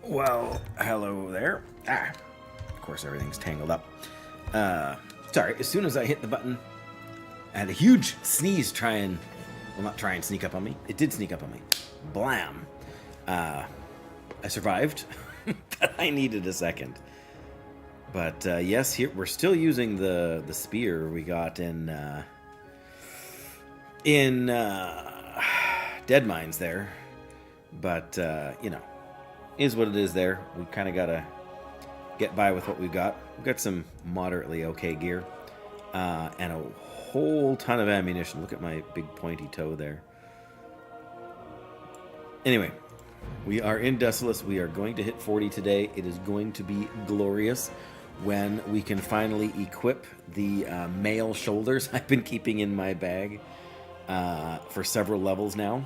Well, hello there. Of course everything's tangled up. Sorry, as soon as I hit the button, I had a huge sneeze not try and sneak up on me. It did sneak up on me. Blam. I survived, but I needed a second. But yes, here we're still using the spear we got in Dead Mines there. But you know, is what it is there. We kind of gotta get by with what we've got. We've got some moderately okay gear and a whole ton of ammunition. Look at my big pointy toe there. Anyway, we are in Desolace. We are going to hit 40 today. It is going to be glorious when we can finally equip the mail shoulders I've been keeping in my bag for several levels now.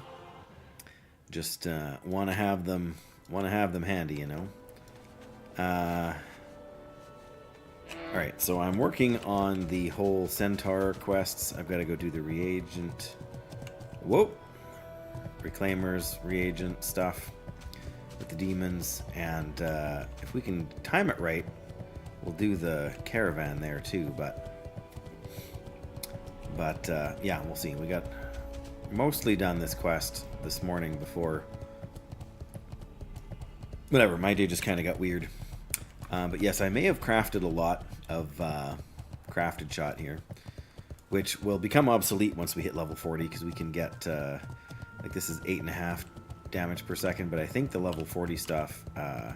Just want to have them handy, you know. All right, so I'm working on the whole Centaur quests. I've got to go do the reagent. Whoa, reclaimers, reagent stuff with the demons, and if we can time it right, we'll do the caravan there too. But yeah, we'll see. We got mostly done this quest this morning before. Whatever, my day just kind of got weird. But yes, I may have crafted a lot of crafted shot here, which will become obsolete once we hit level 40, because we can get, like this is 8.5 damage per second, but I think the level 40 stuff, I'm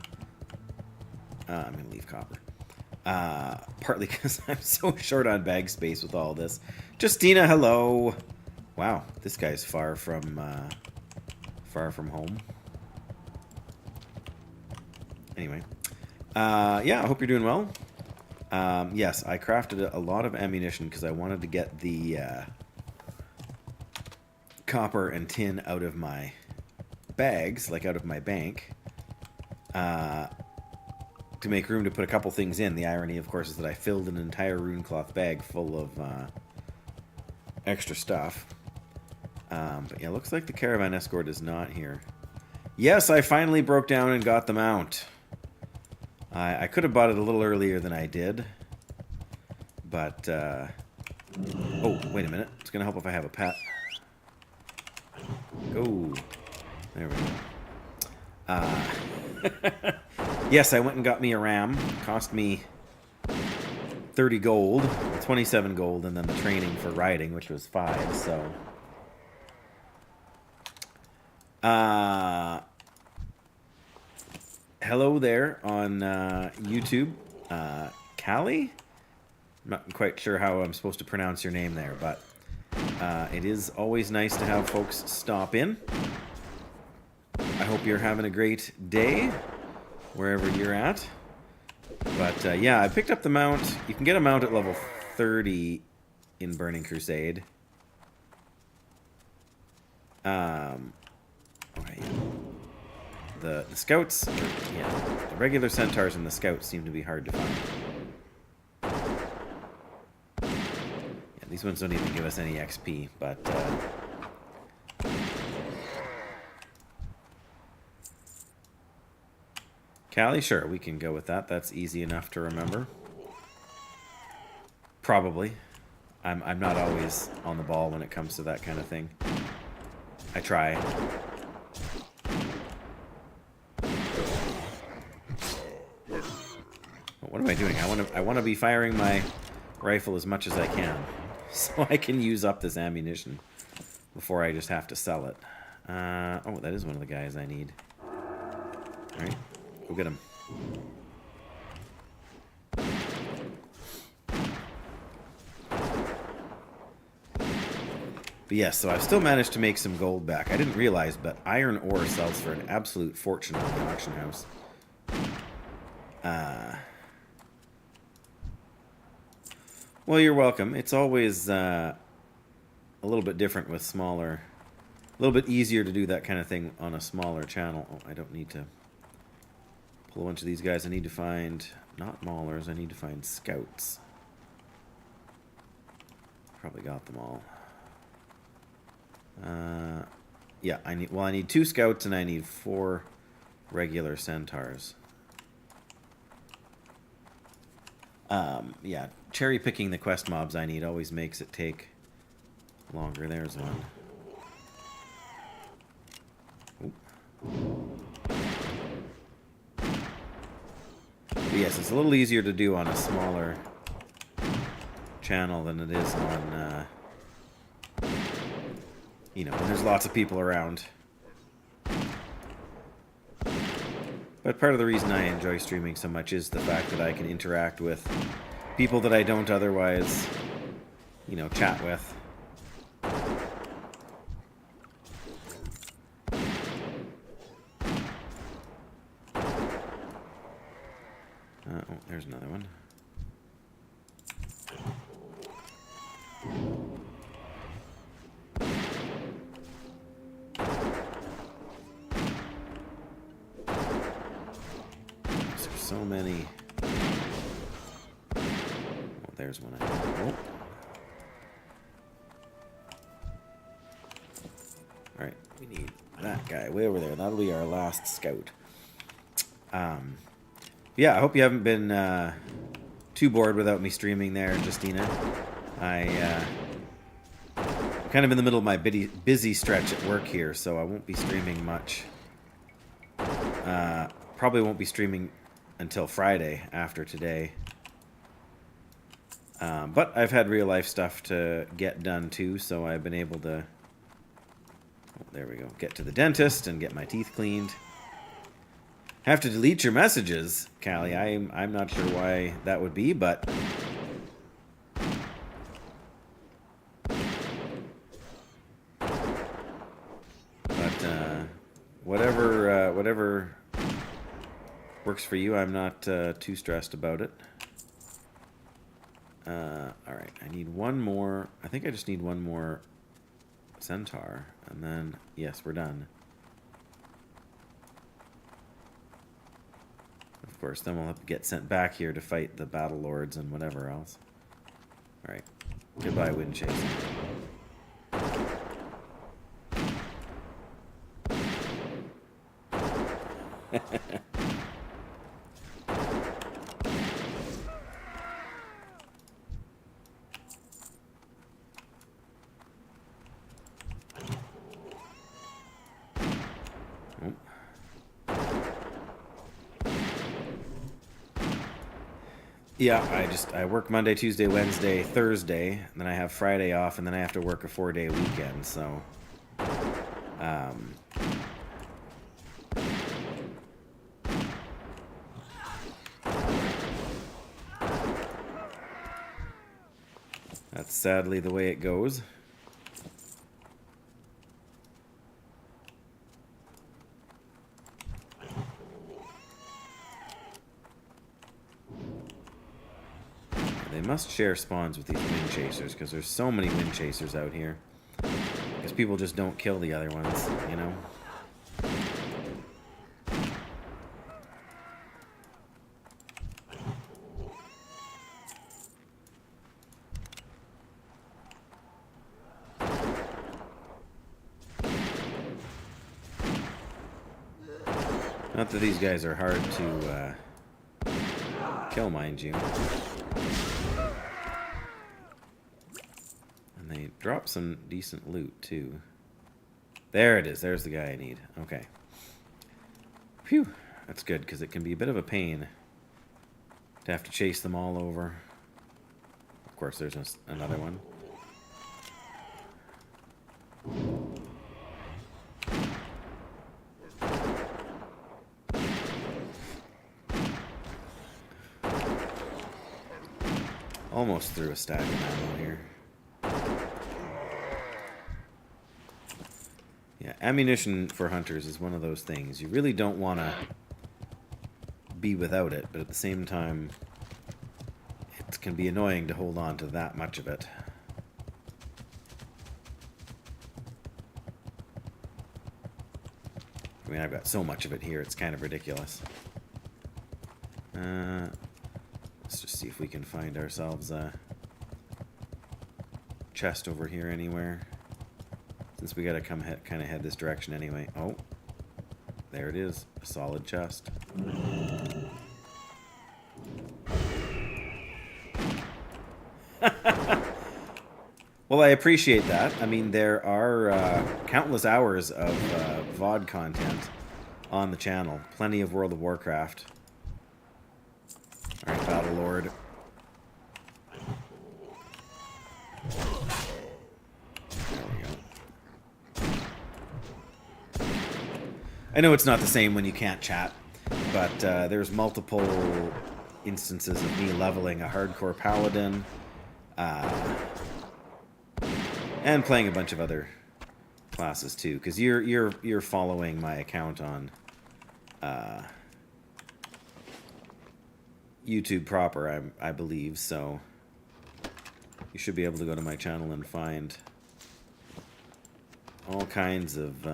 going to leave copper. Partly because I'm so short on bag space with all this. Justina, hello! Wow, this guy's far from home. Anyway. Yeah, I hope you're doing well. Yes, I crafted a lot of ammunition because I wanted to get the copper and tin out of my bags, like out of my bank, to make room to put a couple things in. The irony, of course, is that I filled an entire rune cloth bag full of extra stuff. But yeah, looks like the caravan escort is not here. Yes, I finally broke down and got the mount. I could have bought it a little earlier than I did, but, oh, wait a minute. It's going to help if I have a pet. Go. There we go. Yes, I went and got me a ram. It cost me 30 gold, 27 gold, and then the training for riding, which was 5, so... hello there on YouTube, Callie? I'm not quite sure how I'm supposed to pronounce your name there, but it is always nice to have folks stop in. I hope you're having a great day, wherever you're at. But yeah, I picked up the mount. You can get a mount at level 30 in Burning Crusade. Okay. The scouts, yeah, the regular centaurs and the scouts seem to be hard to find. Yeah, these ones don't even give us any XP, but Callie, sure, we can go with that. That's easy enough to remember. Probably. I'm not always on the ball when it comes to that kind of thing. I try. What am I doing? I want to be firing my rifle as much as I can, so I can use up this ammunition before I just have to sell it. Oh, that is one of the guys I need. All right, go get him. But yes, so I've still managed to make some gold back. I didn't realize, but iron ore sells for an absolute fortune on the auction house. Well, you're welcome. It's always a little bit different with smaller... A little bit easier to do that kind of thing on a smaller channel. Oh, I don't need to pull a bunch of these guys. I need to find... Not maulers. I need to find scouts. Probably got them all. Yeah, I need 2 scouts and I need 4 regular centaurs. Yeah, cherry picking the quest mobs I need always makes it take longer. There's one. But yes, it's a little easier to do on a smaller channel than it is on, you know, when there's lots of people around. But part of the reason I enjoy streaming so much is the fact that I can interact with people that I don't otherwise, you know, chat with. Oh, there's another one. There's so many. Oh, there's one. Oh. Alright, we need that guy way over there. That'll be our last scout. Yeah, I hope you haven't been too bored without me streaming there, Justina. I'm kind of in the middle of my busy stretch at work here, so I won't be streaming much. Probably won't be streaming until Friday after today. But I've had real life stuff to get done too, so I've been able to, oh, there we go, get to the dentist and get my teeth cleaned. Have to delete your messages, Callie. I'm not sure why that would be, but whatever works for you. I'm not too stressed about it. All right, I need one more. I think I just need one more centaur, and then yes, we're done. Of course, then we'll have to get sent back here to fight the battle lords and whatever else. Alright. Goodbye, wind chaser. Yeah, I work Monday, Tuesday, Wednesday, Thursday, and then I have Friday off, and then I have to work a 4-day weekend, so that's sadly the way it goes. They must share spawns with these wind chasers, because there's so many wind chasers out here. Because people just don't kill the other ones, you know? Not that these guys are hard to kill, mind you. And they drop some decent loot, too. There it is. There's the guy I need. Okay. Phew. That's good, because it can be a bit of a pain to have to chase them all over. Of course, there's another one. Almost threw a stack of ammo here. Yeah, ammunition for hunters is one of those things. You really don't want to be without it, but at the same time, it can be annoying to hold on to that much of it. I mean, I've got so much of it here, it's kind of ridiculous. Let's just see if we can find ourselves a chest over here anywhere. Since we gotta kind of head this direction anyway. Oh. there it is. A solid chest. Well, I appreciate that. I mean, there are countless hours of VOD content on the channel. Plenty of World of Warcraft. Alright, Battle Lord. There we go. I know it's not the same when you can't chat, but there's multiple instances of me leveling a hardcore paladin. And playing a bunch of other classes too, because you're following my account on YouTube proper, I believe. So you should be able to go to my channel and find all kinds of,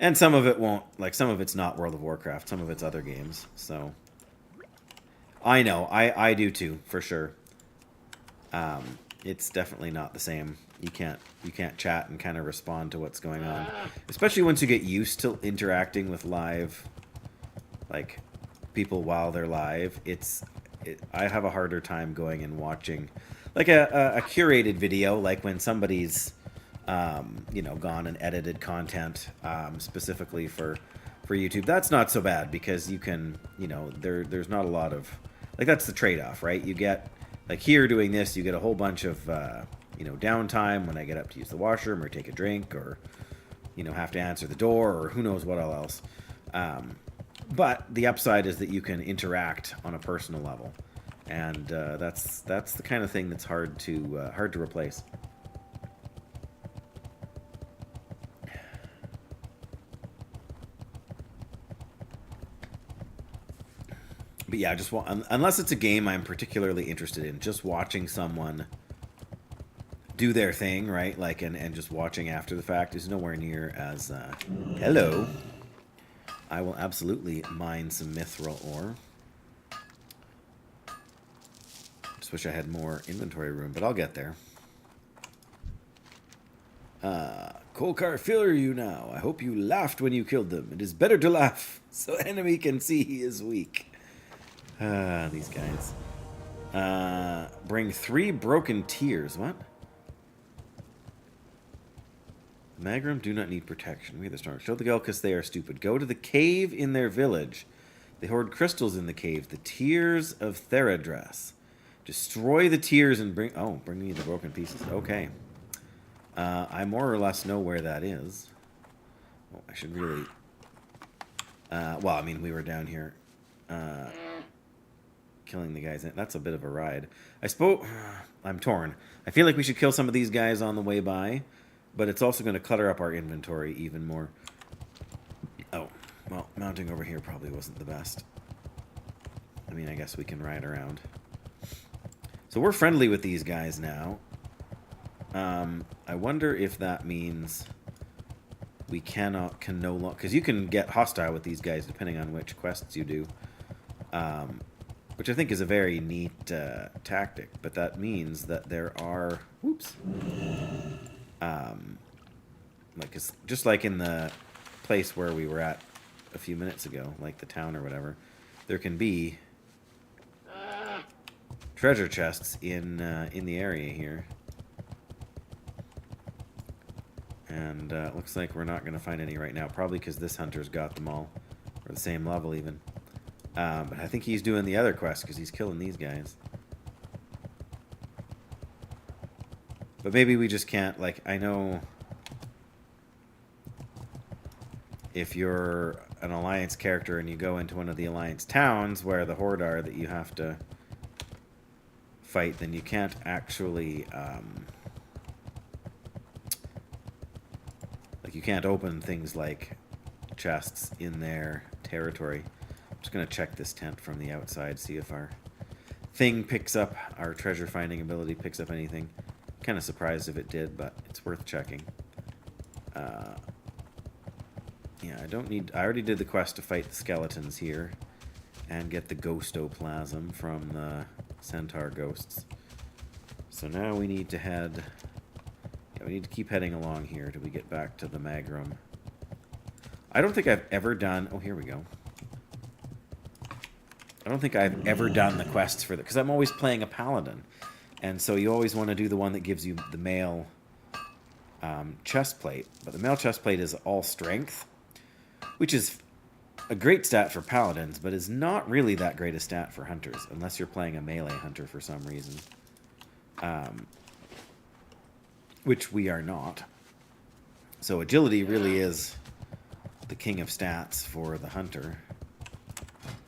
and some of it won't, like some of it's not World of Warcraft, some of it's other games. So I know, I do too, for sure. It's definitely not the same. You can't chat and kind of respond to what's going on, especially once you get used to interacting with live, like, people while they're live. I have a harder time going and watching, like a curated video, like when somebody's, you know, gone and edited content specifically for YouTube. That's not so bad because you can, you know, there's not a lot of, like, that's the trade-off, right? You get, like here doing this, you get a whole bunch of, you know, downtime when I get up to use the washroom or take a drink or, you know, have to answer the door or who knows what all else. But the upside is that you can interact on a personal level, and that's the kind of thing that's hard to replace. But yeah, just unless it's a game I'm particularly interested in, just watching someone do their thing, right? Like, and just watching after the fact is nowhere near as hello. I will absolutely mine some mithril ore. Just wish I had more inventory room, but I'll get there. Kolkar, filler you now. I hope you laughed when you killed them. It is better to laugh, so enemy can see he is weak. These guys. Bring 3 broken tears. What? Magrum do not need protection. We have the storm. Show the Gelkas they are stupid. Go to the cave in their village. They hoard crystals in the cave. The tears of Theradras. Destroy the tears and bring... Oh, bring me the broken pieces. Okay. I more or less know where that is. Oh, I should really... well, I mean, we were down here. Killing the guys. That's a bit of a ride. I suppose... I'm torn. I feel like we should kill some of these guys on the way by. But it's also going to clutter up our inventory even more. Oh, well, mounting over here probably wasn't the best. I mean, I guess we can ride around. So we're friendly with these guys now. I wonder if that means we can no longer... Because you can get hostile with these guys depending on which quests you do. Which I think is a very neat tactic. But that means that there are... Whoops. Like just like in the place where we were at a few minutes ago, like the town or whatever, there can be treasure chests in the area here, and looks like we're not going to find any right now, probably because this hunter's got them all, or the same level even. But I think he's doing the other quest because he's killing these guys. But maybe we just can't, like, I know if you're an Alliance character and you go into one of the Alliance towns where the Horde are that you have to fight, then you can't actually, like, you can't open things like chests in their territory. I'm just going to check this tent from the outside, see if our thing picks up, our treasure finding ability picks up anything. Kind of surprised if it did, but it's worth checking. Yeah, I already did the quest to fight the skeletons here and get the ghostoplasm from the centaur ghosts. So now we need to head... Yeah, we need to keep heading along here till we get back to the Magrum. I don't think I've ever done... Oh, here we go. I don't think I've ever done the quests for the... Because I'm always playing a paladin. And so you always want to do the one that gives you the male chest plate. But the male chest plate is all strength, which is a great stat for paladins, but is not really that great a stat for hunters, unless you're playing a melee hunter for some reason. Which we are not. So agility really is the king of stats for the hunter.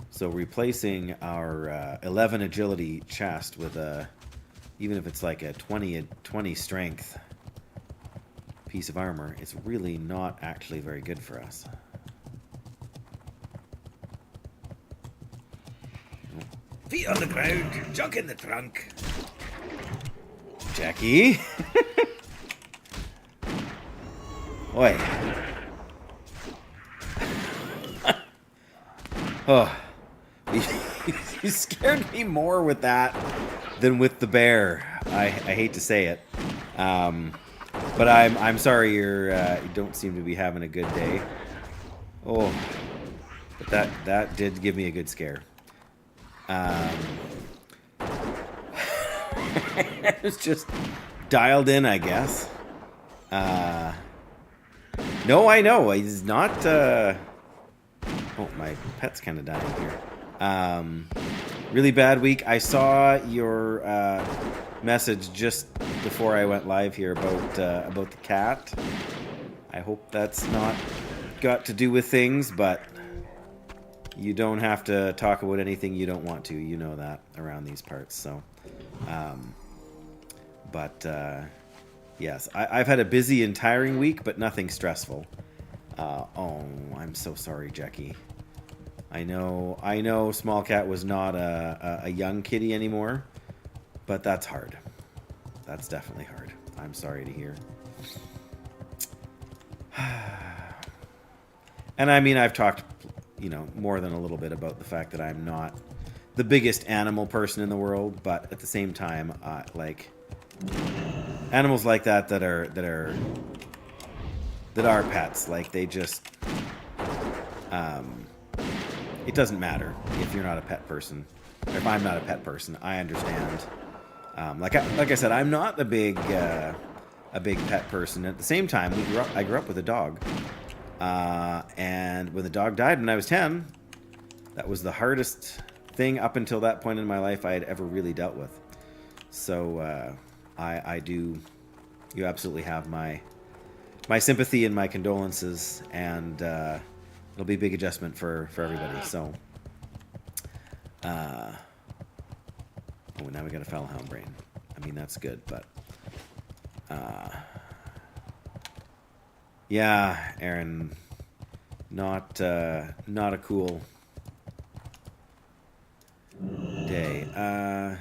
So replacing our 11 agility chest with a, even if it's like a 20 strength piece of armor, it's really not actually very good for us. Feet on the ground, junk in the trunk. Jackie. Oi. Oh. You scared me more with that than with the bear. I hate to say it. But I'm sorry you don't seem to be having a good day. Oh. But that did give me a good scare. It's just dialed in, I guess. No, I know. He's not... Oh, my pet's kind of dying here. Really bad week. I saw your message just before I went live here about the cat. I hope that's not got to do with things, but you don't have to talk about anything you don't want to. You know that around these parts. So, yes, I've had a busy and tiring week, but nothing stressful. Oh, I'm so sorry, Jackie. I know Small Cat was not a young kitty anymore, but that's hard. That's definitely hard. I'm sorry to hear. And I mean, I've talked, more than a little bit about the fact that I'm not the biggest animal person in the world, but at the same time, like animals like that are pets. Like they just, it doesn't matter if you're not a pet person. Or if I'm not a pet person, I understand. Like I said, I'm not a big pet person. At the same time, I grew up with a dog, and when the dog died when I was 10, that was the hardest thing up until that point in my life I had ever really dealt with. So I do. You absolutely have my sympathy and my condolences, and it'll be a big adjustment for everybody. So, oh, now we got a Fellhound brain. I mean, that's good, but yeah, Aaron, not a cool day.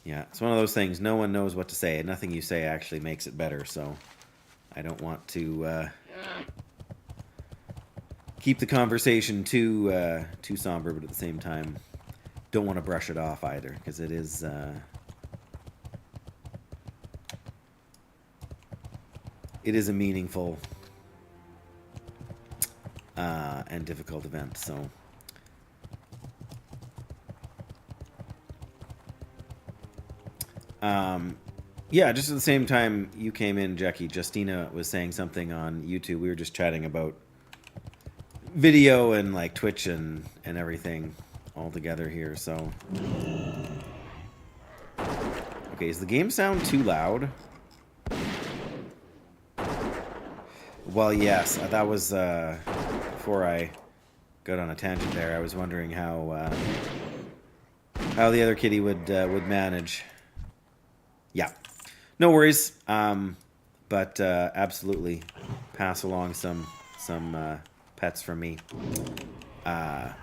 Yeah, it's one of those things. No one knows what to say, and nothing you say actually makes it better. So, I don't want to keep the conversation too somber, but at the same time, don't want to brush it off either, because it is a meaningful and difficult event. So. Yeah, just at the same time you came in, Jackie, Justina was saying something on YouTube. We were just chatting about video and like Twitch and everything all together here. So, okay, is the game sound too loud? Well, yes, that was before I got on a tangent there. I was wondering how the other kitty would manage. Yeah, no worries. But absolutely, pass along some pets from me. Have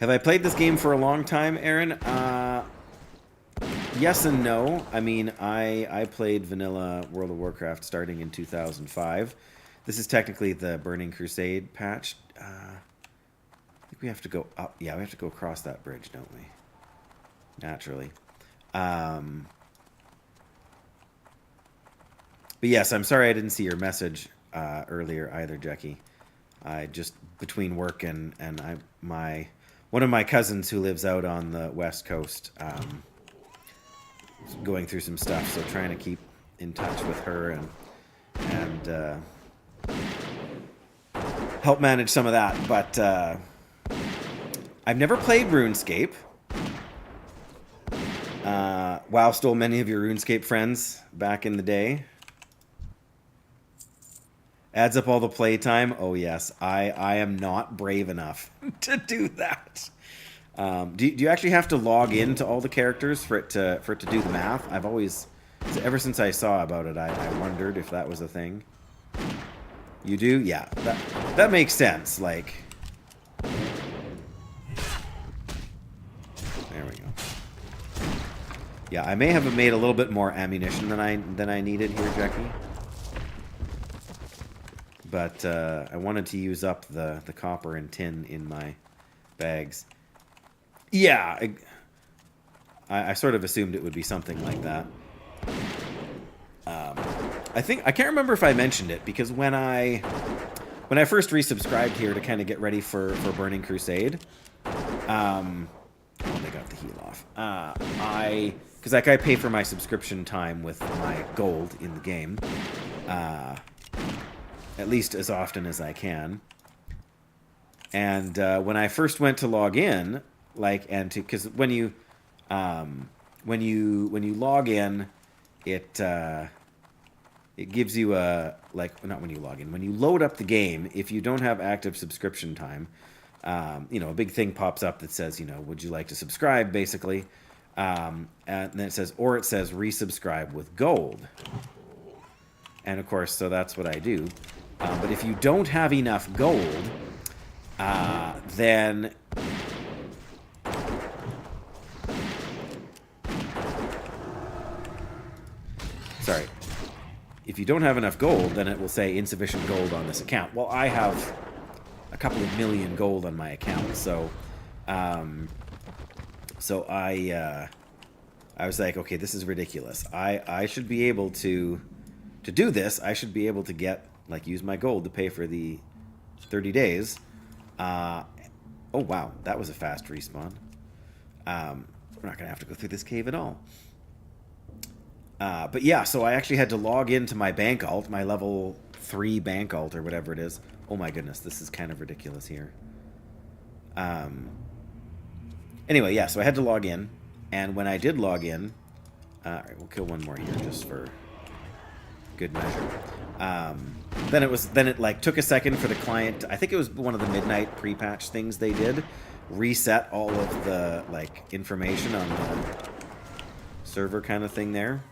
I played this game for a long time, Aaron? Yes and no. I mean, I played vanilla World of Warcraft starting in 2005. This is technically the Burning Crusade patch. I think we have to go up. Yeah, we have to go across that bridge, don't we? Naturally. But yes, I'm sorry I didn't see your message earlier either, Jackie. I just between work and one of my cousins who lives out on the West Coast, going through some stuff, so trying to keep in touch with her and help manage some of that. But I've never played RuneScape. WoW stole many of your RuneScape friends back in the day. Adds up all the playtime. Oh yes, I am not brave enough to do that. Do you actually have to log into all the characters for it to do the math? I've always, ever since I saw about it, I wondered if that was a thing. You do? Yeah, that makes sense. Like, there we go. Yeah, I may have made a little bit more ammunition than I needed here, Jackie. But I wanted to use up the copper and tin in my bags. Yeah, I sort of assumed it would be something like that. I can't remember if I mentioned it, because when I first resubscribed here to kind of get ready for Burning Crusade, oh, they got the heal off. Because like I pay for my subscription time with my gold in the game. At least as often as I can. And when I first went to log in, because when you log in, it gives you not when you log in, when you load up the game, if you don't have active subscription time, a big thing pops up that says, would you like to subscribe, basically, and then it says resubscribe with gold. And of course, so that's what I do. But if you don't have enough gold, then sorry. If you don't have enough gold, then it will say insufficient gold on this account. Well, I have a couple of million gold on my account, so I was like, okay, this is ridiculous. I should be able to do this. I should be able to use my gold to pay for the 30 days. Oh, wow. That was a fast respawn. We're not going to have to go through this cave at all. But yeah, so I actually had to log into my bank alt, my level 3 bank alt, or whatever it is. Oh my goodness, this is kind of ridiculous here. Anyway, yeah, so I had to log in. And when I did log in... Alright, we'll kill one more here just for good measure. Then it took a second for the client. I think it was one of the midnight pre-patch things they did. Reset all of the information on the server kind of thing there.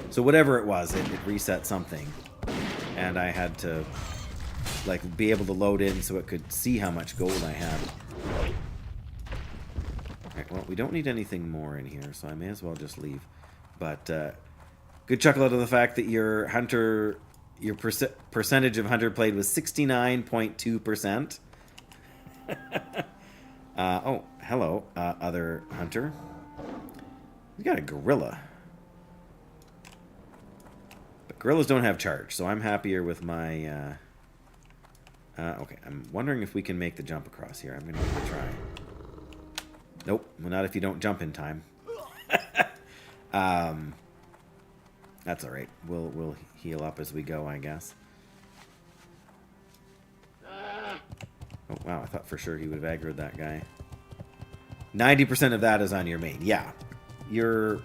So whatever it was, it reset something, and I had to be able to load in so it could see how much gold I had. Alright, well, we don't need anything more in here, so I may as well just leave. But good chuckle out of the fact that your percentage of hunter played was 69.2%. Oh, hello, other hunter. We got a gorilla. But gorillas don't have charge, so I'm happier with my... okay, I'm wondering if we can make the jump across here. I'm going to give it a try. Nope, well, not if you don't jump in time. That's alright. We'll heal up as we go, I guess. Oh, wow, I thought for sure he would have aggroed that guy. 90% of that is on your main. Yeah. You're...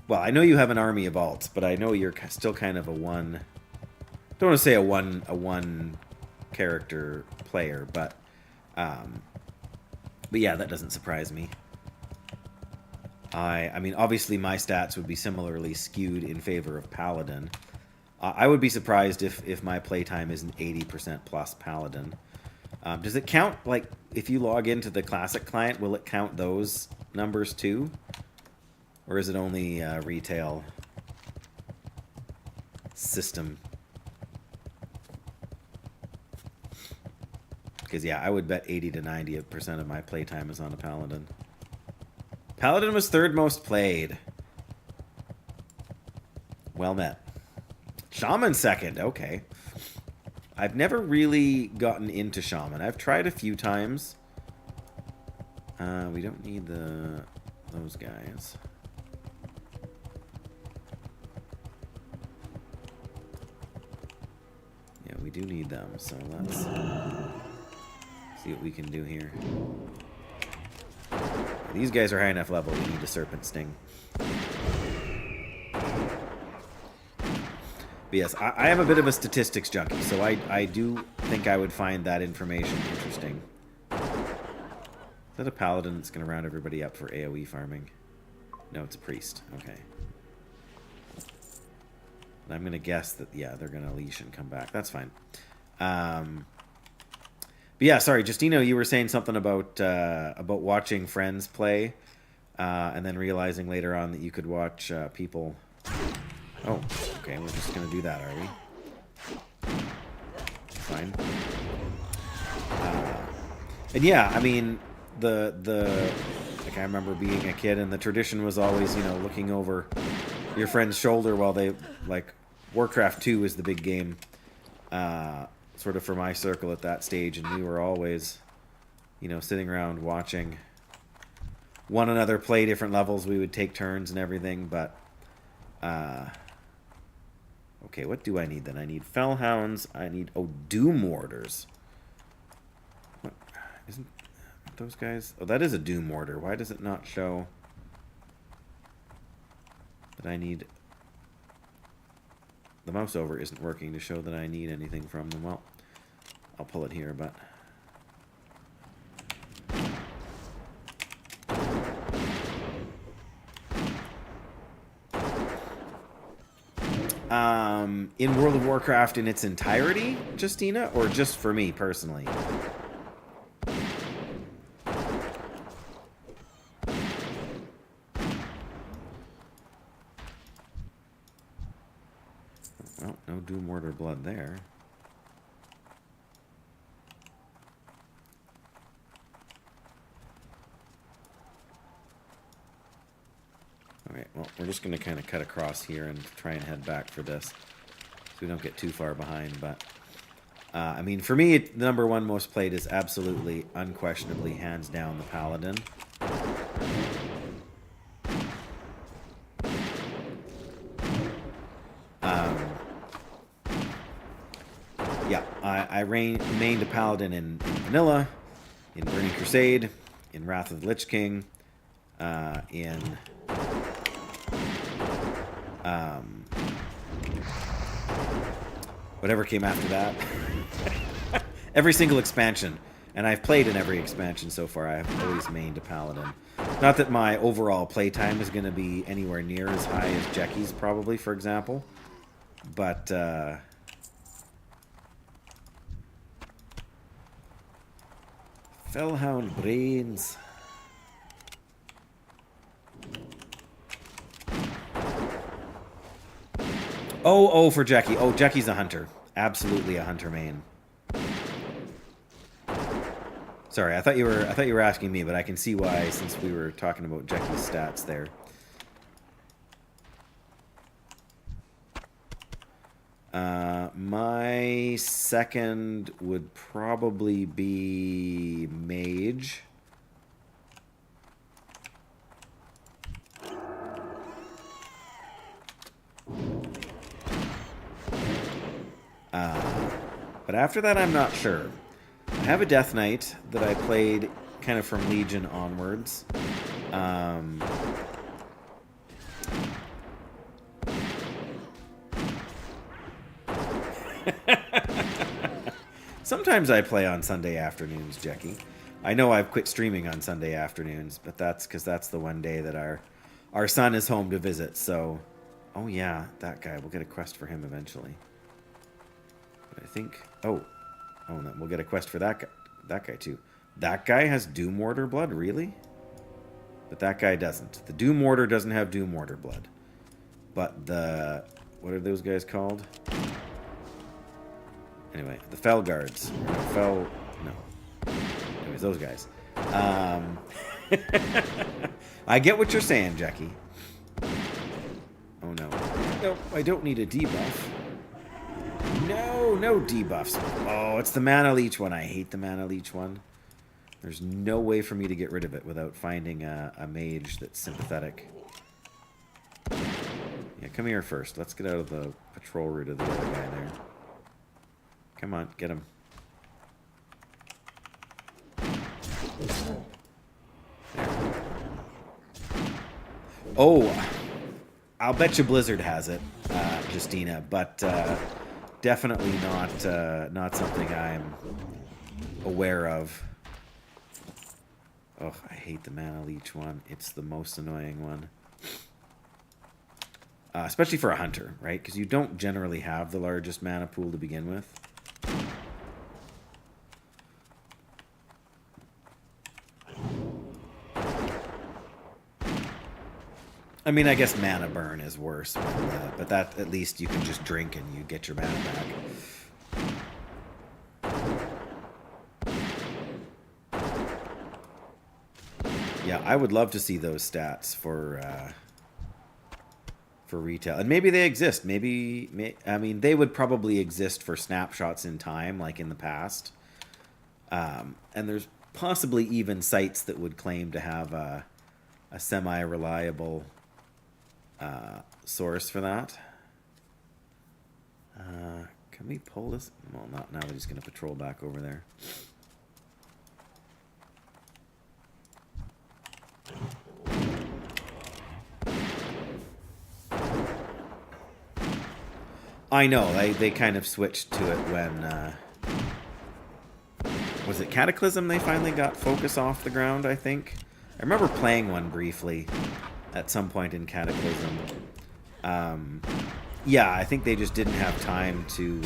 Well, I know you have an army of alts, but I know you're still kind of a one... Don't want to say a one character player, but yeah, that doesn't surprise me. I mean, obviously my stats would be similarly skewed in favor of Paladin. I would be surprised if my playtime isn't 80% plus Paladin. Does it count, if you log into the Classic client, will it count those numbers too? Or is it only retail system? Because, yeah, I would bet 80 to 90% of my playtime is on a Paladin. Paladin was third most played. Well met. Shaman second, okay. I've never really gotten into Shaman. I've tried a few times. We don't need those guys. Yeah, we do need them, so let's see what we can do here. These guys are high enough level, we need a Serpent Sting. But yes, I am a bit of a statistics junkie, so I do think I would find that information interesting. Is that a paladin that's going to round everybody up for AoE farming? No, it's a priest. Okay. And I'm going to guess that, yeah, they're going to leash and come back. That's fine. But yeah, sorry, Justino, you were saying something about watching friends play, and then realizing later on that you could watch people... Oh, okay, we're just gonna do that, are we? Fine. And yeah, I mean, like I remember being a kid, and the tradition was always, you know, looking over your friend's shoulder while they, like, Warcraft 2 is the big game, sort of for my circle at that stage, and we were always, you know, sitting around watching one another play different levels. We would take turns and everything, but, okay, what do I need then? I need Fellhounds. I need... Oh, Doom Warders. What? Isn't those guys... Oh, that is a Doom Warder. Why does it not show that I need... The mouse over isn't working to show that I need anything from them. Well, I'll pull it here, but... In World of Warcraft in its entirety, Justina, or just for me personally? Well, no Doom Mortar blood there. Okay, well, we're just going to kind of cut across here and try and head back for this, so we don't get too far behind. But, I mean, for me, the number one most played is absolutely, unquestionably, hands down, the Paladin. Yeah, I mained a Paladin in Vanilla, in Burning Crusade, in Wrath of the Lich King, in... whatever came after that. Every single expansion. And I've played in every expansion so far. I've always mained a Paladin. Not that my overall playtime is going to be anywhere near as high as Jecky's, probably, for example. But, Fellhound Brains... Oh, for Jackie. Oh, Jackie's a hunter. Absolutely a hunter main. Sorry, I thought you were asking me, but I can see why, since we were talking about Jackie's stats there. My second would probably be Mage. But after that, I'm not sure. I have a Death Knight that I played kind of from Legion onwards. Sometimes I play on Sunday afternoons, Jackie. I know I've quit streaming on Sunday afternoons, but that's because that's the one day that our son is home to visit, so... Oh yeah, that guy. We'll get a quest for him eventually. I think... Oh, no, we'll get a quest for that guy too. That guy has Doom Mortar blood? Really? But that guy doesn't. The Doom Mortar doesn't have Doom Mortar blood. But the... What are those guys called? Anyway, the Fell Guards. No. anyways, those guys. I get what you're saying, Jackie. Oh no. No, I don't need a debuff. No, no debuffs. Oh, it's the mana leech one. I hate the mana leech one. There's no way for me to get rid of it without finding a mage that's sympathetic. Yeah, come here first. Let's get out of the patrol route of the other guy there. Come on, get him. There. Oh, I'll bet you Blizzard has it, Justina, but definitely not something I'm aware of. Oh, I hate the mana leech one. It's the most annoying one. Especially for a hunter, right? Because you don't generally have the largest mana pool to begin with. I mean, I guess mana burn is worse, but that at least you can just drink and you get your mana back. Yeah, I would love to see those stats for retail, and maybe they exist. I mean, they would probably exist for snapshots in time, like in the past. And there's possibly even sites that would claim to have a semi-reliable source for that. Can we pull this? Well, not now. We're just going to patrol back over there. I know, they kind of switched to it when, was it Cataclysm they finally got focus off the ground, I think? I remember playing one briefly at some point in Cataclysm. Yeah, I think they just didn't have time to...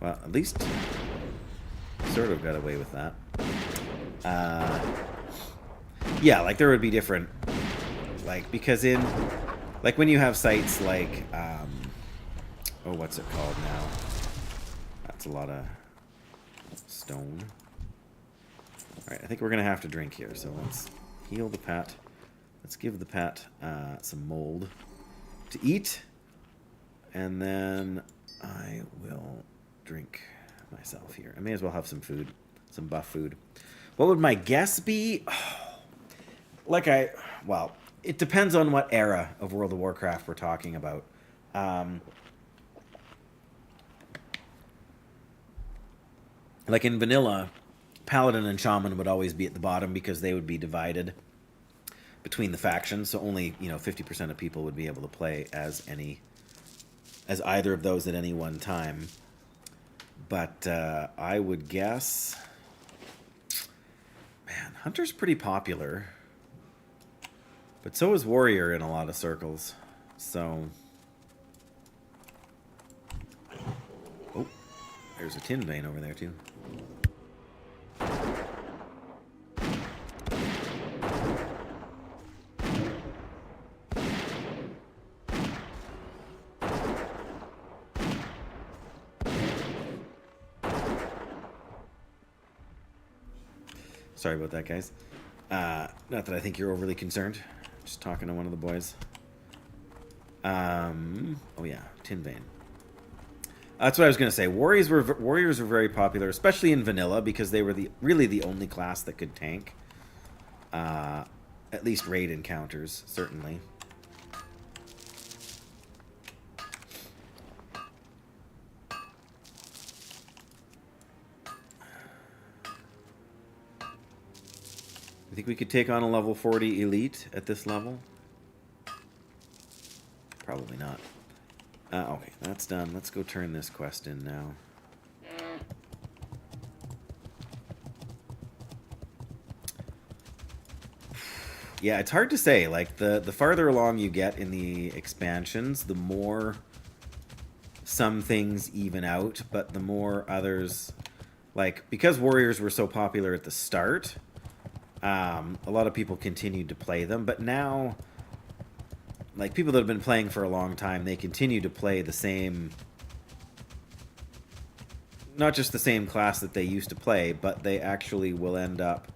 Well, at least... sort of got away with that. Yeah, like there would be different, like, because in, like when you have sites like, oh, what's it called now? That's a lot of stone. Alright, I think we're gonna have to drink here, so let's heal the pet. Let's give the pet some mold to eat, and then I will drink myself here. I may as well have some food, some buff food. What would my guess be? Oh, well, it depends on what era of World of Warcraft we're talking about. Like in vanilla, Paladin and Shaman would always be at the bottom because they would be divided between the factions, so only 50% of people would be able to play as either of those at any one time. But I would guess... Man, Hunter's pretty popular. But so is Warrior in a lot of circles. So... Oh, there's a tin vein over there too. Sorry about that, guys. Not that I think you're overly concerned. Just talking to one of the boys. Oh yeah, tin vein. That's what I was going to say. Warriors were very popular, especially in vanilla, because they were really the only class that could tank. At least raid encounters, certainly. You think we could take on a level 40 elite at this level? Probably not. Okay, that's done. Let's go turn this quest in now. Yeah, it's hard to say. Like, the farther along you get in the expansions, the more some things even out, but the more others... Like, because Warriors were so popular at the start... a lot of people continued to play them, but now like people that have been playing for a long time, they continue to play the same, not just the same class that they used to play, but they actually will end up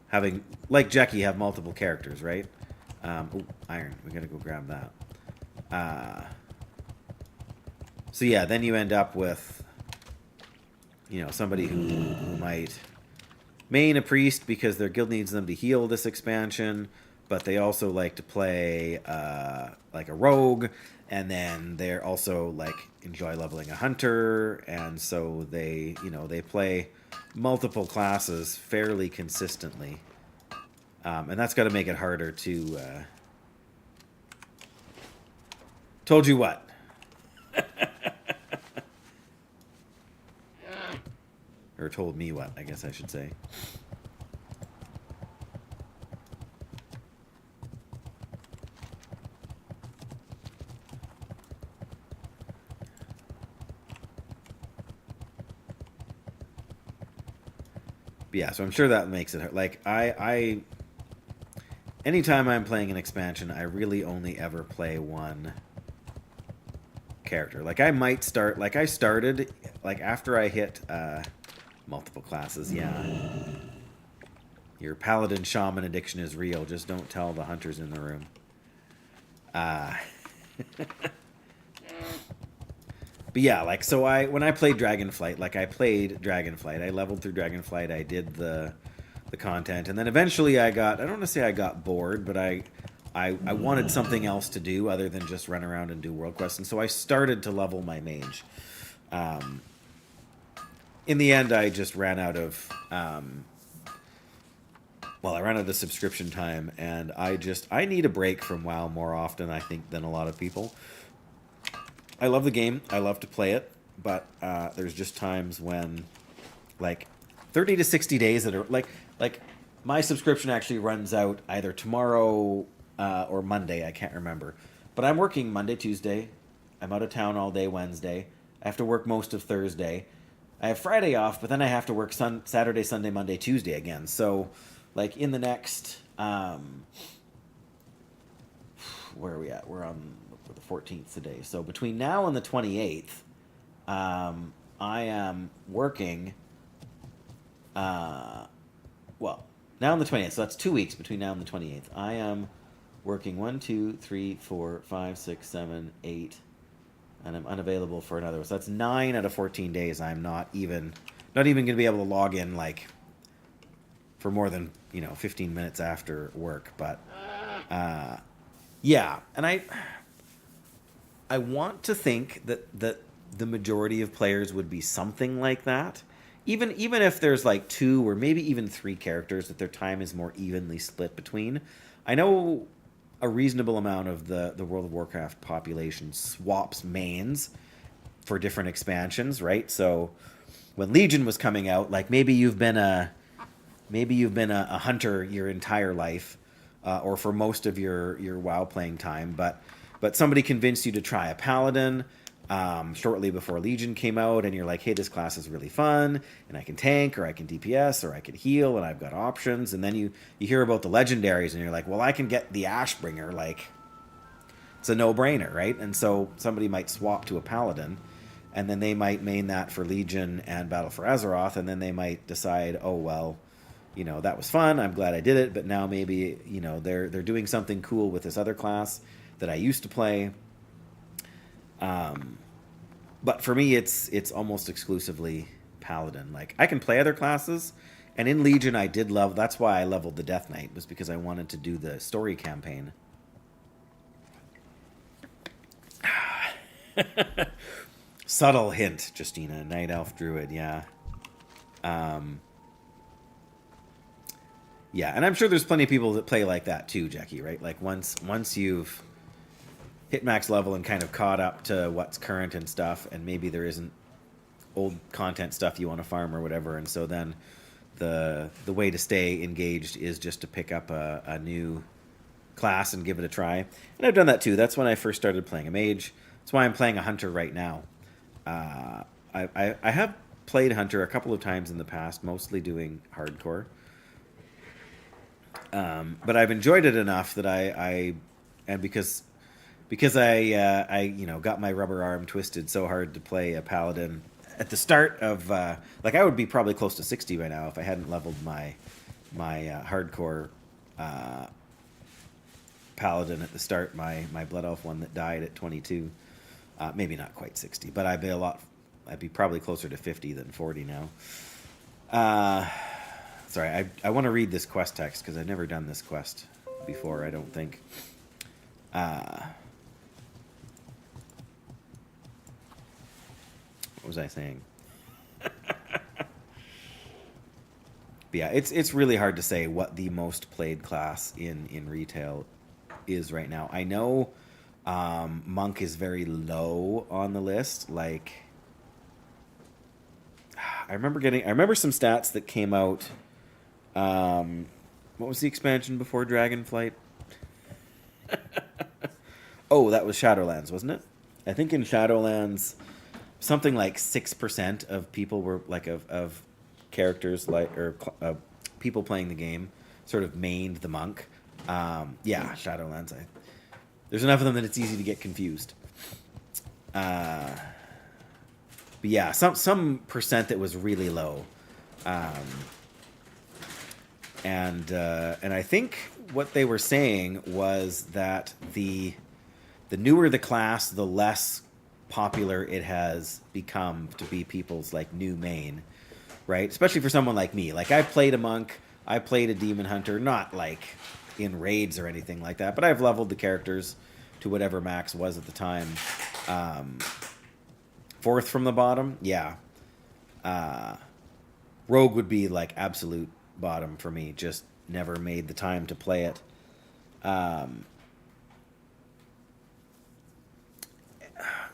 having, like Jackie, have multiple characters, right? Oh, iron. We gotta go grab that. So yeah, then you end up with, you know, somebody who might main a priest because their guild needs them to heal this expansion, but they also like to play like a rogue, and then they're also like enjoy leveling a hunter, and so they, you know, they play multiple classes fairly consistently, and that's got to make it harder to. Told you what. Or told me what, I guess I should say. But yeah, so I'm sure that makes it hard. Like, anytime I'm playing an expansion, I really only ever play one character. Like, I might start, like I started, like after I hit multiple classes, yeah. Your paladin shaman addiction is real. Just don't tell the hunters in the room. But yeah, like, so when I played Dragonflight, like I played Dragonflight, I leveled through Dragonflight, I did the content, and then eventually I don't want to say I got bored, but I wanted something else to do other than just run around and do world quests, and so I started to level my mage. In the end, I just ran out of I ran out of subscription time, and I need a break from WoW more often, I think, than a lot of people. I love the game. I love to play it, but there's just times when, like, 30 to 60 days that are like my subscription actually runs out either tomorrow or Monday. I can't remember, but I'm working Monday, Tuesday. I'm out of town all day Wednesday. I have to work most of Thursday. I have Friday off, but then I have to work Saturday, Sunday, Monday, Tuesday again. So, like, in the next, where are we at? We're on the 14th today. So between now and the 28th, I am working, now on the 28th, so that's 2 weeks between now and the 28th. I am working 1, 2, 3, 4, 5, 6, 7, 8, and I'm unavailable for another. So that's 9 out of 14 days. I'm not even going to be able to log in, like, for more than, 15 minutes after work. But yeah, and I want to think that the majority of players would be something like that. Even if there's like 2 or maybe even 3 characters that their time is more evenly split between. I know a reasonable amount of the World of Warcraft population swaps mains for different expansions, right? So when Legion was coming out, like maybe you've been a hunter your entire life, or for most of your WoW playing time, but somebody convinced you to try a paladin shortly before Legion came out, and you're like, hey, this class is really fun, and I can tank, or I can DPS, or I can heal, and I've got options. And then you hear about the legendaries, and you're like, well, I can get the Ashbringer, like, it's a no-brainer, right? And so somebody might swap to a paladin, and then they might main that for Legion and Battle for Azeroth, and then they might decide, oh, well, that was fun, I'm glad I did it, but now maybe, they're doing something cool with this other class that I used to play. But for me, it's almost exclusively Paladin. Like, I can play other classes, and in Legion I did love, that's why I leveled the Death Knight, was because I wanted to do the story campaign. Subtle hint, Justina. Night Elf Druid, yeah. Yeah, and I'm sure there's plenty of people that play like that too, Jackie, right? Like, once you've hit max level and kind of caught up to what's current and stuff, and maybe there isn't old content stuff you want to farm or whatever, and so then the way to stay engaged is just to pick up a new class and give it a try. And I've done that too. That's when I first started playing a mage. That's why I'm playing a hunter right now. I have played hunter a couple of times in the past, mostly doing hardcore. But I've enjoyed it enough that and because I got my rubber arm twisted so hard to play a paladin at the start of like I would be probably close to 60 by now if I hadn't leveled my hardcore paladin at the start, my blood elf one that died at 22. Maybe not quite 60, but I'd be probably closer to 50 than 40 now. Sorry, I want to read this quest text because I've never done this quest before, I don't think. What was I saying? But yeah, it's really hard to say what the most played class in retail is right now. I know Monk is very low on the list. Like, I remember some stats that came out. What was the expansion before Dragonflight? Oh, that was Shadowlands, wasn't it? I think in Shadowlands, something like 6% of people were like of characters like people playing the game sort of mained the monk. Yeah, Shadowlands. There's enough of them that it's easy to get confused. But yeah, some percent that was really low, and I think what they were saying was that the newer the class, the less popular it has become to be people's like new main, right? Especially for someone like me. Like I played a monk, I played a demon hunter, not like in raids or anything like that, but I've leveled the characters to whatever max was at the time. Fourth from the bottom, yeah. Rogue would be like absolute bottom for me. Just never made the time to play it.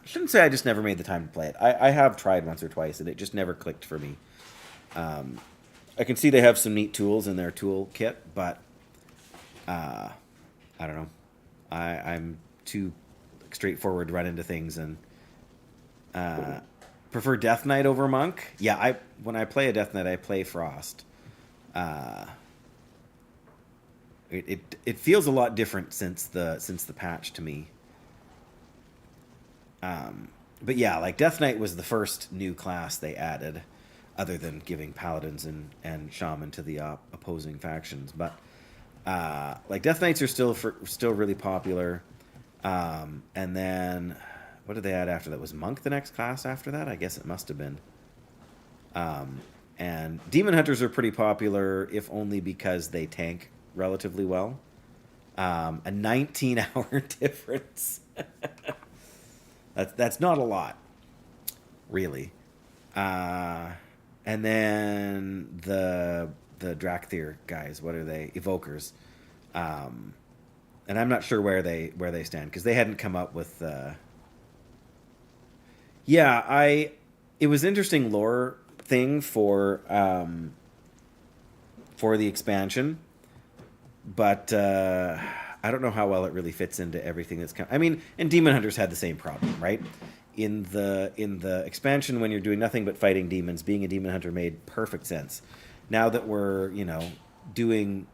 Shouldn't say I just never made the time to play it. I have tried once or twice, and it just never clicked for me. I can see they have some neat tools in their tool kit, but I don't know. I'm too straightforward to run into things, and prefer Death Knight over Monk. Yeah, when I play a Death Knight, I play Frost. It feels a lot different since the patch to me. But yeah, like Death Knight was the first new class they added, other than giving Paladins and Shaman to the opposing factions. But like Death Knights are still really popular. And then what did they add after that? Was Monk the next class after that? I guess it must have been. And Demon Hunters are pretty popular, if only because they tank relatively well. A 19-hour difference. That's not a lot, really. And then the Drakthir guys, what are they? Evokers. And I'm not sure where they stand because they hadn't come up with. Yeah, it was interesting lore thing for the expansion, but I don't know how well it really fits into everything that's I mean, and Demon Hunters had the same problem, right? In the expansion, when you're doing nothing but fighting demons, being a Demon Hunter made perfect sense. Now that we're doing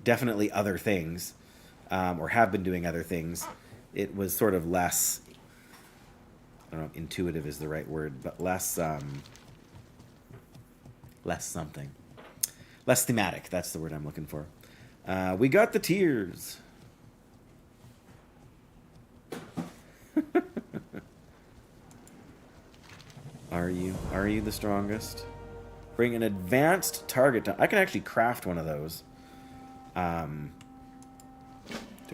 definitely other things, or have been doing other things, it was sort of less. I don't know, intuitive is the right word, but less something. Less thematic, that's the word I'm looking for. We got the tears. Are you the strongest? Bring an advanced target down. I can actually craft one of those. Do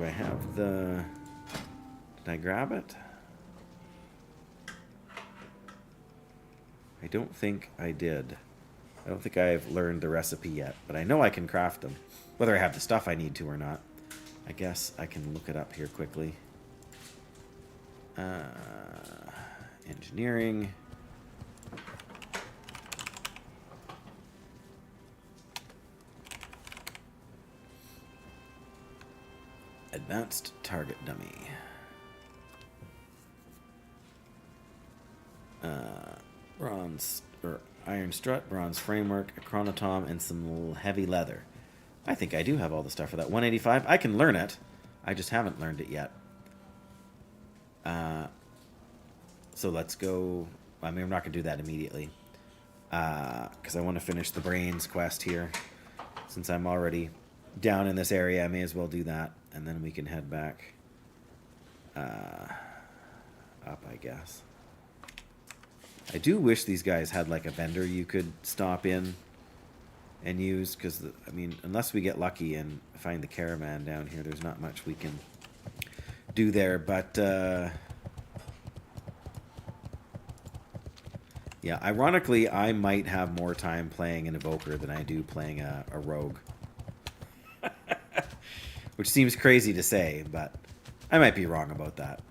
I have the... Did I grab it? I don't think I did. I don't think I've learned the recipe yet, but I know I can craft them. Whether I have the stuff I need to or not. I guess I can look it up here quickly. Engineering. Advanced target dummy. Bronze or iron strut, bronze framework, a chronotom, and some heavy leather. I think I do have all the stuff for that. 185. I can learn it. I just haven't learned it yet. So let's go. I mean, I'm not going to do that immediately. Because I want to finish the brains quest here. Since I'm already down in this area, I may as well do that. And then we can head back up, I guess. I do wish these guys had like a vendor you could stop in and use. Because, I mean, unless we get lucky and find the caravan down here, there's not much we can do there. But, yeah, ironically, I might have more time playing an evoker than I do playing a rogue. Which seems crazy to say, but I might be wrong about that.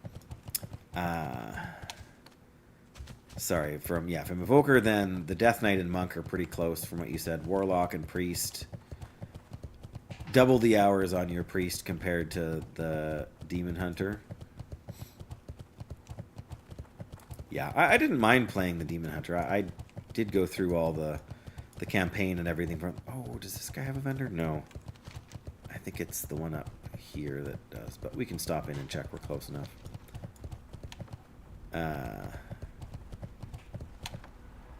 Sorry, from evoker, then the Death Knight and Monk are pretty close from what you said. Warlock and Priest. Double the hours on your Priest compared to the Demon Hunter. Yeah, I didn't mind playing the Demon Hunter. I did go through all the campaign and everything. From, oh, does this guy have a vendor? No. I think it's the one up here that does. But we can stop in and check. We're close enough.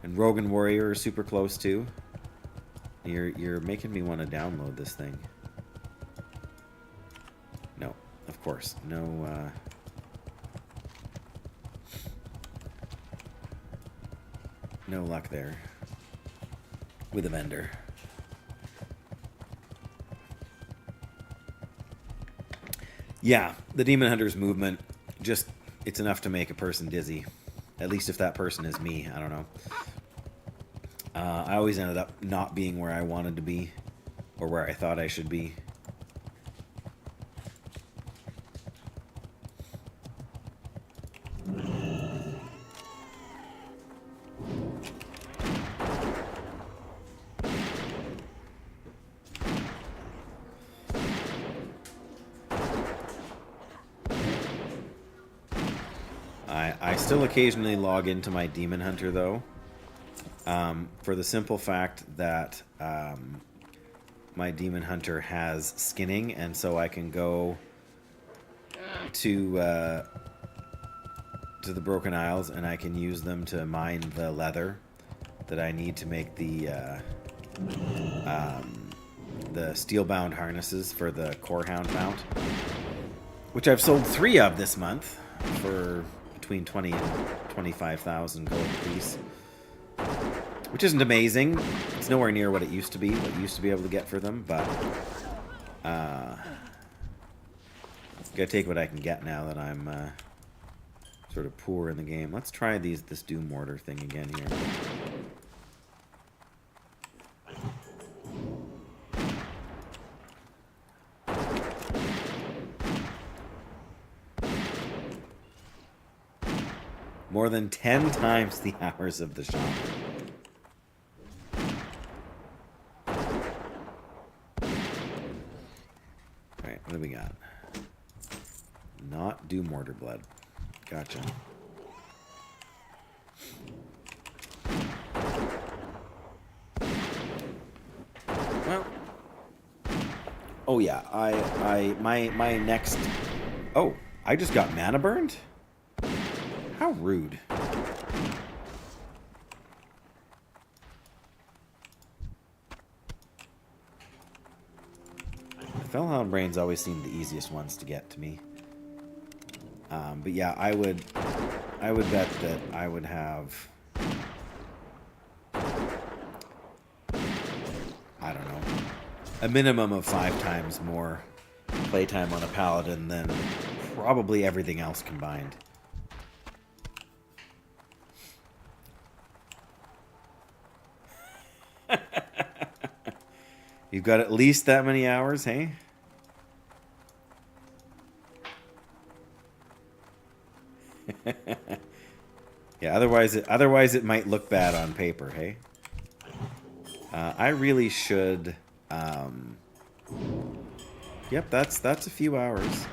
And Rogue and Warrior are super close too. You're making me want to download this thing. No, of course. No, no luck there with a vendor. Yeah, the Demon Hunter's movement, just, it's enough to make a person dizzy. At least if that person is me, I don't know. I always ended up not being where I wanted to be, or where I thought I should be. I still occasionally log into my Demon Hunter, though, for the simple fact that my Demon Hunter has skinning, and so I can go to the Broken Isles, and I can use them to mine the leather that I need to make the steel-bound harnesses for the Corehound mount, which I've sold 3 of this month for between 20 and 25,000 gold apiece, which isn't amazing. It's nowhere near what it used to be, what you used to be able to get for them, but gotta take what I can get now that I'm sort of poor in the game. Let's try this Doom Mortar thing again here. More than 10 times the hours of the shaman. Alright, what do we got? Not do mortar blood. Gotcha. Well. Oh yeah, my next... Oh, I just got mana burned? How rude. Fellhound Brains always seem the easiest ones to get to me. But yeah, I would bet that I would have, I don't know, a minimum of 5 times more playtime on a paladin than probably everything else combined. You've got at least that many hours, hey? Yeah, otherwise it might look bad on paper, hey? I really should... Yep, that's a few hours.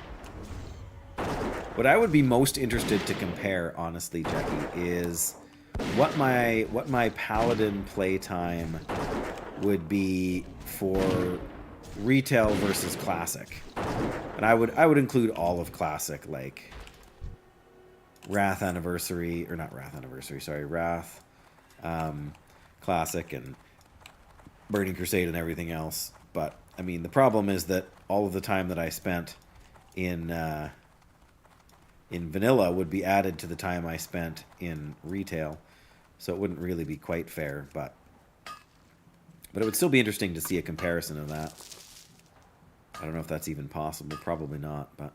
What I would be most interested to compare, honestly, Jackie, is what my paladin playtime would be for retail versus classic. And I would include all of classic, like Wrath Anniversary, or not Wrath Anniversary, sorry, Wrath, Classic, and Burning Crusade and everything else. But I mean, the problem is that all of the time that I spent in vanilla would be added to the time I spent in retail, so it wouldn't really be quite fair. But it would still be interesting to see a comparison of that. I don't know if that's even possible. Probably not, but.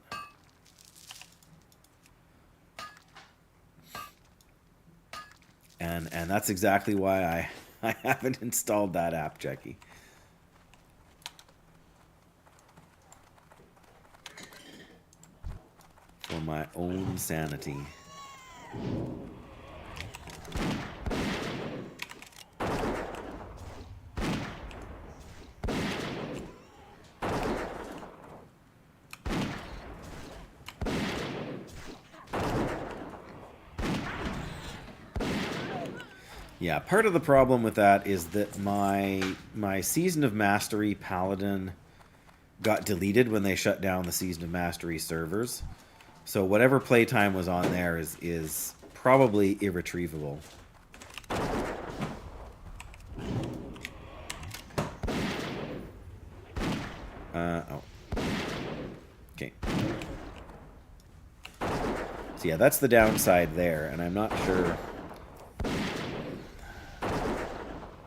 And that's exactly why I haven't installed that app, Jackie. For my own sanity. Yeah, part of the problem with that is that my Season of Mastery Paladin got deleted when they shut down the Season of Mastery servers. So whatever playtime was on there is probably irretrievable. Oh. Okay. So yeah, that's the downside there, and I'm not sure...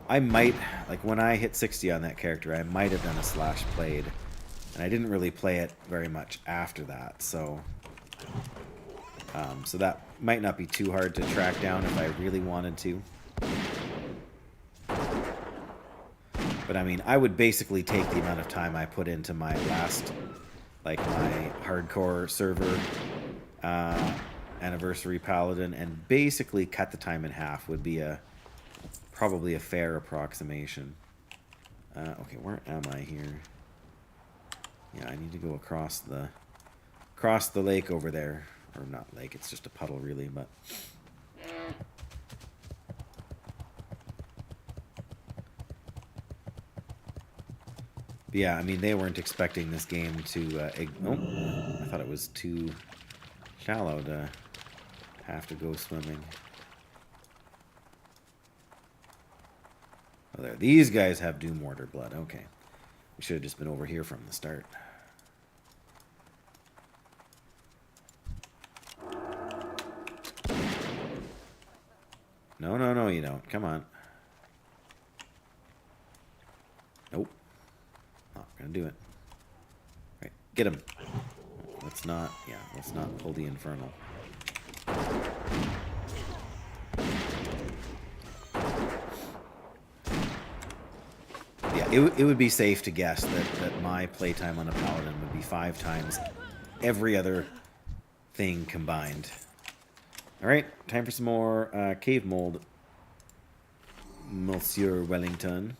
I might, like when I hit 60 on that character, I might have done a slash played, and I didn't really play it very much after that, so so that might not be too hard to track down if I really wanted to. But I mean, I would basically take the amount of time I put into my last, like my hardcore server anniversary paladin, and basically cut the time in half would be probably a fair approximation. Okay, where am I here? Yeah, I need to go across the lake over there. Or not lake, it's just a puddle really, but... But yeah, I mean, they weren't expecting this game to... oh, I thought it was too shallow to have to go swimming. Oh, there. These guys have Doom Mortar blood. Okay. We should have just been over here from the start. No, no, no, you don't. Come on. Nope. Not gonna do it. Right. Get him. Let's not... Yeah, let's not pull the Infernal. Yeah, it would be safe to guess that my playtime on a Paladin would be 5 times every other thing combined. Alright, time for some more cave mold. Monsieur Wellington.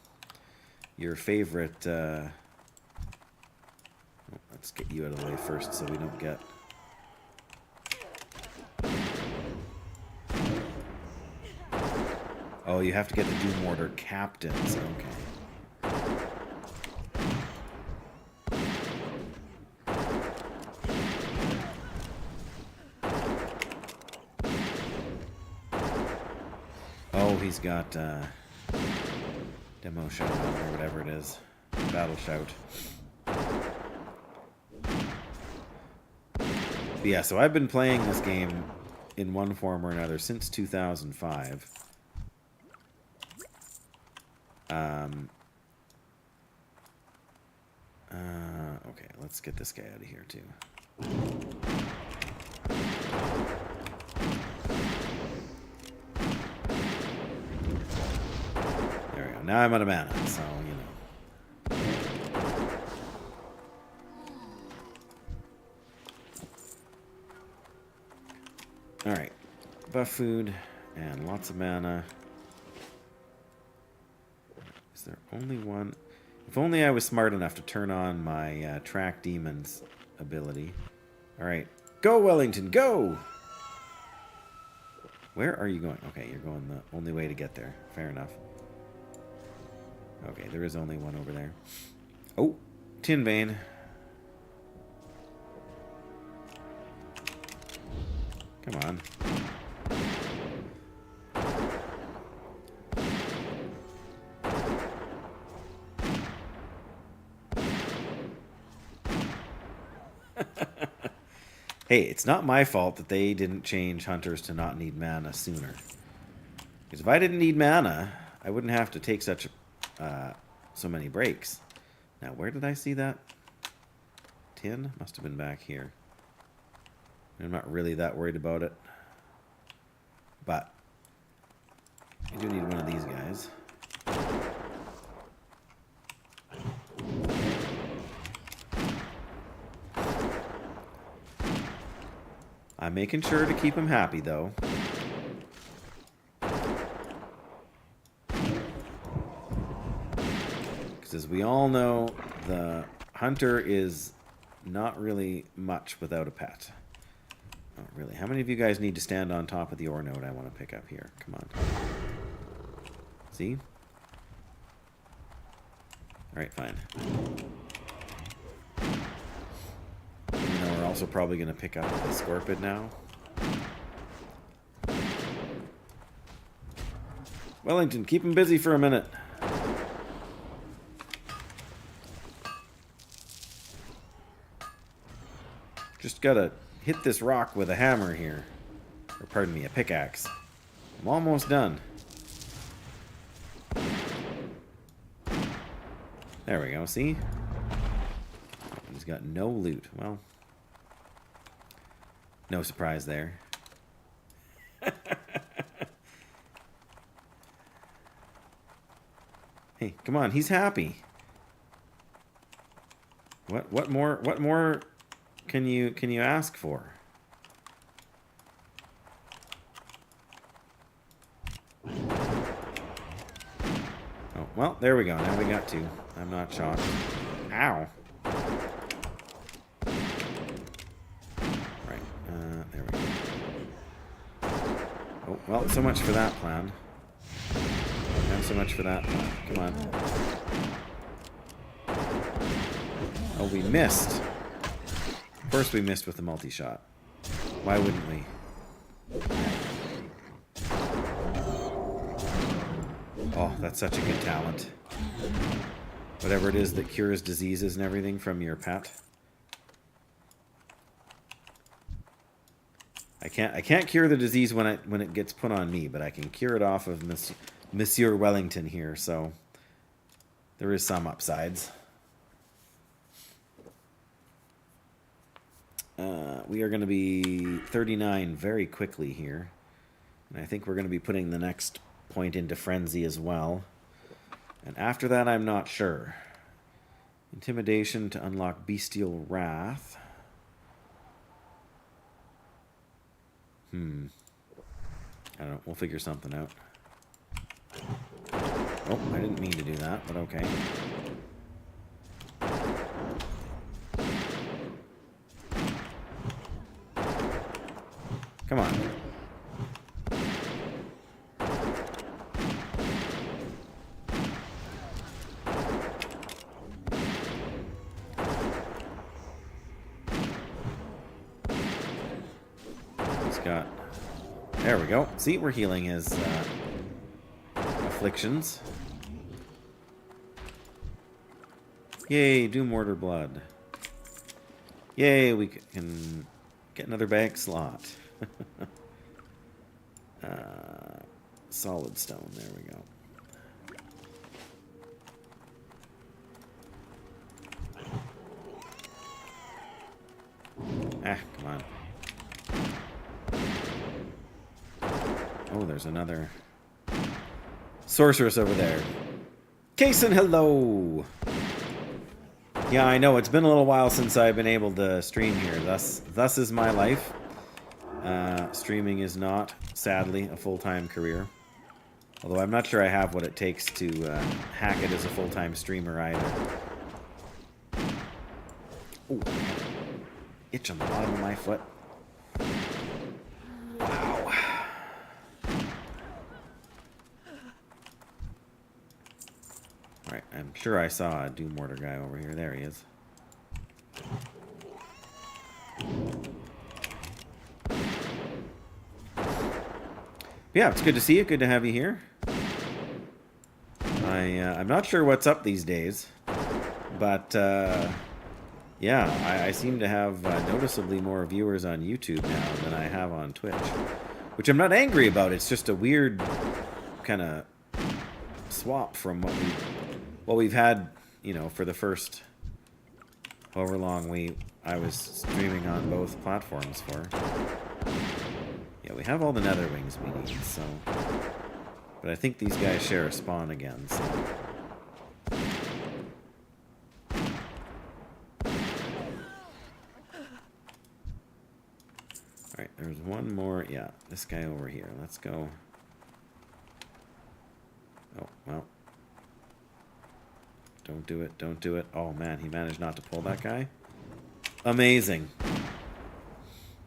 Your favorite... oh, let's get you out of the way first so we don't get... Oh, you have to get the Doom Mortar captains. Okay. Oh, he's got Demo Shout or whatever it is. Battle Shout. But yeah, so I've been playing this game in one form or another since 2005. Okay, let's get this guy out of here too. There we go. Now I'm out of mana, so, you know. Alright. Buff food and lots of mana. Is there only one? If only I was smart enough to turn on my Track Demons ability. Alright. Go, Wellington, go! Where are you going? Okay, you're going the only way to get there. Fair enough. Okay, there is only one over there. Oh, tin vein. Come on. Hey, it's not my fault that they didn't change hunters to not need mana sooner. Because if I didn't need mana, I wouldn't have to take such so many breaks. Now, where did I see that? Tin? Must have been back here. I'm not really that worried about it. But I do need one of these guys. I'm making sure to keep him happy, though. Because as we all know, the hunter is not really much without a pet. Not really. How many of you guys need to stand on top of the ore node I want to pick up here? Come on. See? Alright, fine. Even though we're also probably going to pick up the scorpion now. Wellington, keep him busy for a minute. Just gotta hit this rock with a hammer here. Or pardon me, a pickaxe. I'm almost done. There we go, see? He's got no loot. Well, no surprise there. Hey, come on, he's happy. What more can you ask for? Oh, well, there we go. Now we got two. I'm not shocked. Ow. Right. There we go. Oh, well, so much for that plan. And so much for that plan. Come on. Oh, we missed. Of course we missed with the multi-shot. Why wouldn't we? Oh, that's such a good talent. Whatever it is that cures diseases and everything from your pet. I can't cure the disease when it gets put on me, but I can cure it off of Monsieur Wellington here, so there is some upsides. We are going to be 39 very quickly here. And I think we're going to be putting the next point into frenzy as well. And after that, I'm not sure. Intimidation to unlock Bestial Wrath. I don't know. We'll figure something out. Oh, I didn't mean to do that, but okay. Come on. He's got... There we go. See, we're healing his afflictions. Yay, Doom Mortar Blood. Yay, we can get another bag slot. Solid stone, there we go. Ah, come on. Oh, there's another sorceress over there. Kason, hello! Yeah, I know, it's been a little while since I've been able to stream here. Thus is my life. Streaming is not, sadly, a full-time career. Although I'm not sure I have what it takes to hack it as a full-time streamer either. Ooh. Itch on the bottom of my foot. Wow. Alright, I'm sure I saw a Doom Mortar guy over here. There he is. Yeah, it's good to see you. Good to have you here. I'm not sure what's up these days, but yeah, I seem to have noticeably more viewers on YouTube now than I have on Twitch, which I'm not angry about. It's just a weird kind of swap from what we've had, you know, for the first however long I was streaming on both platforms for. Yeah, we have all the nether wings we need, so. But I think these guys share a spawn again, so. Alright, there's one more. Yeah, this guy over here. Let's go. Oh, well. Don't do it, don't do it. Oh man, he managed not to pull that guy. Amazing.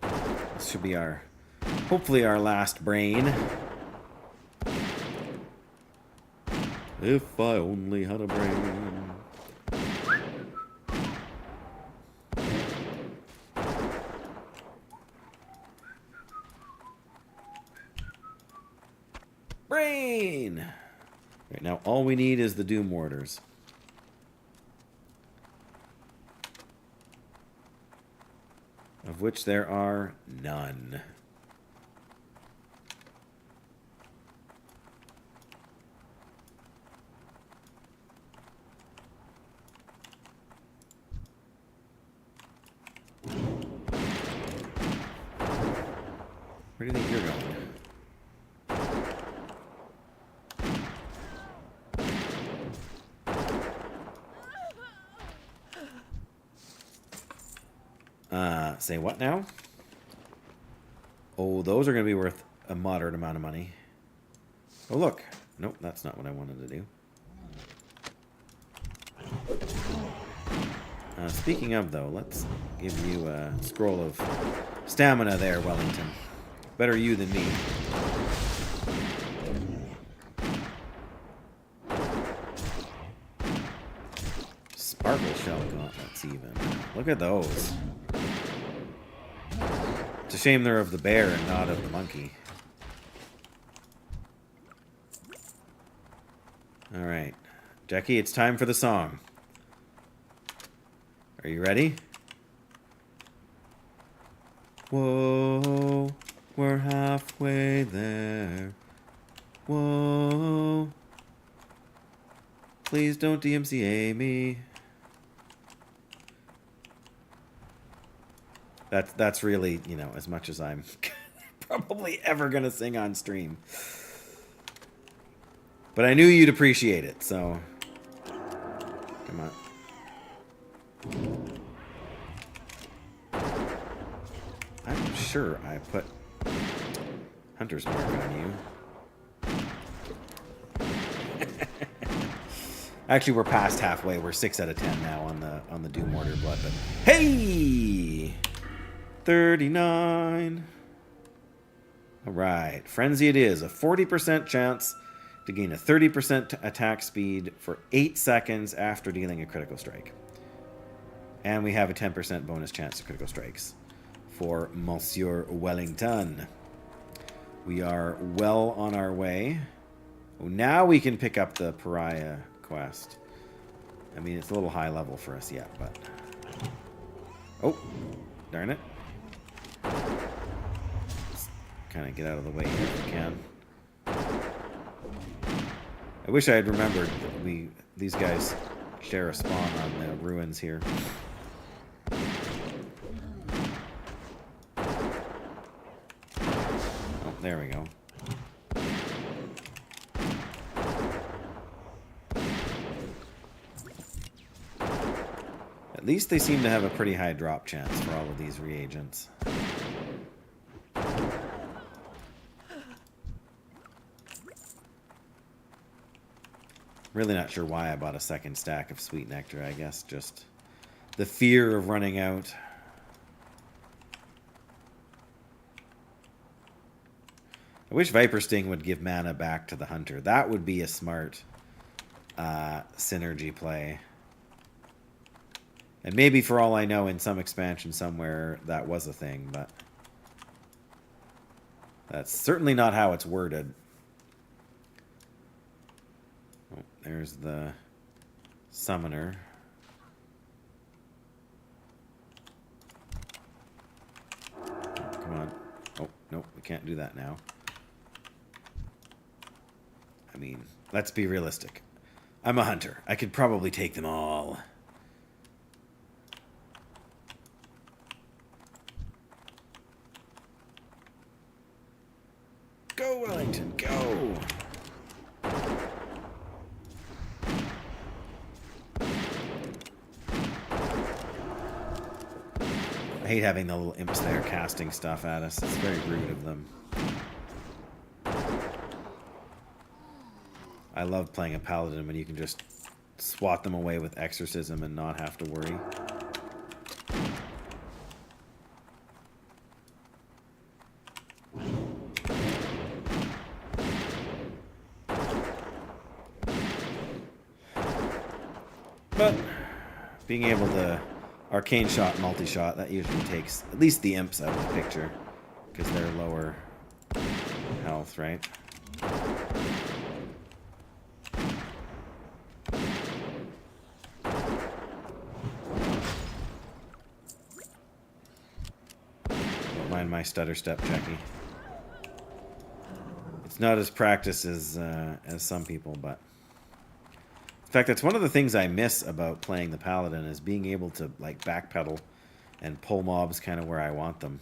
This should be hopefully our last brain. If I only had a brain. Brain! Right, now all we need is the Doom Warders. Of which there are none. Where do you think you're going? Say what now? Oh, those are going to be worth a moderate amount of money. Oh, look. Nope, that's not what I wanted to do. Speaking of, though, let's give you a scroll of stamina there, Wellington. Better you than me. Sparkle shell gauntlets, even. Look at those. It's a shame they're of the bear and not of the monkey. Alright. Jackie, it's time for the song. Are you ready? Whoa, we're halfway there. Whoa. Please don't DMCA me. That's really, you know, as much as I'm probably ever gonna sing on stream. But I knew you'd appreciate it, so come on. I'm sure I put Hunter's Mark on you. Actually, we're past halfway. We're 6 out of 10 now on the Doom Mortar Blood. But hey, 39. All right, Frenzy it is. A 40% chance to gain a 30% attack speed for 8 seconds after dealing a critical strike. And we have a 10% bonus chance to critical strikes for Monsieur Wellington. We are well on our way. Oh, now we can pick up the Pariah quest. I mean, it's a little high level for us yet, but... Oh, darn it. Let's kind of get out of the way here if we can. I wish I had remembered that these guys share a spawn on the ruins here. Oh, there we go. At least they seem to have a pretty high drop chance for all of these reagents. Really not sure why I bought a second stack of sweet nectar. I guess just the fear of running out. I wish Viper Sting would give mana back to the Hunter. That would be a smart synergy play. And maybe for all I know in some expansion somewhere that was a thing, but... That's certainly not how it's worded. Oh, there's the summoner. Come on. Oh, nope, we can't do that now. I mean, let's be realistic. I'm a hunter. I could probably take them all. Go, Wellington, go! I hate having the little imps there casting stuff at us. It's very rude of them. I love playing a paladin when you can just swat them away with exorcism and not have to worry. But being able to arcane shot, multi-shot, that usually takes at least the imps out of the picture because they're lower health, right? Don't mind my stutter step, Jackie. It's not as practiced as some people, but in fact, that's one of the things I miss about playing the Paladin is being able to like backpedal and pull mobs kind of where I want them.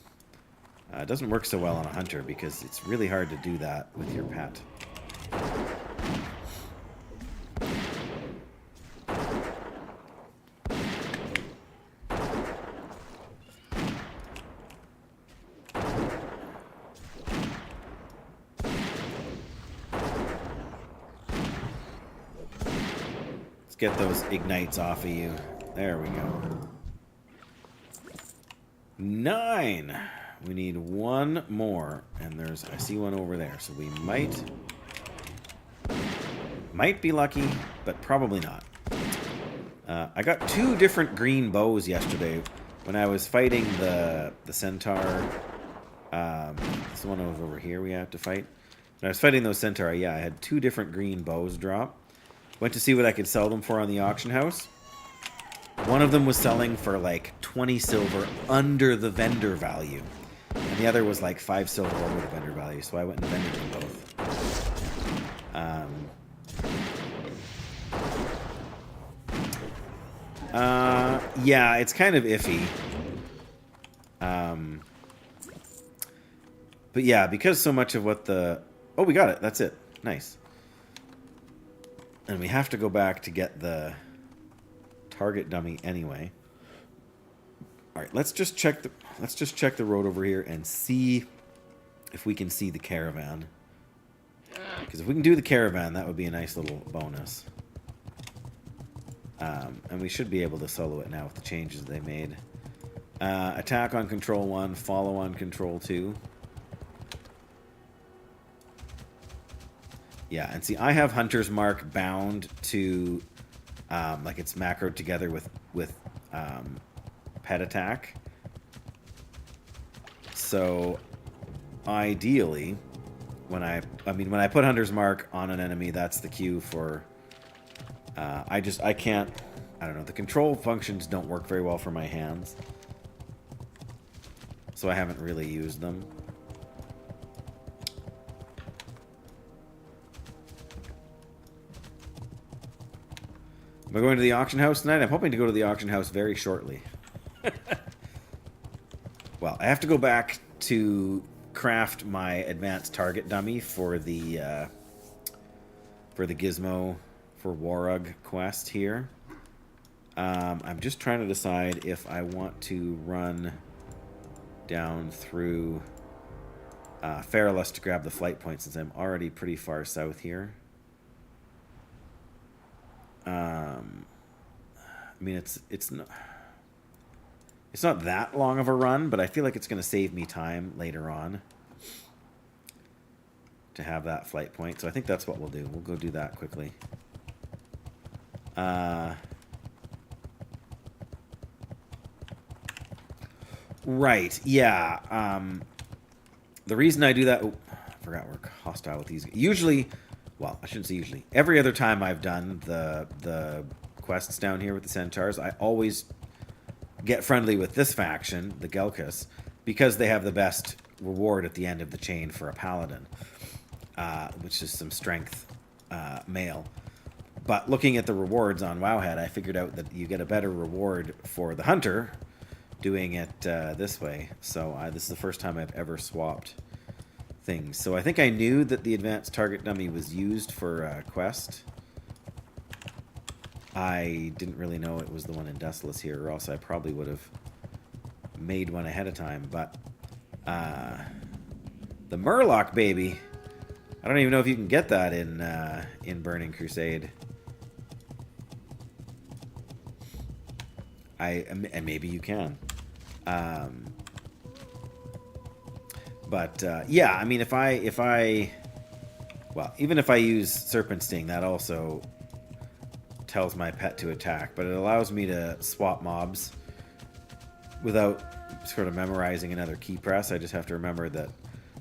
It doesn't work so well on a hunter because it's really hard to do that with your pet. Get those ignites off of you. There we go. 9. We need one more, and I see one over there, so we might be lucky, but probably not. I got 2 different green bows yesterday when I was fighting the centaur. This one over here we have to fight. When I was fighting those centaur, yeah, I had 2 different green bows drop. Went to see what I could sell them for on the auction house. One of them was selling for like 20 silver under the vendor value. And the other was like 5 silver over the vendor value. So I went and vended them both. Yeah, it's kind of iffy. But yeah, because so much of what the... Oh, we got it. That's it. Nice. And we have to go back to get the target dummy anyway. All right, let's just check the road over here and see if we can see the caravan. Because if we can do the caravan, that would be a nice little bonus. And we should be able to solo it now with the changes they made. Attack on control 1, follow on control 2. Yeah, and see, I have Hunter's Mark bound to, like it's macroed together with pet attack. So, ideally, when I put Hunter's Mark on an enemy, that's the cue for. I can't. I don't know. The control functions don't work very well for my hands, so I haven't really used them. Am I going to the auction house tonight? I'm hoping to go to the auction house very shortly. Well, I have to go back to craft my advanced target dummy for the gizmo for Warug quest here. I'm just trying to decide if I want to run down through Fairless to grab the flight point since I'm already pretty far south here. I mean, it's not that long of a run, but I feel like it's going to save me time later on to have that flight point. So I think that's what we'll do. We'll go do that quickly. Right. Yeah. The reason I do that... Oh, I forgot we're hostile with these. Usually... Well, I shouldn't say usually. Every other time I've done the quests down here with the centaurs, I always get friendly with this faction, the Gelkas, because they have the best reward at the end of the chain for a paladin, which is some strength mail. But looking at the rewards on Wowhead, I figured out that you get a better reward for the hunter doing it this way. So this is the first time I've ever swapped things. So I think I knew that the advanced target dummy was used for quest. I didn't really know it was the one in Desolus here, or else I probably would have made one ahead of time. But the Murloc baby, I don't even know if you can get that in Burning Crusade. And maybe you can. But yeah, I mean, if I well, even if I use Serpent Sting, that also tells my pet to attack, but it allows me to swap mobs without sort of memorizing another key press. I just have to remember that,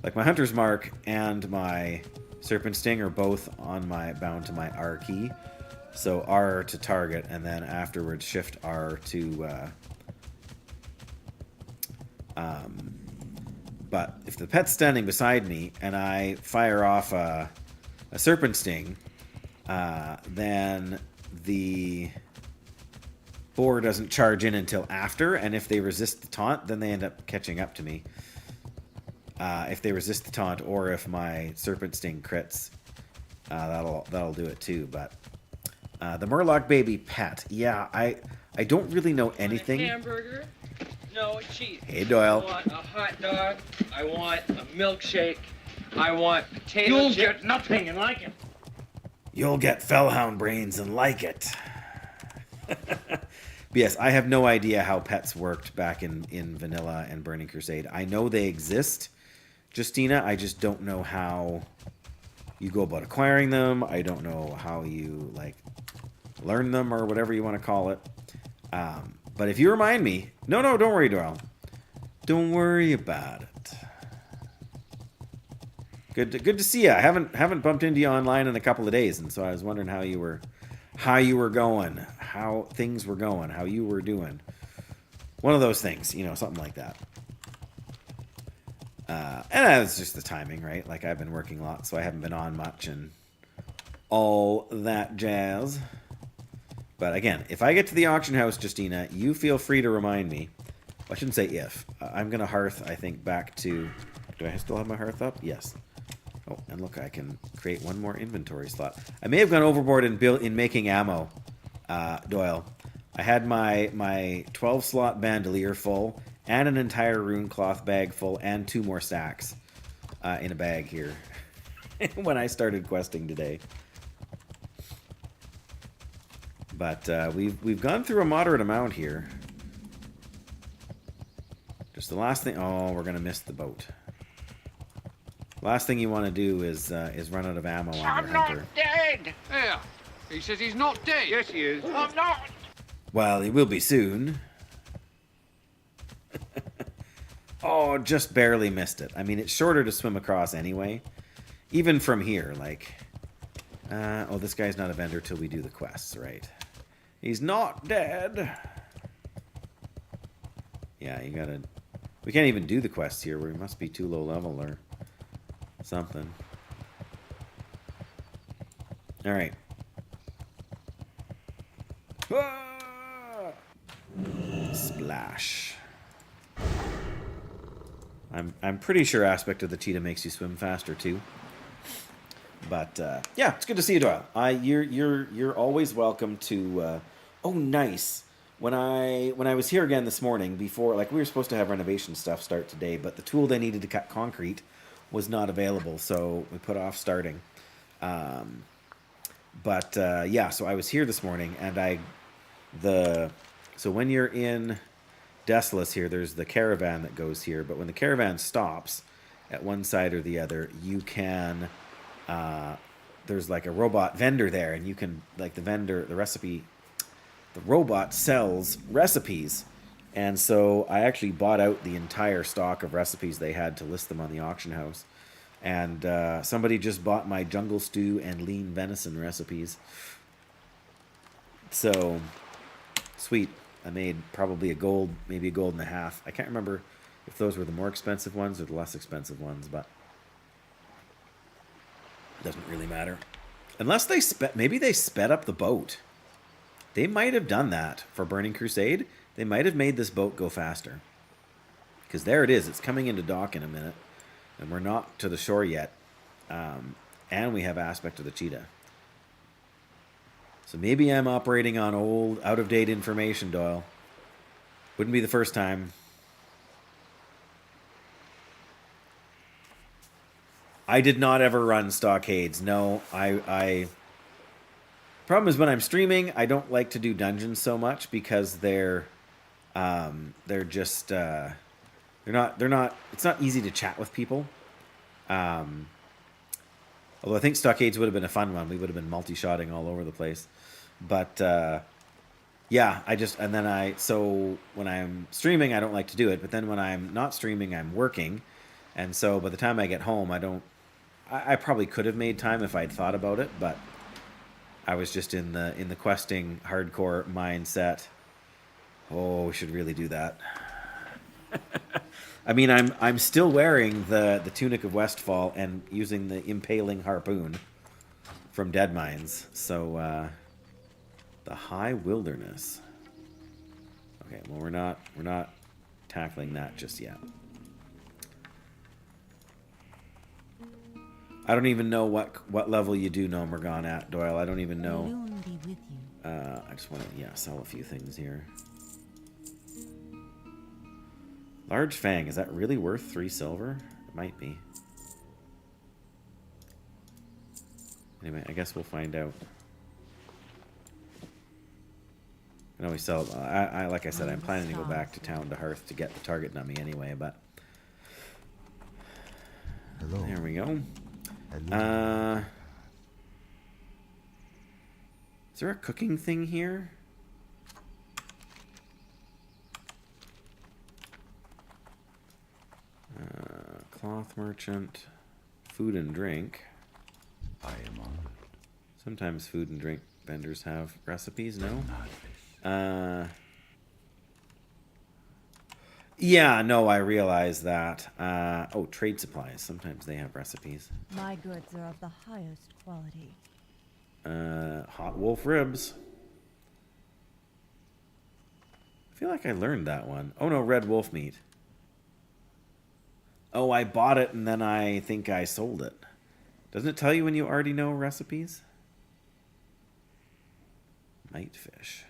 like, my Hunter's Mark and my Serpent Sting are both on bound to my R key. So R to target, and then afterwards Shift R to but if the pet's standing beside me and I fire off a Serpent Sting, then the boar doesn't charge in until after, and if they resist the taunt, then they end up catching up to me. If they resist the taunt, or if my Serpent Sting crits, that'll do it too. But the Murloc baby pet, yeah, I don't really know anything. Hamburger? No cheese. Hey, Doyle. I want a hot dog. I want a milkshake. I want potato You'll chips. get nothing and like it. You'll get Fellhound brains and like it. But yes, I have no idea how pets worked back in Vanilla and Burning Crusade. I know they exist, Justina. I just don't know how you go about acquiring them. I don't know how you, like, learn them or whatever you want to call it. But if you remind me... No, don't worry, Doyle. Don't worry about it. Good to see you. I haven't bumped into you online in a couple of days, and so I was wondering how you were going, how things were going, how you were doing. One of those things, something like that. And that's just the timing, right? Like, I've been working a lot, so I haven't been on much and all that jazz. But again, if I get to the auction house, Justina, you feel free to remind me. Well, I shouldn't say if. I'm going to hearth, I think, back to... Do I still have my hearth up? Yes. Oh, and look, I can create one more inventory slot. I may have gone overboard in making ammo, Doyle. I had my 12-slot bandolier full, and an entire rune cloth bag full, and 2 more stacks in a bag here when I started questing today. But we've gone through a moderate amount here. Just the last thing... Oh, we're going to miss the boat. Last thing you want to do is run out of ammo on your hunter. I'm not dead. Yeah, he says he's not dead. Yes, he is. I'm not. Well, he will be soon. Oh, just barely missed it. I mean, it's shorter to swim across anyway. Even from here, like... oh, this guy's not a vendor till we do the quests, right? He's not dead. Yeah, you gotta... We can't even do the quests here. We must be too low level or something. Alright. Ah! Splash. I'm pretty sure Aspect of the Cheetah makes you swim faster too. But yeah, it's good to see you, Doyle. You're always welcome to. Oh, nice. When I was here again this morning, before, like, we were supposed to have renovation stuff start today, but the tool they needed to cut concrete was not available, so we put off starting. But yeah, so I was here this morning, and so when you're in Desolus here, there's the caravan that goes here, but when the caravan stops at one side or the other, you can. There's like a robot vendor there, and you can, like, the robot sells recipes And so I actually bought out the entire stock of recipes they had to list them on the auction house. And somebody just bought my jungle stew and lean venison recipes. So, sweet. I made probably a gold, maybe a gold and a half. I can't remember if those were the more expensive ones or the less expensive ones, but it doesn't really matter. Unless maybe they sped up the boat. They might have done that for Burning Crusade. They might have made this boat go faster. Because there it is. It's coming into dock in a minute. And we're not to the shore yet. And we have aspect of the cheetah. So maybe I'm operating on old, out-of-date information, Doyle. Wouldn't be the first time. I did not ever run stockades. No, Problem is when I'm streaming, I don't like to do dungeons so much because they're just they're not. It's not easy to chat with people. Although I think stockades would have been a fun one. We would have been multi-shotting all over the place. But yeah, so when I'm streaming, I don't like to do it. But then when I'm not streaming, I'm working, and so by the time I get home, I probably could have made time if I'd thought about it, but I was just in the questing hardcore mindset. Oh, we should really do that. I mean, I'm still wearing the tunic of Westfall and using the impaling harpoon from Dead Mines. So the High Wilderness. Okay, well we're not tackling that just yet. I don't even know what level you do know Morgan at, Doyle. I don't even know. I just want to sell a few things here. Large Fang, is that really worth 3 silver? It might be. Anyway, I guess we'll find out. I know we sell. Like I said, I'm planning to go back to town to Hearth to get the target dummy anyway. But Hello. There we go. Is there a cooking thing here? Cloth merchant, food and drink. I am honored. Sometimes food and drink vendors have recipes, no? Yeah, no, I realize that. Oh, trade supplies. Sometimes they have recipes. My goods are of the highest quality. Hot wolf ribs. I feel like I learned that one. Oh no, red wolf meat. Oh, I bought it and then I think I sold it. Doesn't it tell you when you already know recipes? Night fish.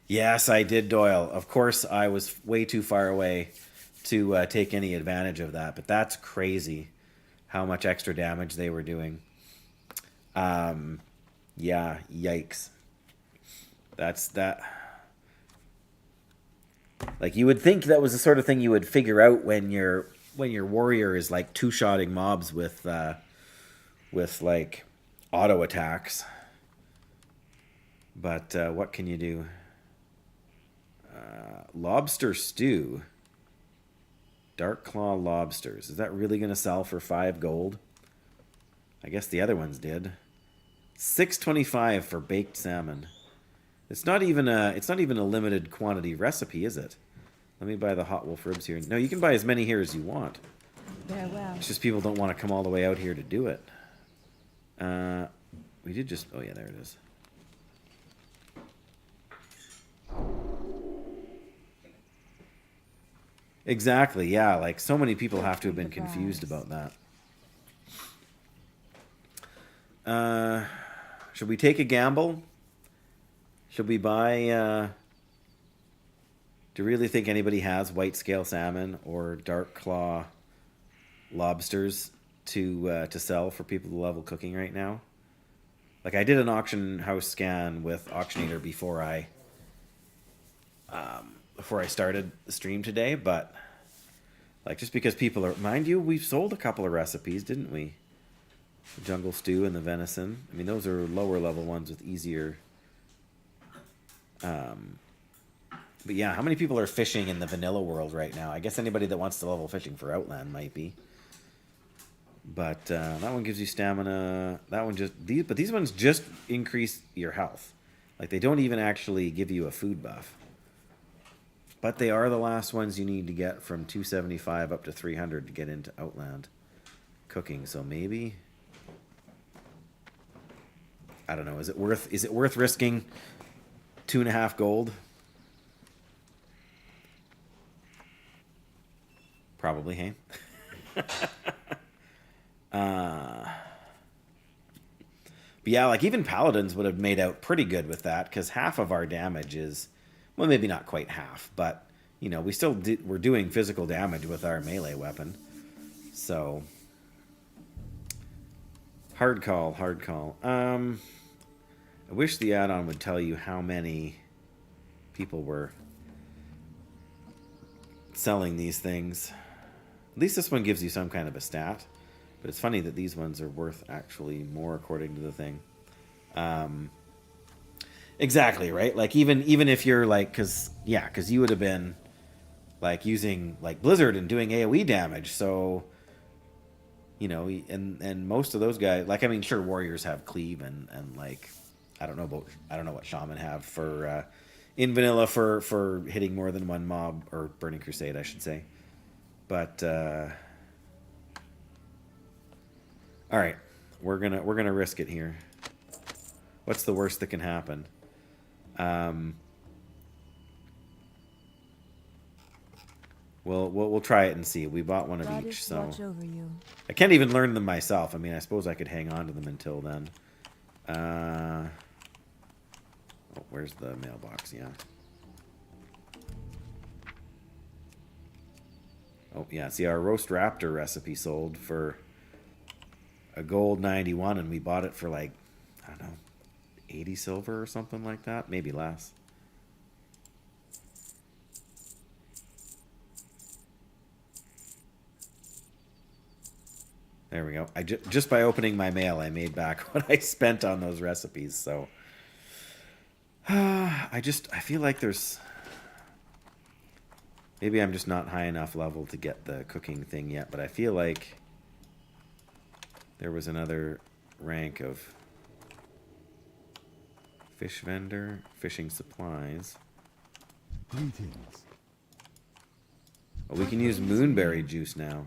Yes, I did, Doyle. Of course, I was way too far away to take any advantage of that. But that's crazy how much extra damage they were doing. Yeah, yikes. That's that. Like, you would think that was the sort of thing you would figure out when your warrior is like two-shotting mobs with like auto attacks. But what can you do? Lobster stew. Dark claw lobsters. Is that really going to sell for 5 gold? I guess the other ones did. 6.25 for baked salmon. It's not even a limited quantity recipe, is it? Let me buy the hot wolf ribs here. No, you can buy as many here as you want. Farewell. It's just people don't want to come all the way out here to do it. We did just... Oh, yeah, there it is. Exactly, yeah. Like, so many people have to have been confused about that. Should we take a gamble? Should we buy... Do you really think anybody has white scale salmon or dark claw lobsters to sell for people to level cooking right now? Like, I did an auction house scan with Auctioneator before I started the stream today, but like, just because people are... Mind you, we've sold a couple of recipes, didn't we? The jungle stew and the venison. I mean, those are lower level ones with easier But yeah, how many people are fishing in the vanilla world right now? I guess anybody that wants to level fishing for Outland might be. But that one gives you stamina. That one just but these ones just increase your health. Like they don't even actually give you a food buff. But they are the last ones you need to get from 275 up to 300 to get into Outland cooking. So maybe, I don't know. Is it worth risking 2.5 gold? Probably, hey. But yeah, like even paladins would have made out pretty good with that because half of our damage is, well, maybe not quite half, but you know, we're doing physical damage with our melee weapon. So hard call. I wish the add-on would tell you how many people were selling these things. At least this one gives you some kind of a stat. But it's funny that these ones are worth actually more according to the thing. Exactly, right? Like even if you're like, because you would have been like using like Blizzard and doing AoE damage. So, you know, and most of those guys, like I mean, sure, warriors have cleave and like I don't know what shaman have for in vanilla for hitting more than one mob, or burning crusade, I should say. But all right, we're gonna risk it here. What's the worst that can happen? We'll try it and see. We bought one of each, Goddess so watch over you. I can't even learn them myself. I mean, I suppose I could hang on to them until then. Oh, where's the mailbox? Yeah. Oh yeah. See, our roast raptor recipe sold for a gold 91, and we bought it for like, I don't know, 80 silver or something like that, maybe less. There we go. Just by opening my mail, I made back what I spent on those recipes. So I feel like there's, maybe I'm just not high enough level to get the cooking thing yet, but I feel like there was another rank of fish vendor, fishing supplies. Greetings. Oh, we can use moonberry juice now.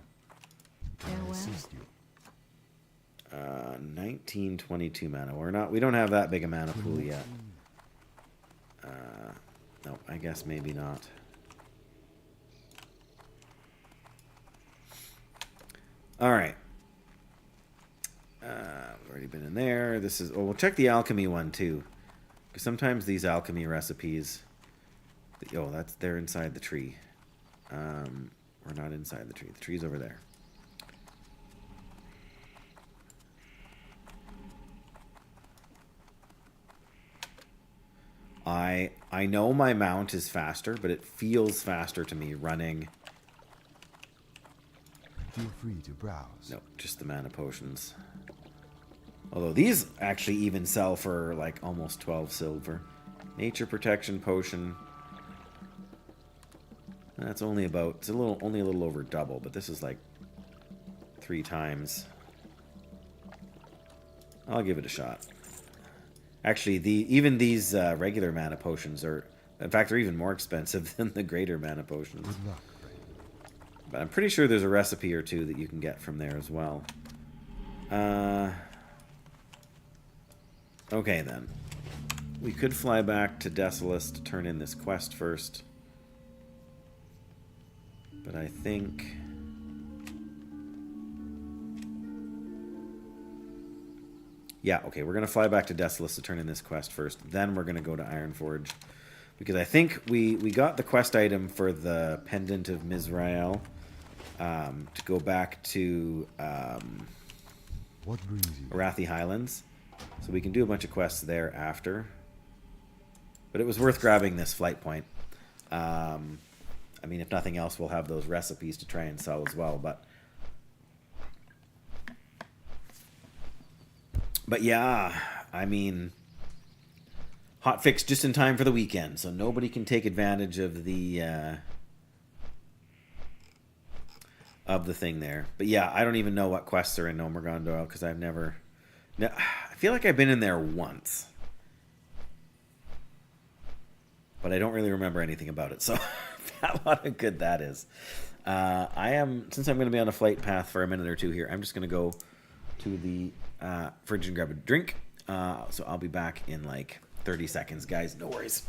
Farewell. Assist you. 1922 mana. We don't have that big a mana pool yet. No, I guess maybe not. All right. We've already been in there. This is. Oh, we'll check the alchemy one too, because sometimes these alchemy recipes. Oh, they're inside the tree. We're not inside the tree. The tree's over there. I know my mount is faster, but it feels faster to me running. Feel free to browse. No, just the mana potions. Although these actually even sell for like almost 12 silver. Nature protection potion. That's only about, it's only a little over double, but this is like 3 times. I'll give it a shot. Actually, even these regular mana potions are, in fact, they're even more expensive than the greater mana potions. Good luck. But I'm pretty sure there's a recipe or two that you can get from there as well. Okay, then. We could fly back to Desolus to turn in this quest first. But I think... Yeah, okay, we're going to fly back to Desolus to turn in this quest first. Then we're going to go to Ironforge. Because I think we got the quest item for the Pendant of Mizrael to go back to What brings you? Arathi Highlands. So we can do a bunch of quests there after. But it was worth grabbing this flight point. I mean, if nothing else, we'll have those recipes to try and sell as well. But yeah, I mean, Hot fix just in time for the weekend, so nobody can take advantage of the thing there. But yeah, I don't even know what quests are in Omergondor because I've never... No, I feel like I've been in there once. But I don't really remember anything about it, so a lot of good that is. Since I'm going to be on a flight path for a minute or two here, I'm just going to go to the fridge and grab a drink. So I'll be back in like 30 seconds, guys. No worries.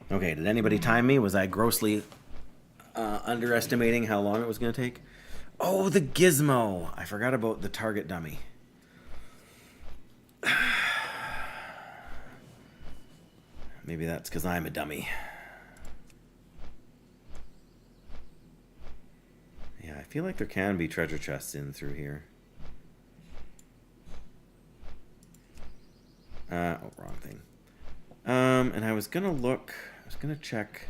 Okay, did anybody time me? Was I grossly underestimating how long it was going to take? Oh, the gizmo! I forgot about the target dummy. Maybe that's because I'm a dummy. Yeah, I feel like there can be treasure chests in through here. Oh, wrong thing. And I was gonna look... I was gonna check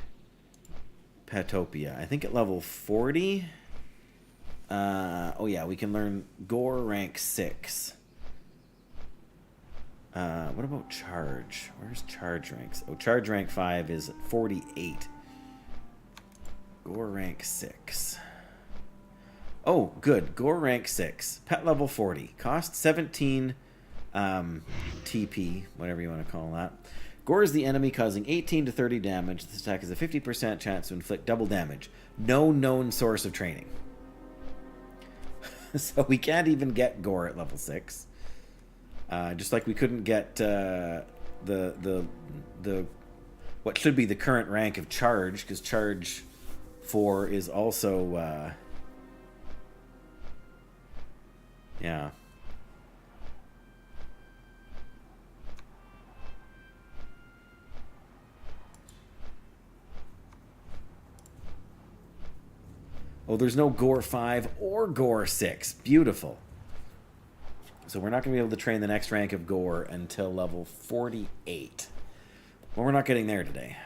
Petopia. I think at level 40. Oh yeah, we can learn Gore rank 6. What about Charge? Where's Charge ranks? Oh, Charge rank 5 is 48. Gore rank 6. Oh, good. Gore rank 6. Pet level 40. Cost 17 TP, whatever you want to call that. Gore is the enemy, causing 18 to 30 damage. This attack has a 50% chance to inflict double damage. No known source of training. So we can't even get Gore at level 6. Just like we couldn't get the what should be the current rank of Charge, because Charge 4 is also yeah. Oh, there's no Gore 5 or Gore 6. Beautiful. So we're not going to be able to train the next rank of Gore until level 48. Well, we're not getting there today.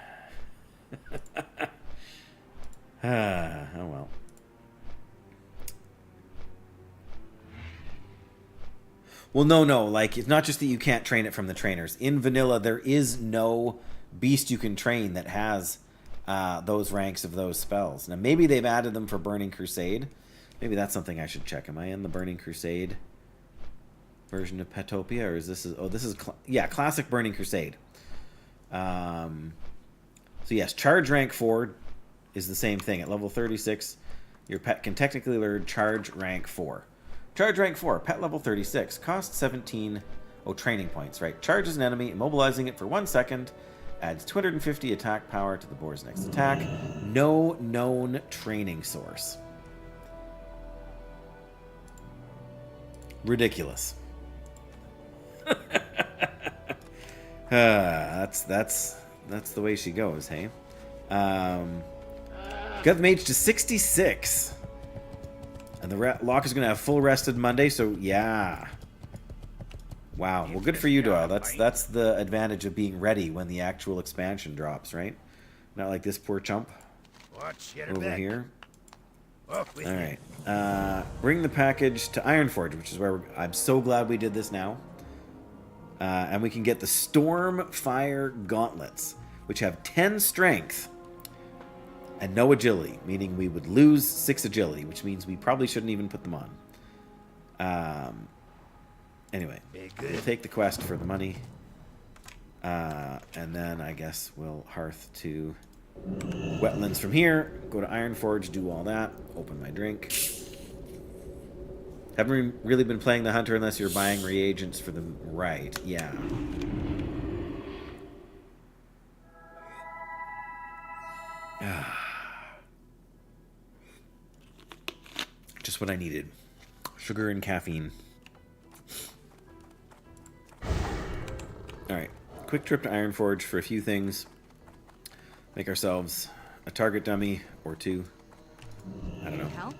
Oh well. Well, no. Like, it's not just that you can't train it from the trainers. In vanilla, there is no beast you can train that has those ranks of those spells. Now, maybe they've added them for Burning Crusade. Maybe that's something I should check. Am I in the Burning Crusade version of Petopia, or is this... yeah, classic Burning Crusade. So yes, Charge rank 4 is the same thing. At level 36, your pet can technically learn Charge rank 4. Charge rank 4, pet level 36, cost 17... Oh, training points, right. Charges an enemy, immobilizing it for 1 second, adds 250 attack power to the boar's next attack. No known training source. Ridiculous. That's the way she goes, hey? Got the mage to 66. And the lock is going to have full rested Monday, so yeah. Wow. Well, good for you, Doyle. That's the advantage of being ready when the actual expansion drops, right? Not like this poor chump over here. All right. Bring the package to Ironforge, which is where I'm so glad we did this now. And we can get the Stormfire Gauntlets, which have 10 strength and no agility, meaning we would lose 6 agility, which means we probably shouldn't even put them on. Anyway, we'll take the quest for the money. And then I guess we'll hearth to Wetlands from here. Go to Ironforge, do all that. Open my drink. Haven't really been playing the Hunter unless you're buying reagents for them. Right, yeah. Just what I needed. Sugar and caffeine. Alright, quick trip to Ironforge for a few things. Make ourselves a target dummy or two. I don't know. Help?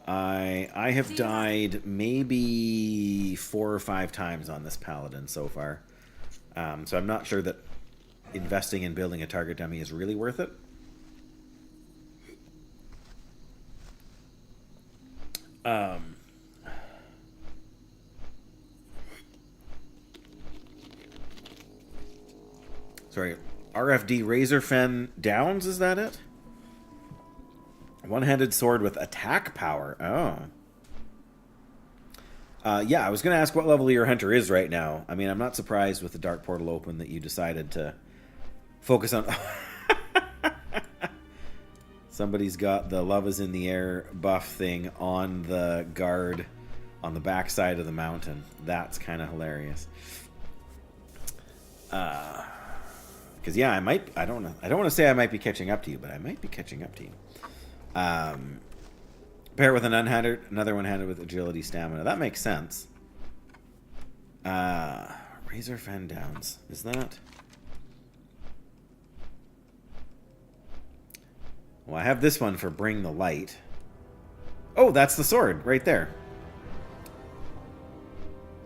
I have died maybe 4 or 5 times on this paladin so far. So I'm not sure that investing in building a target dummy is really worth it. Sorry, RFD Razorfen Downs, is that it? One-handed sword with attack power. Oh. Yeah, I was going to ask what level your hunter is right now. I mean, I'm not surprised with the Dark Portal open that you decided to focus on... Somebody's got the Love is in the Air buff thing on the guard on the backside of the mountain. That's kind of hilarious. Because, yeah, I don't want to say I might be catching up to you, but I might be catching up to you. Pair it with an unhanded, another one-handed with agility, stamina. That makes sense. Razor Fen Downs. Is that... Well, I have this one for Bring the Light. Oh, that's the sword right there.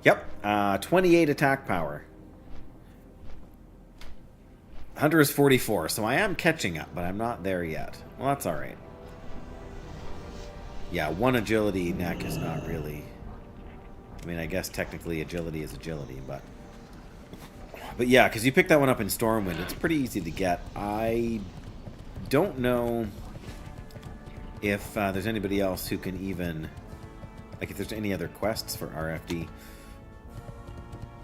Yep, 28 attack power. Hunter is 44, so I am catching up, but I'm not there yet. Well, that's alright. Yeah, 1 agility neck is not really... I mean, I guess technically agility is agility, but... But yeah, because you pick that one up in Stormwind, it's pretty easy to get. I don't know if there's anybody else who can even... Like, if there's any other quests for RFD.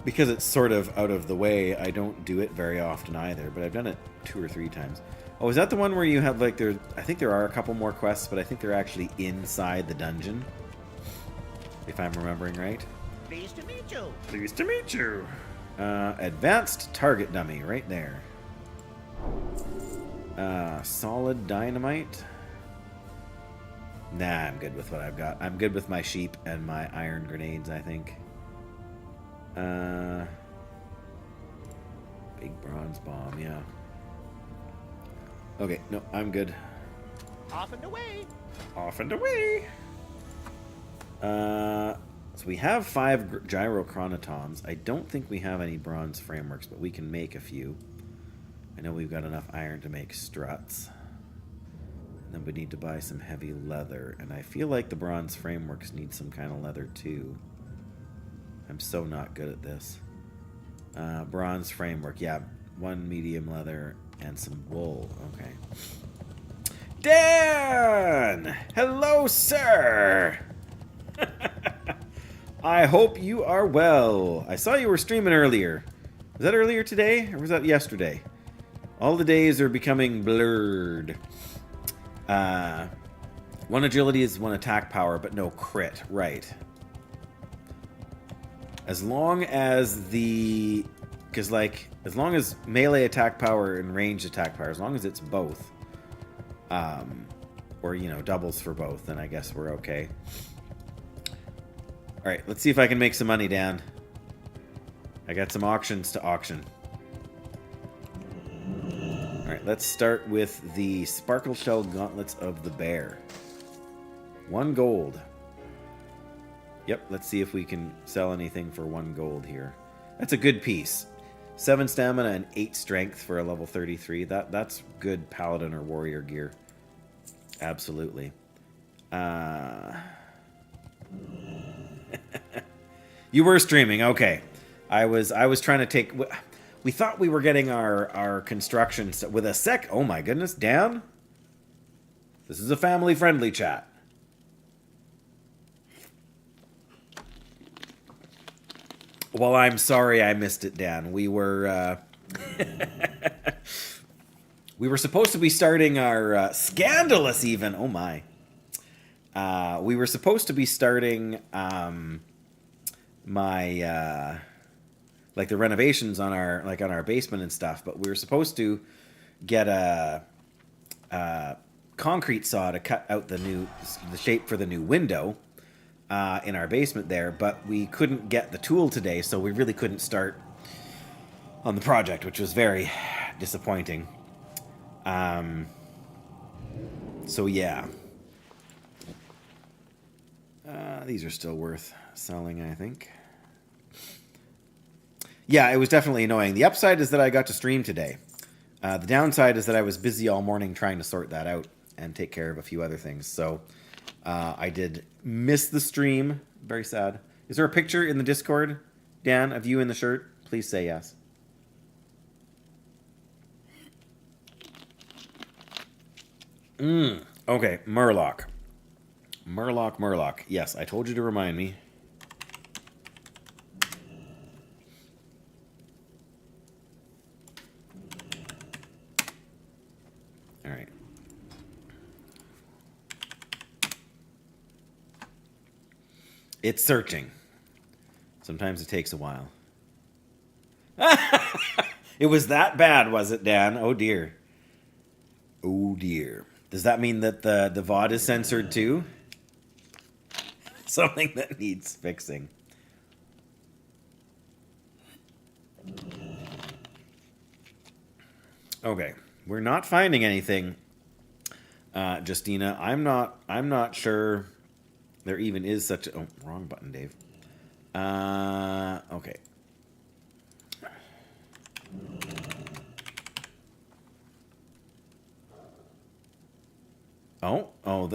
Because it's sort of out of the way, I don't do it very often either, but I've done it 2 or 3 times. Oh, is that the one where you have, like, there... I think there are a couple more quests, but I think they're actually inside the dungeon. If I'm remembering right. Pleased to meet you. Pleased to meet you. Advanced target dummy, right there. Solid dynamite. Nah, I'm good with what I've got. I'm good with my sheep and my iron grenades, I think. Big bronze bomb, yeah. Okay, no, I'm good. Off and away. Off and away! So we have 5 gyrochronotons. I don't think we have any bronze frameworks, but we can make a few. I know we've got enough iron to make struts. And then we need to buy some heavy leather. And I feel like the bronze frameworks need some kind of leather too. I'm so not good at this. Bronze framework, yeah. 1 medium leather and some wool. Okay. Dan! Hello, sir! I hope you are well. I saw you were streaming earlier. Was that earlier today, or was that yesterday? All the days are becoming blurred. 1 agility is 1 attack power, but no crit. Right. As long as the... Because, like, as long as melee attack power and ranged attack power, as long as it's both, or, you know, doubles for both, then I guess we're okay. Alright, let's see if I can make some money, Dan. I got some auctions to auction. Alright, let's start with the Sparkle Shell Gauntlets of the Bear. 1 gold. Yep, let's see if we can sell anything for 1 gold here. That's a good piece. 7 stamina and 8 strength for a level 33. That's good paladin or warrior gear. Absolutely. You were streaming, okay. I was trying to take... We thought we were getting our construction with a sec... Oh my goodness, Dan? This is a family-friendly chat. Well, I'm sorry I missed it, Dan. We were... we were supposed to be starting our... scandalous, even! Oh my. We were supposed to be starting... like the renovations on our basement and stuff, but we were supposed to get a concrete saw to cut out the shape for the new window in our basement there, but we couldn't get the tool today, so we really couldn't start on the project, which was very disappointing. So yeah. These are still worth selling, I think. Yeah, it was definitely annoying. The upside is that I got to stream today. The downside is that I was busy all morning trying to sort that out and take care of a few other things. So I did miss the stream. Very sad. Is there a picture in the Discord, Dan, of you in the shirt? Please say yes. Okay, Murloc. Murloc. Yes, I told you to remind me. All right. It's searching. Sometimes it takes a while. It was that bad, was it, Dan? Oh, dear. Oh, dear. Does that mean that the VOD is censored, too? Something that needs fixing. Okay. We're not finding anything, Justina. I'm not sure there even is such a... Oh, wrong button, Dave. Okay.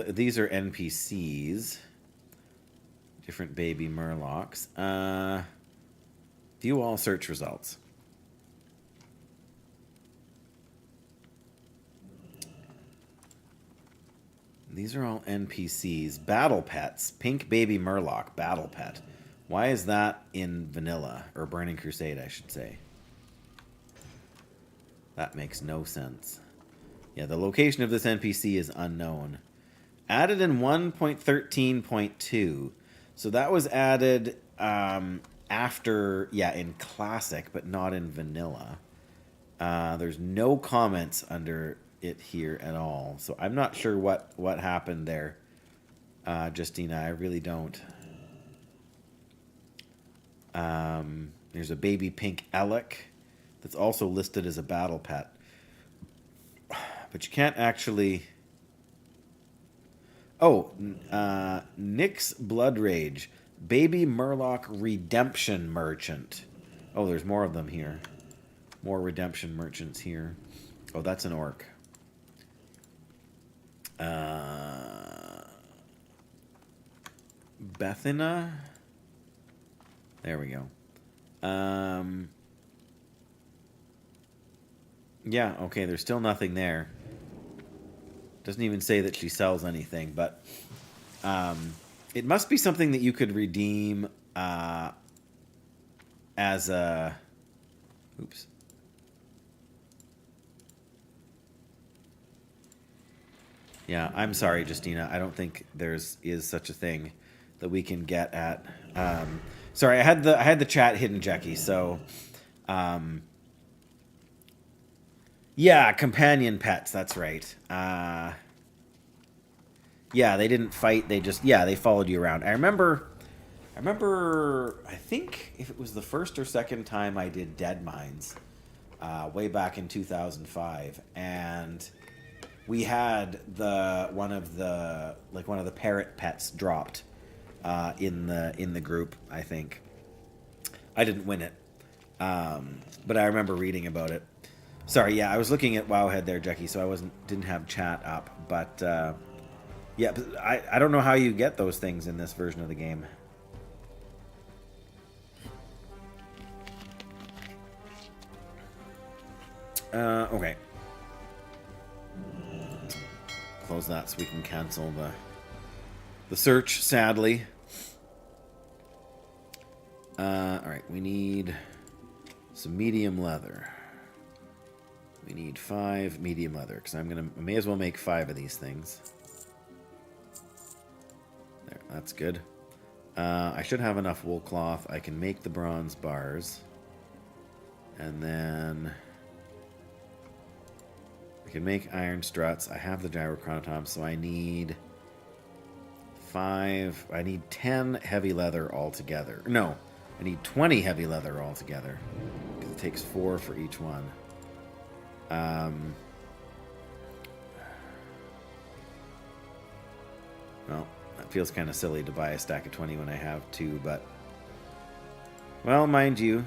These are NPCs. Different baby Murlocs. View all search results. These are all NPCs. Battle pets. Pink baby Murloc. Battle pet. Why is that in vanilla? Or Burning Crusade, I should say. That makes no sense. Yeah, the location of this NPC is unknown. Added in 1.13.2. So that was added after, yeah, in Classic, but not in Vanilla. There's no comments under it here at all. So I'm not sure what happened there, Justina. I really don't. There's a baby pink Elec that's also listed as a battle pet. But you can't actually... Oh, Nyx Blood Rage. Baby Murloc Redemption Merchant. Oh, there's more of them here. More redemption merchants here. Oh, that's an orc. Bethina? There we go. Yeah, okay, there's still nothing there. Doesn't even say that she sells anything, but it must be something that you could redeem as a... Oops. Yeah, I'm sorry, Justina. I don't think is such a thing that we can get at. Sorry, I had the chat hidden, Jackie. So, yeah, companion pets. That's right. Yeah, they didn't fight. They just they followed you around. I remember. I think if it was the first or second time I did Dead Mines, way back in 2005, and we had one of the parrot pets dropped in the group. I think I didn't win it, but I remember reading about it. Sorry, yeah, I was looking at Wowhead there, Jackie, so I didn't have chat up, but yeah, but I don't know how you get those things in this version of the game. Okay. Close that so we can cancel the search, sadly. Alright, we need some medium leather. We need 5 medium leather, because I may as well make 5 of these things. There, that's good. I should have enough wool cloth. I can make the bronze bars. And then I can make iron struts. I have the gyrochronotoms, so I need 10 heavy leather altogether. No, I need 20 heavy leather altogether. It takes 4 for each one. Well, that feels kind of silly to buy a stack of 20 when I have 2, but... Well, mind you...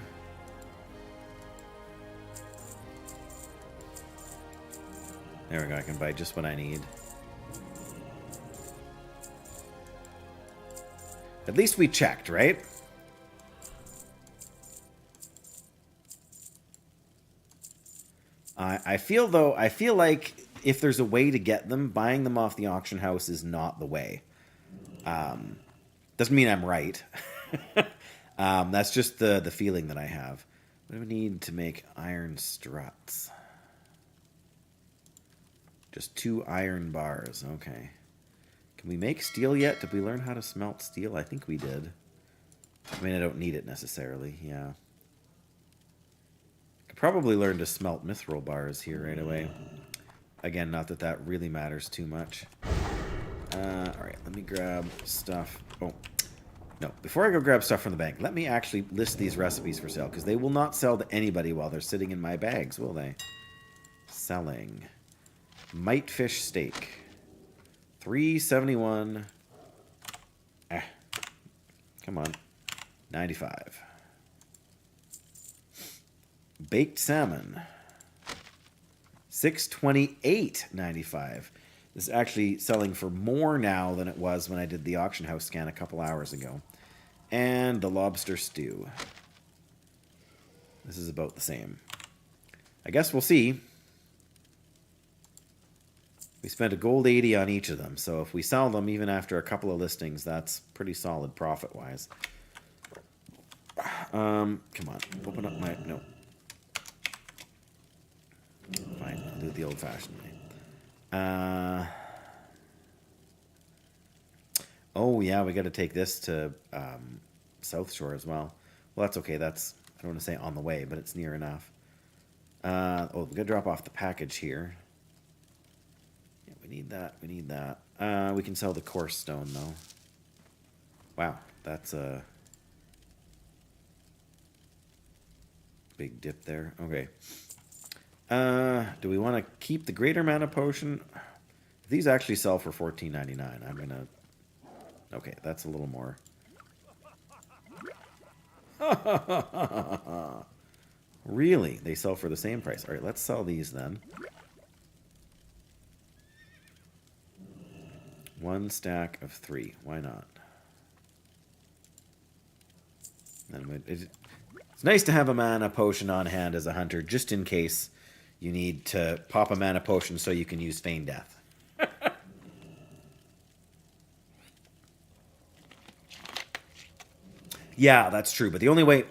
There we go, I can buy just what I need. At least we checked, right? I feel like if there's a way to get them, buying them off the auction house is not the way. Doesn't mean I'm right. That's just the feeling that I have. What do we need to make iron struts? Just 2 iron bars. Okay. Can we make steel yet? Did we learn how to smelt steel? I think we did. I mean, I don't need it necessarily. Yeah. Could probably learn to smelt mithril bars here right away. Again, not that that really matters too much. Alright, let me grab stuff. Oh, no. Before I go grab stuff from the bank, let me actually list these recipes for sale, because they will not sell to anybody while they're sitting in my bags, will they? Selling. Mite fish steak. $3.71. Come on. 95. Baked salmon. $6.28.95. This is actually selling for more now than it was when I did the auction house scan a couple hours ago. And the lobster stew. This is about the same. I guess we'll see. We spent a gold 80 on each of them, so if we sell them even after a couple of listings, that's pretty solid profit-wise. Come on, open up my... No. Fine, I'll do it the old-fashioned way. Oh, yeah, we got to take this to South Shore as well. Well, that's okay. That's, I don't want to say on the way, but it's near enough. Oh, we got to drop off the package here. Yeah, we need that. We need that. We can sell the coarse stone, though. Wow, that's a big dip there. Okay. Do we want to keep the greater mana potion? These actually sell for $14.99. I'm gonna... Okay, that's a little more. Really? They sell for the same price. All right, let's sell these then. 1 stack of 3. Why not? And it's nice to have a mana potion on hand as a hunter, just in case you need to pop a mana potion so you can use Feign Death. Yeah, that's true. But the only way...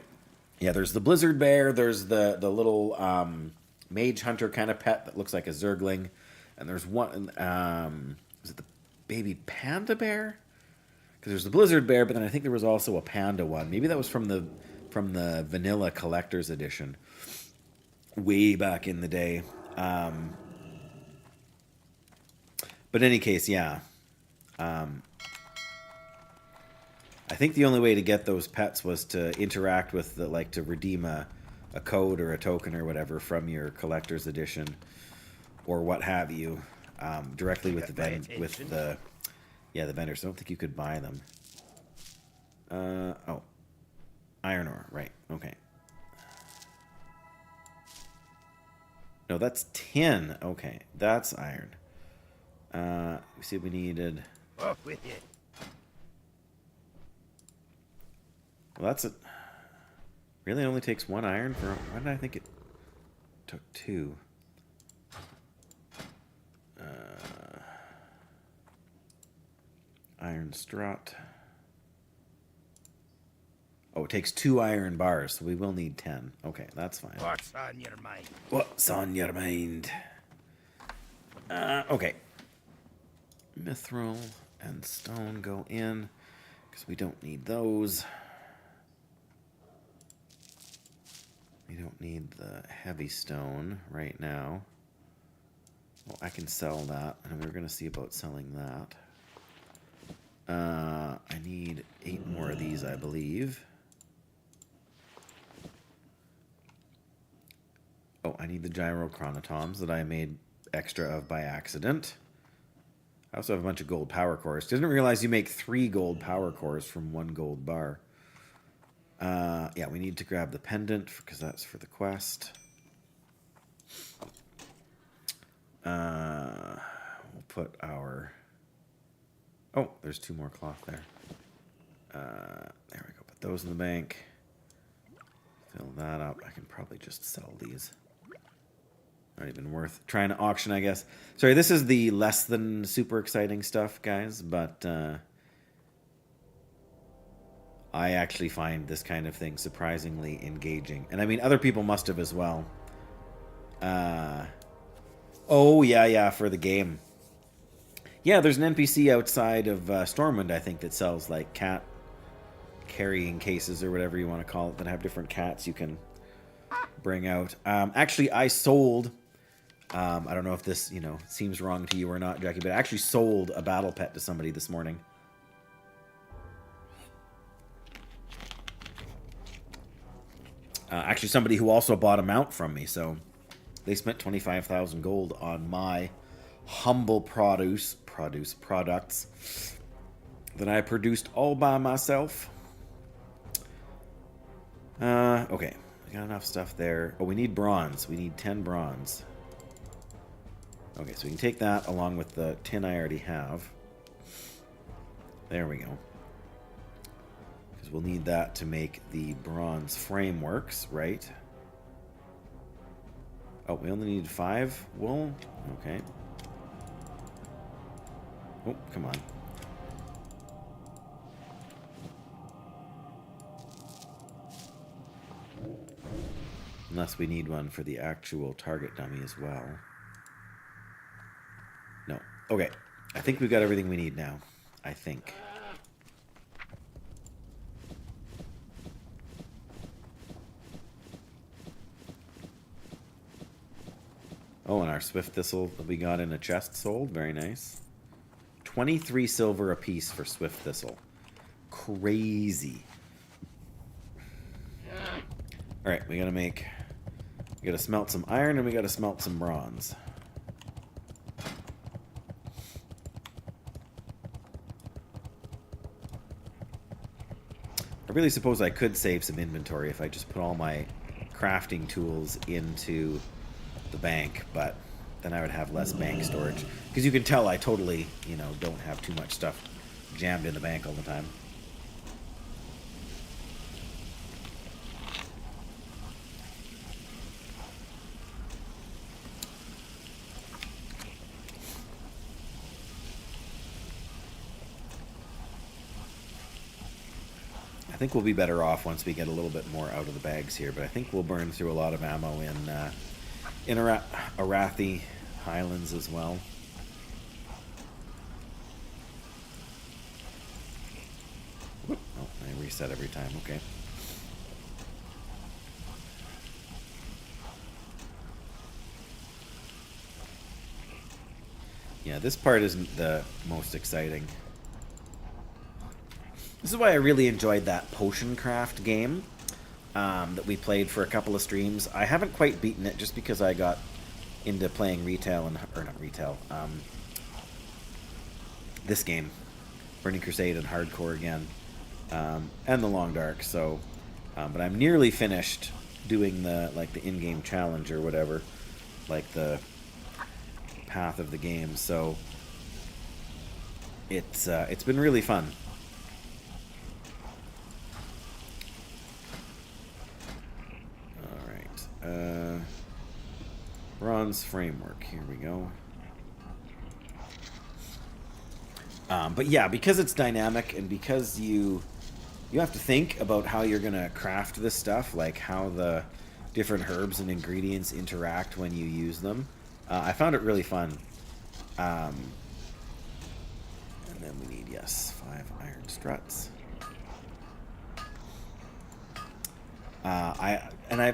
Yeah, there's the Blizzard Bear. There's the little Mage Hunter kind of pet that looks like a Zergling. And there's one... is it the Baby Panda Bear? Because there's the Blizzard Bear, but then I think there was also a Panda one. Maybe that was from the Vanilla Collector's Edition. Way back in the day. But in any case, yeah. I think the only way to get those pets was to interact with the, like, to redeem a code or a token or whatever from your collector's edition or what have you, directly with the the vendors. I don't think you could buy them. Oh, iron ore, right? Okay. No, that's tin. Okay, that's iron. We see we needed. Off with you. Well, that's it. Really only takes 1 iron for... Why did I think it took 2? Iron strut. Oh, it takes 2 iron bars, so we will need 10. Okay, that's fine. What's on your mind? What's on your mind? Okay. Mithril and stone go in, because we don't need those. We don't need the heavy stone right now. Well, I can sell that, and we're going to see about selling that. I need 8 more of these, I believe. I need the gyrochronotoms that I made extra of by accident. I also have a bunch of gold power cores. Didn't realize you make 3 gold power cores from 1 gold bar. Yeah, we need to grab the pendant because that's for the quest. We'll put our... Oh, there's 2 more cloth there. There we go. Put those in the bank. Fill that up. I can probably just sell these. Not even worth trying to auction, I guess. Sorry, this is the less than super exciting stuff, guys, but I actually find this kind of thing surprisingly engaging. And I mean, other people must have as well. Oh, yeah, for the game. Yeah, there's an NPC outside of Stormwind, I think, that sells, like, cat carrying cases or whatever you want to call it that have different cats you can bring out. Actually, I sold... I don't know if this, seems wrong to you or not, Jackie, but I actually sold a battle pet to somebody this morning. Actually, somebody who also bought a mount from me, so they spent 25,000 gold on my humble products that I produced all by myself. Okay, we got enough stuff there. Oh, we need bronze. We need 10 bronze. Okay, so we can take that along with the tin I already have. There we go. Because we'll need that to make the bronze frameworks, right? Oh, we only need 5 wool? Okay. Oh, come on. Unless we need one for the actual target dummy as well. No. Okay. I think we've got everything we need now. I think. Oh, and our Swift Thistle that we got in a chest sold. Very nice. 23 silver apiece for Swift Thistle. Crazy. Alright, we gotta smelt some iron and we gotta smelt some bronze. I really suppose I could save some inventory if I just put all my crafting tools into the bank, but then I would have less bank storage. Because you can tell I totally, don't have too much stuff jammed in the bank all the time. I think we'll be better off once we get a little bit more out of the bags here, but I think we'll burn through a lot of ammo in Arathi Highlands as well. Whoop. Oh, I reset every time. Okay. Yeah, this part isn't the most exciting. This is why I really enjoyed that potion craft game that we played for a couple of streams. I haven't quite beaten it just because I got into playing this game, Burning Crusade and Hardcore again, and the Long Dark. So, but I'm nearly finished doing the in-game challenge or whatever, like the path of the game. So it's been really fun. Bronze framework. Here we go. But yeah, because it's dynamic and because you have to think about how you're gonna craft this stuff, like how the different herbs and ingredients interact when you use them. I found it really fun. And then we need 5 iron struts.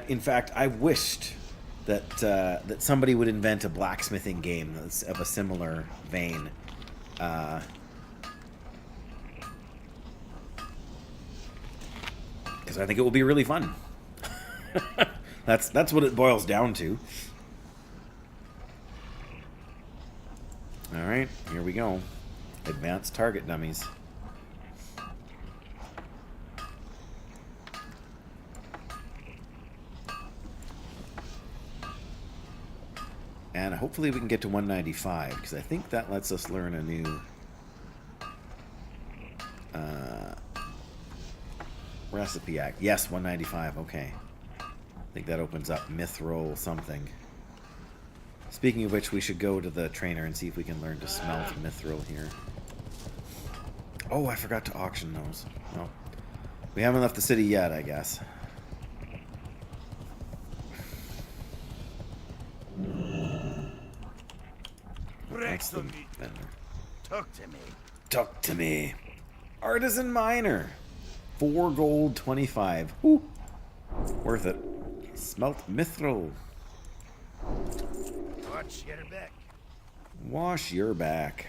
In fact, I wished that somebody would invent a blacksmithing game that's of a similar vein. Because I think it will be really fun. That's what it boils down to. Alright, here we go. Advanced target dummies. And hopefully we can get to 195, because I think that lets us learn a new recipe act. Yes, 195, okay. I think that opens up mithril something. Speaking of which, we should go to the trainer and see if we can learn to smelt mithril here. Oh, I forgot to auction those. Oh. We haven't left the city yet, I guess. That's the vendor. Talk to me. Talk to me. Artisan miner. 4 gold, 25. Woo. Worth it. Smelt mithril. Watch your back. Wash your back.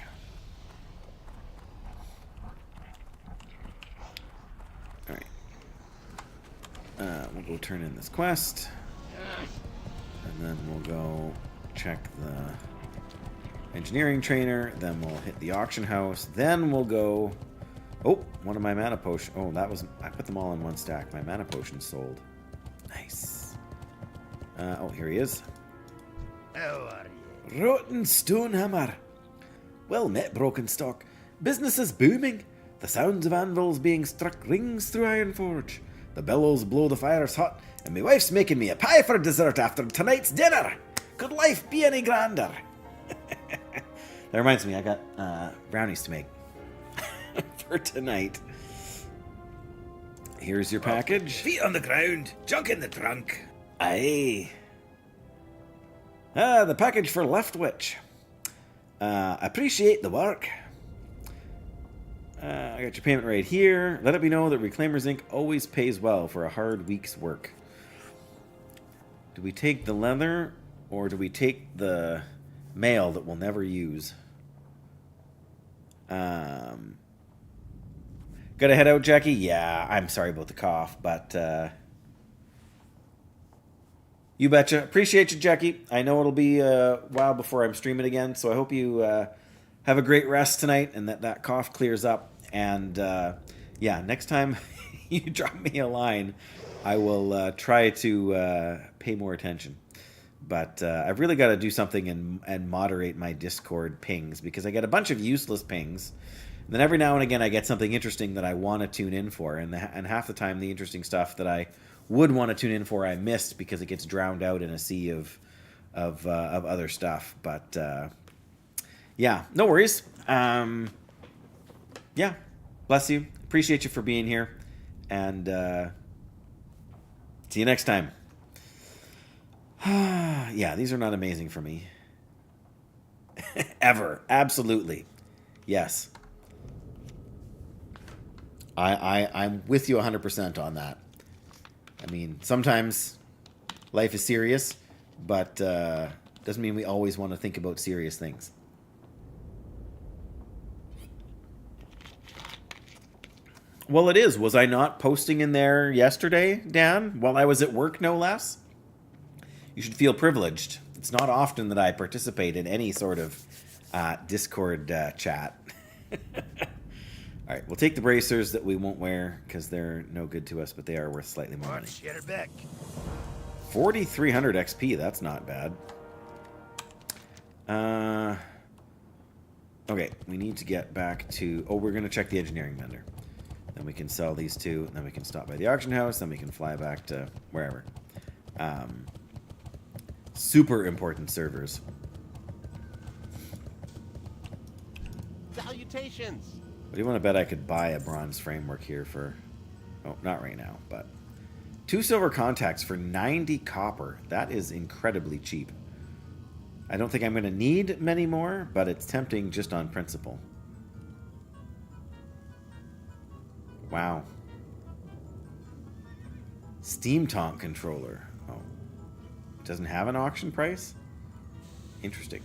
Alright. We'll go turn in this quest. And then we'll go check the engineering trainer. Then we'll hit the auction house. Then we'll go... Oh, one of my mana potions. Oh, that was... I put them all in one stack. My mana potions sold. Nice. Oh, here he is. How are you? Rotten Stonehammer. Well met, Brokenstock. Business is booming. The sounds of anvils being struck rings through Ironforge. The bellows blow the fires hot, and my wife's making me a pie for dessert after tonight's dinner. Could life be any grander? That reminds me, I got brownies to make for tonight. Here's your package. Feet on the ground, junk in the trunk. Aye. The package for Leftwich. Appreciate the work. I got your payment right here. Let it be known that Reclaimers Inc. always pays well for a hard week's work. Do we take the leather, or do we take the mail that we'll never use? Gotta head out, Jackie? Yeah, I'm sorry about the cough, but you betcha. Appreciate you, Jackie. I know it'll be a while before I'm streaming again, so I hope you have a great rest tonight and that cough clears up. And yeah, next time you drop me a line, I will try to pay more attention. But I've really got to do something and moderate my Discord pings, because I get a bunch of useless pings. And then every now and again I get something interesting that I want to tune in for. And half the time the interesting stuff that I would want to tune in for I missed because it gets drowned out in a sea of other stuff. But yeah, no worries. Yeah, bless you. Appreciate you for being here. And see you next time. Yeah, these are not amazing for me. Ever. Absolutely. Yes. I'm with you 100% on that. I mean, sometimes life is serious, but doesn't mean we always want to think about serious things. Well, it is. Was I not posting in there yesterday, Dan? While I was at work, no less? You should feel privileged. It's not often that I participate in any sort of Discord chat. All right, we'll take the bracers that we won't wear because they're no good to us, but they are worth slightly more money. Watch your back. 4,300 XP, that's not bad. Okay, we need to get back to... Oh, we're going to check the engineering vendor. Then we can sell these two, and then we can stop by the auction house, then we can fly back to wherever. Super important servers. Salutations! What do you want to bet I could buy a bronze framework here for... Oh, not right now, but... 2 silver contacts for 90 copper. That is incredibly cheap. I don't think I'm going to need many more, but it's tempting just on principle. Wow. Steam Tonk controller. Oh. It doesn't have an auction price? Interesting.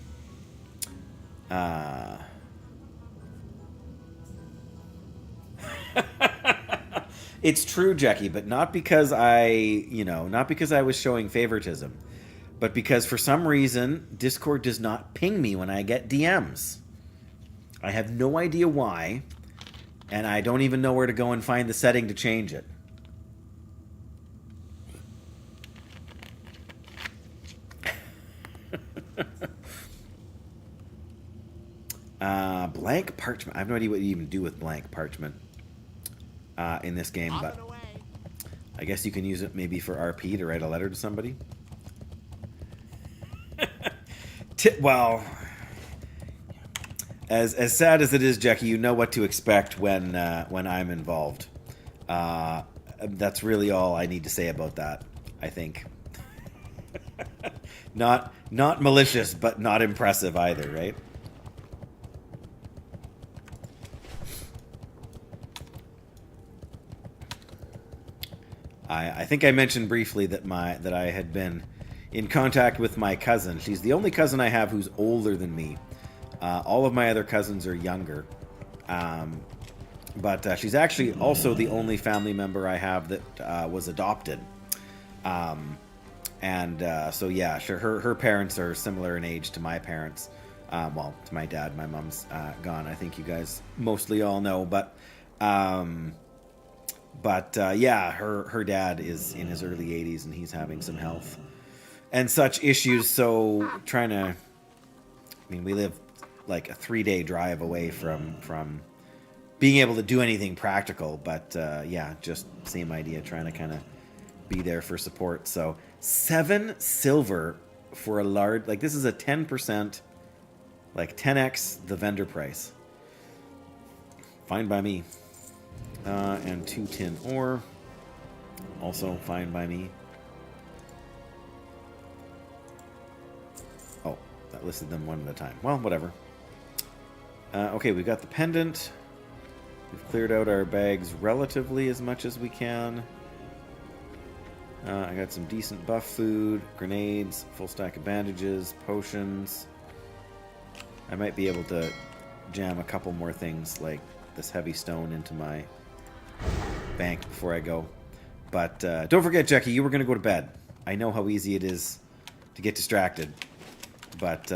It's true, Jackie, but not because not because I was showing favoritism, but because for some reason Discord does not ping me when I get DMs. I have no idea why, and I don't even know where to go and find the setting to change it. Blank parchment. I have no idea what you even do with blank parchment in this game, but I guess you can use it maybe for RP to write a letter to somebody. Well, as sad as it is, Jackie, you know what to expect when I'm involved. That's really all I need to say about that, I think. Not malicious, but not impressive either, right? I think I mentioned briefly that I had been in contact with my cousin. She's the only cousin I have who's older than me. All of my other cousins are younger. But she's actually also the only family member I have that was adopted. So yeah, sure, her parents are similar in age to my parents. Well, to my dad. My mom's gone. I think you guys mostly all know. But yeah, her dad is in his early 80s and he's having some health and such issues. So we live like a 3-day drive away from being able to do anything practical. But yeah, just same idea, trying to kind of be there for support. So 7 silver for a large, like this is a 10%, like 10x the vendor price. Fine by me. And 2 tin ore, also fine by me. Oh, that listed them one at a time. Well, whatever. Okay, we've got the pendant. We've cleared out our bags relatively as much as we can. I got some decent buff food, grenades, full stack of bandages, potions. I might be able to jam a couple more things like this heavy stone into my bank before I go. But don't forget, Jackie, you were going to go to bed. I know how easy it is to get distracted. But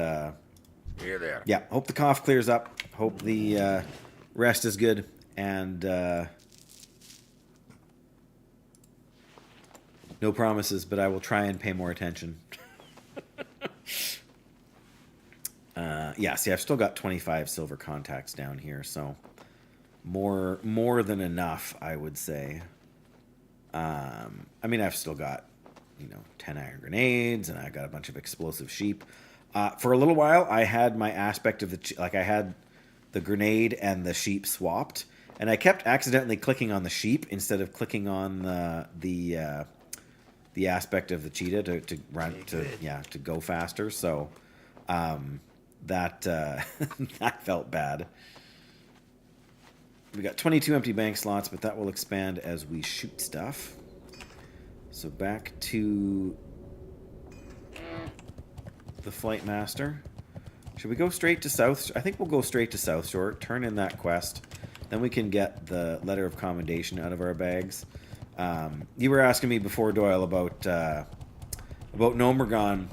Here there. yeah, hope the cough clears up. Hope the rest is good. And no promises, but I will try and pay more attention. Yeah, see, I've still got 25 silver contacts down here, so more than enough, I would say. I've still got 10 iron grenades, and I got a bunch of explosive sheep. For a little while, I had my aspect of I had the grenade and the sheep swapped, and I kept accidentally clicking on the sheep instead of clicking on the aspect of the cheetah to run to go faster. So that that felt bad. We got 22 empty bank slots, but that will expand as we shoot stuff. So back to the Flight Master. Should we go straight to South? I think we'll go straight to South Shore, turn in that quest. Then we can get the letter of commendation out of our bags. You were asking me before, Doyle, about Nomergon.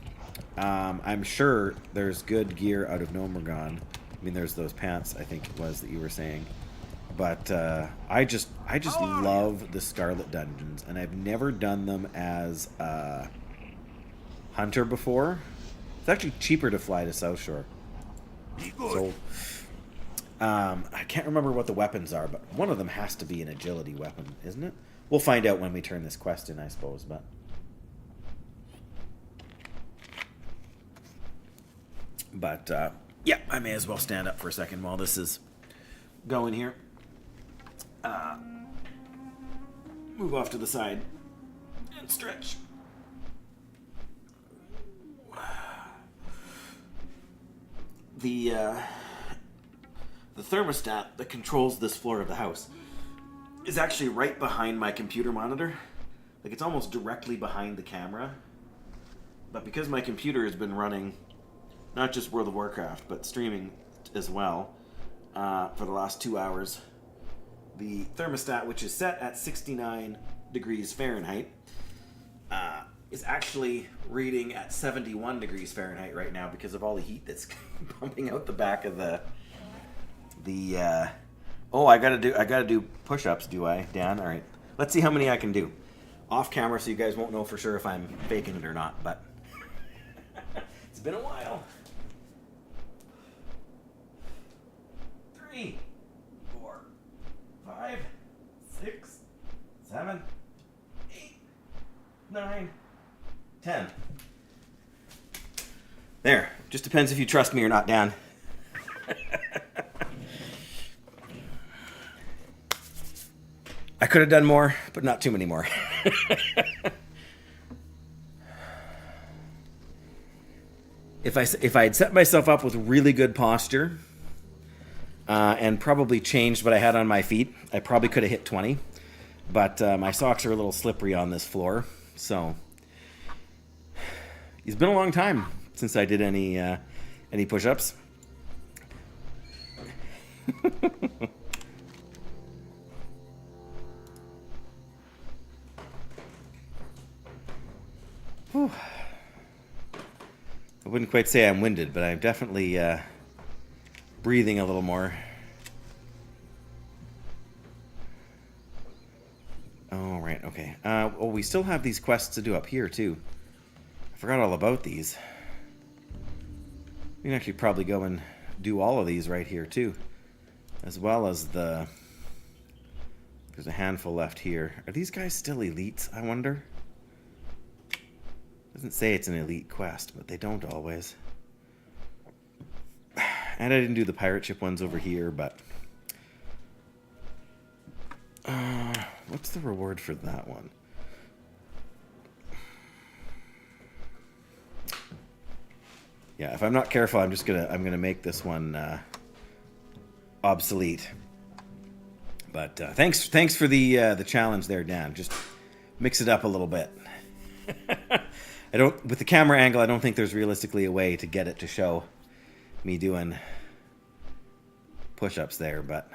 I'm sure there's good gear out of Nomergon. There's those pants, I think it was, that you were saying. But I just love the Scarlet Dungeons, and I've never done them as a hunter before. It's actually cheaper to fly to South Shore. So I can't remember what the weapons are, but one of them has to be an agility weapon, isn't it? We'll find out when we turn this quest in, I suppose. But yeah, I may as well stand up for a second while this is going here. Move off to the side and stretch. The thermostat that controls this floor of the house is actually right behind my computer monitor. Like, it's almost directly behind the camera. But because my computer has been running not just World of Warcraft, but streaming as well for the last 2 hours, the thermostat, which is set at 69 degrees Fahrenheit, is actually reading at 71 degrees Fahrenheit right now because of all the heat that's pumping out the back of the oh, I gotta do push-ups, do I, Dan? All right, let's see how many I can do off camera, so you guys won't know for sure if I'm faking it or not. But it's been a while. 3, 4, 5, 6, 7, 8, 9, 10. There. Just depends if you trust me or not, Dan. I could have done more, but not too many more. If I had set myself up with really good posture and probably changed what I had on my feet, I probably could have hit 20. But my socks are a little slippery on this floor, so it's been a long time since I did any push-ups. Whew. I wouldn't quite say I'm winded, but I'm definitely breathing a little more. Oh, right, okay. Well, we still have these quests to do up here, too. I forgot all about these. We can actually probably go and do all of these right here, too. As well as the... There's a handful left here. Are these guys still elites, I wonder? Doesn't say it's an elite quest, but they don't always. And I didn't do the pirate ship ones over here, but... what's the reward for that one? Yeah, if I'm not careful, I'm gonna make this one obsolete. But thanks for the challenge there, Dan. Just mix it up a little bit. With the camera angle, I don't think there's realistically a way to get it to show me doing push-ups there, but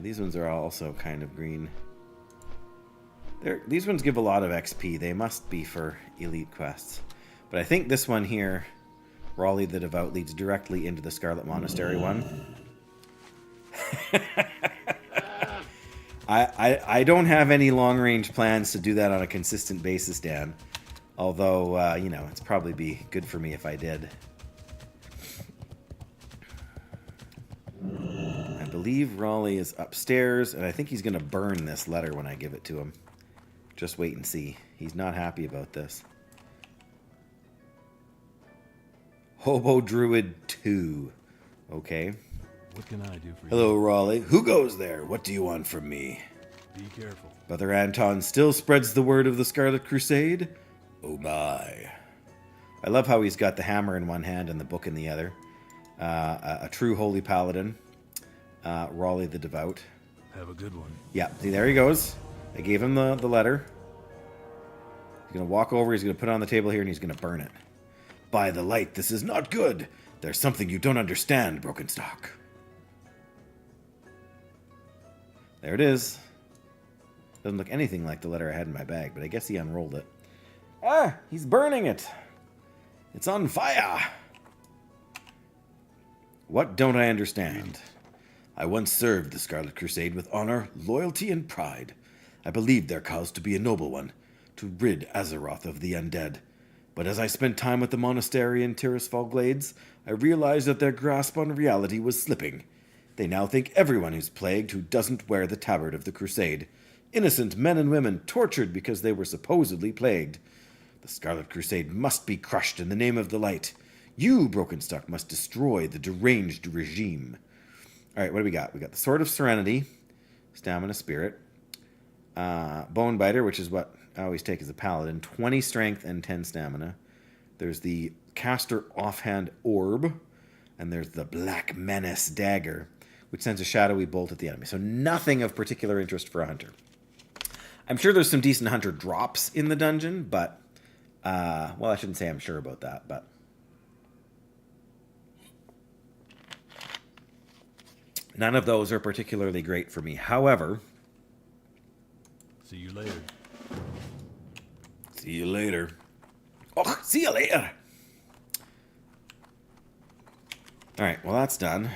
these ones are also kind of green. These ones give a lot of XP. They must be for elite quests. But I think this one here, Raleigh the Devout, leads directly into the Scarlet Monastery one. I don't have any long-range plans to do that on a consistent basis, Dan. Although, it's probably be good for me if I did. I believe Raleigh is upstairs, and I think he's going to burn this letter when I give it to him. Just wait and see. He's not happy about this. Hobo Druid 2. Okay. What can I do for you? Hello, Raleigh. Who goes there? What do you want from me? Be careful. Brother Anton still spreads the word of the Scarlet Crusade? Oh my. I love how he's got the hammer in one hand and the book in the other. A true holy paladin. Raleigh the Devout. Have a good one. Yeah, see, there he goes. I gave him the letter. He's going to walk over, he's going to put it on the table here, and he's going to burn it. By the light, this is not good. There's something you don't understand, Brokenstock. There it is. Doesn't look anything like the letter I had in my bag, but I guess he unrolled it. Ah, he's burning it. It's on fire. What don't I understand? I once served the Scarlet Crusade with honor, loyalty, and pride. I believed their cause to be a noble one, to rid Azeroth of the undead. But as I spent time with the monastery in Tirisfal Glades, I realized that their grasp on reality was slipping. They now think everyone is plagued who doesn't wear the tabard of the Crusade. Innocent men and women tortured because they were supposedly plagued. The Scarlet Crusade must be crushed in the name of the light. You, Brokenstock, must destroy the deranged regime. All right, what do we got? We got the Sword of Serenity, Stamina Spirit, Bone Biter, which is what I always take as a paladin, 20 strength and 10 stamina. There's the Caster Offhand Orb, and there's the Black Menace Dagger, which sends a shadowy bolt at the enemy. So nothing of particular interest for a hunter. I'm sure there's some decent hunter drops in the dungeon, but, well, I shouldn't say I'm sure about that, but None of those are particularly great for me. However, See you later. see you later. Oh, see you later. All right, well, that's done.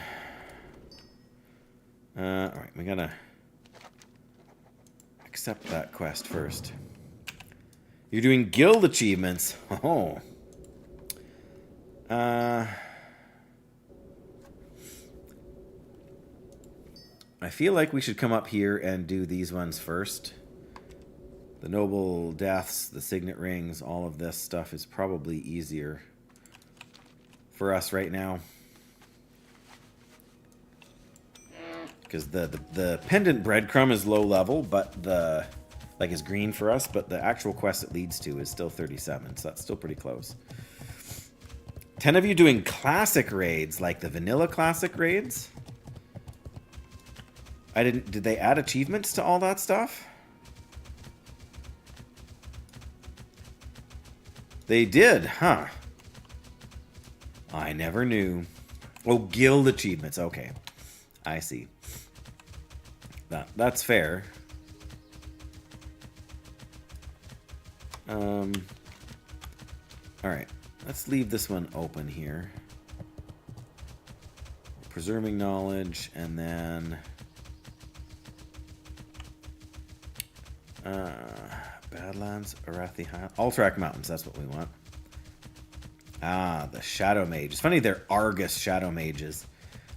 All right, we gotta accept that quest first. You're doing guild achievements. Oh. I feel like we should come up here and do these ones first. The noble deaths, the signet rings, all of this stuff is probably easier for us right now. Because the pendant breadcrumb is low level, but the like is green for us, but the actual quest it leads to is still 37, so that's still pretty close. 10 of you doing classic raids, like the vanilla classic raids. Did they add achievements to all that stuff? They did, huh? I never knew. Oh, guild achievements. Okay. I see. That's fair. All right. Let's leave this one open here. Preserving knowledge, and then Badlands, Arathi High, Alterac Mountains. That's what we want. Ah, the Shadow Mage. It's funny they're Argus Shadow Mages.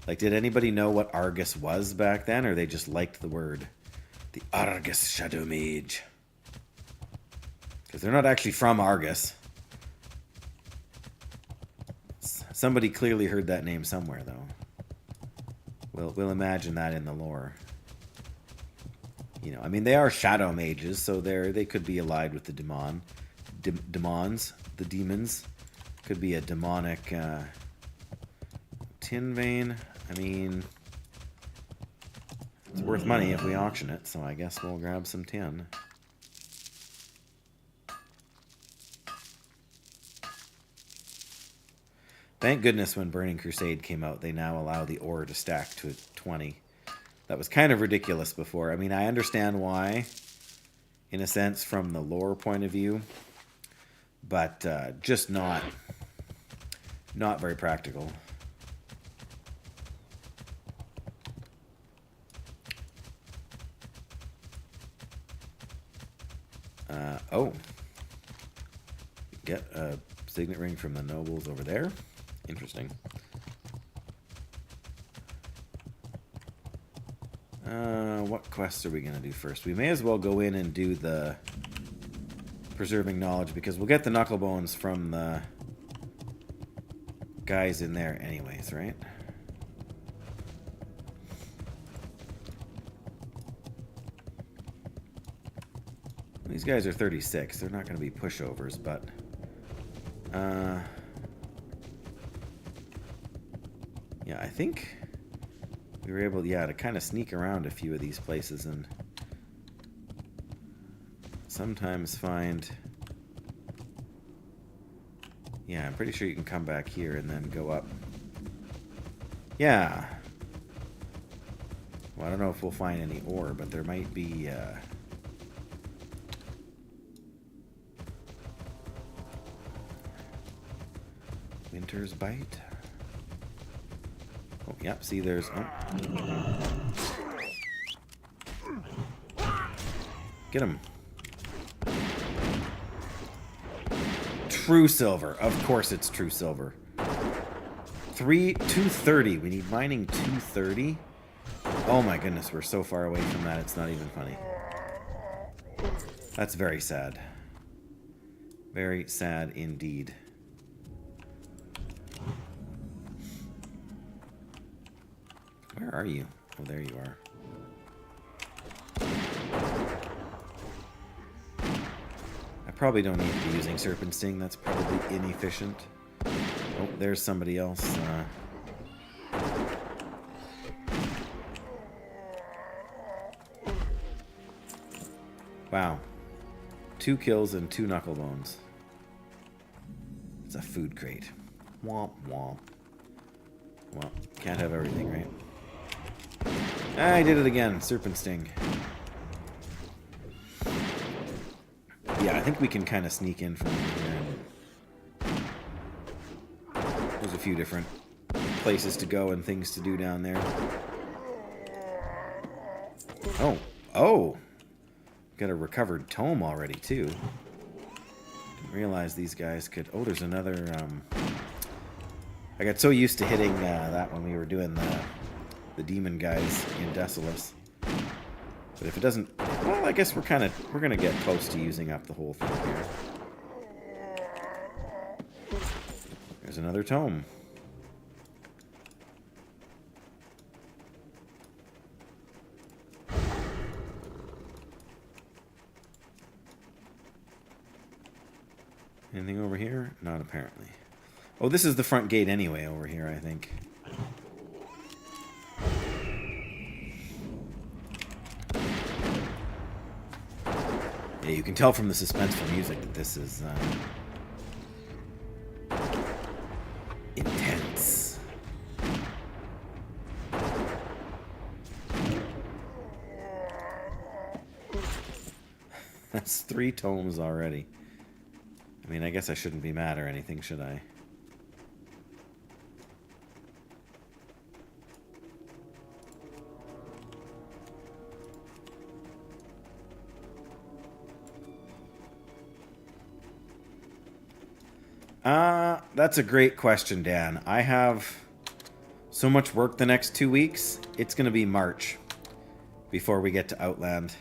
Like, did anybody know what Argus was back then, or they just liked the word? The Argus Shadow Mage. Because they're not actually from Argus. Somebody clearly heard that name somewhere, though. We'll imagine that in the lore. You know, I mean, they are shadow mages, so they could be allied with the demons. The demons could be a demonic tin vein. I mean, it's worth money if we auction it, so I guess we'll grab some tin. Thank goodness when Burning Crusade came out, they now allow the ore to stack to 20. That was kind of ridiculous before. I mean, I understand why, in a sense, from the lore point of view, but just not very practical. Oh. Get a signet ring from the nobles over there. Interesting. What quests are we going to do first? We may as well go in and do the preserving knowledge, because we'll get the knuckle bones from the guys in there anyways, right? These guys are 36. They're not going to be pushovers, but yeah, I think we were able, to kind of sneak around a few of these places and sometimes find... Yeah, I'm pretty sure you can come back here and then go up. Yeah. Well, I don't know if we'll find any ore, but there might be... Winter's Bite. Oh, yep, see there's... Oh. Get him. True silver. Of course it's true silver. 230. We need mining 230. Oh my goodness, we're so far away from that, it's not even funny. That's very sad. Very sad indeed. Where are you? Oh, there you are. I probably don't need to be using Serpent Sting. That's probably inefficient. Oh, there's somebody else. Wow. 2 kills and 2 knuckle bones. It's a food crate. Womp womp. Well, can't have everything, right? I did it again. Serpent Sting. Yeah, I think we can kind of sneak in from over here. There's a few different places to go and things to do down there. Oh. Oh! Got a recovered tome already, too. Didn't realize these guys could... Oh, there's another... I got so used to hitting that when we were doing the demon guys in Desolus. But if it doesn't... Well, I guess we're going to get close to using up the whole thing here. There's another tome. Anything over here? Not apparently. Oh, this is the front gate anyway over here, I think. Yeah, you can tell from the suspenseful music that this is intense. That's 3 tomes already. I mean, I guess I shouldn't be mad or anything, should I? That's a great question, Dan. I have so much work the next 2 weeks. It's going to be March before we get to Outland.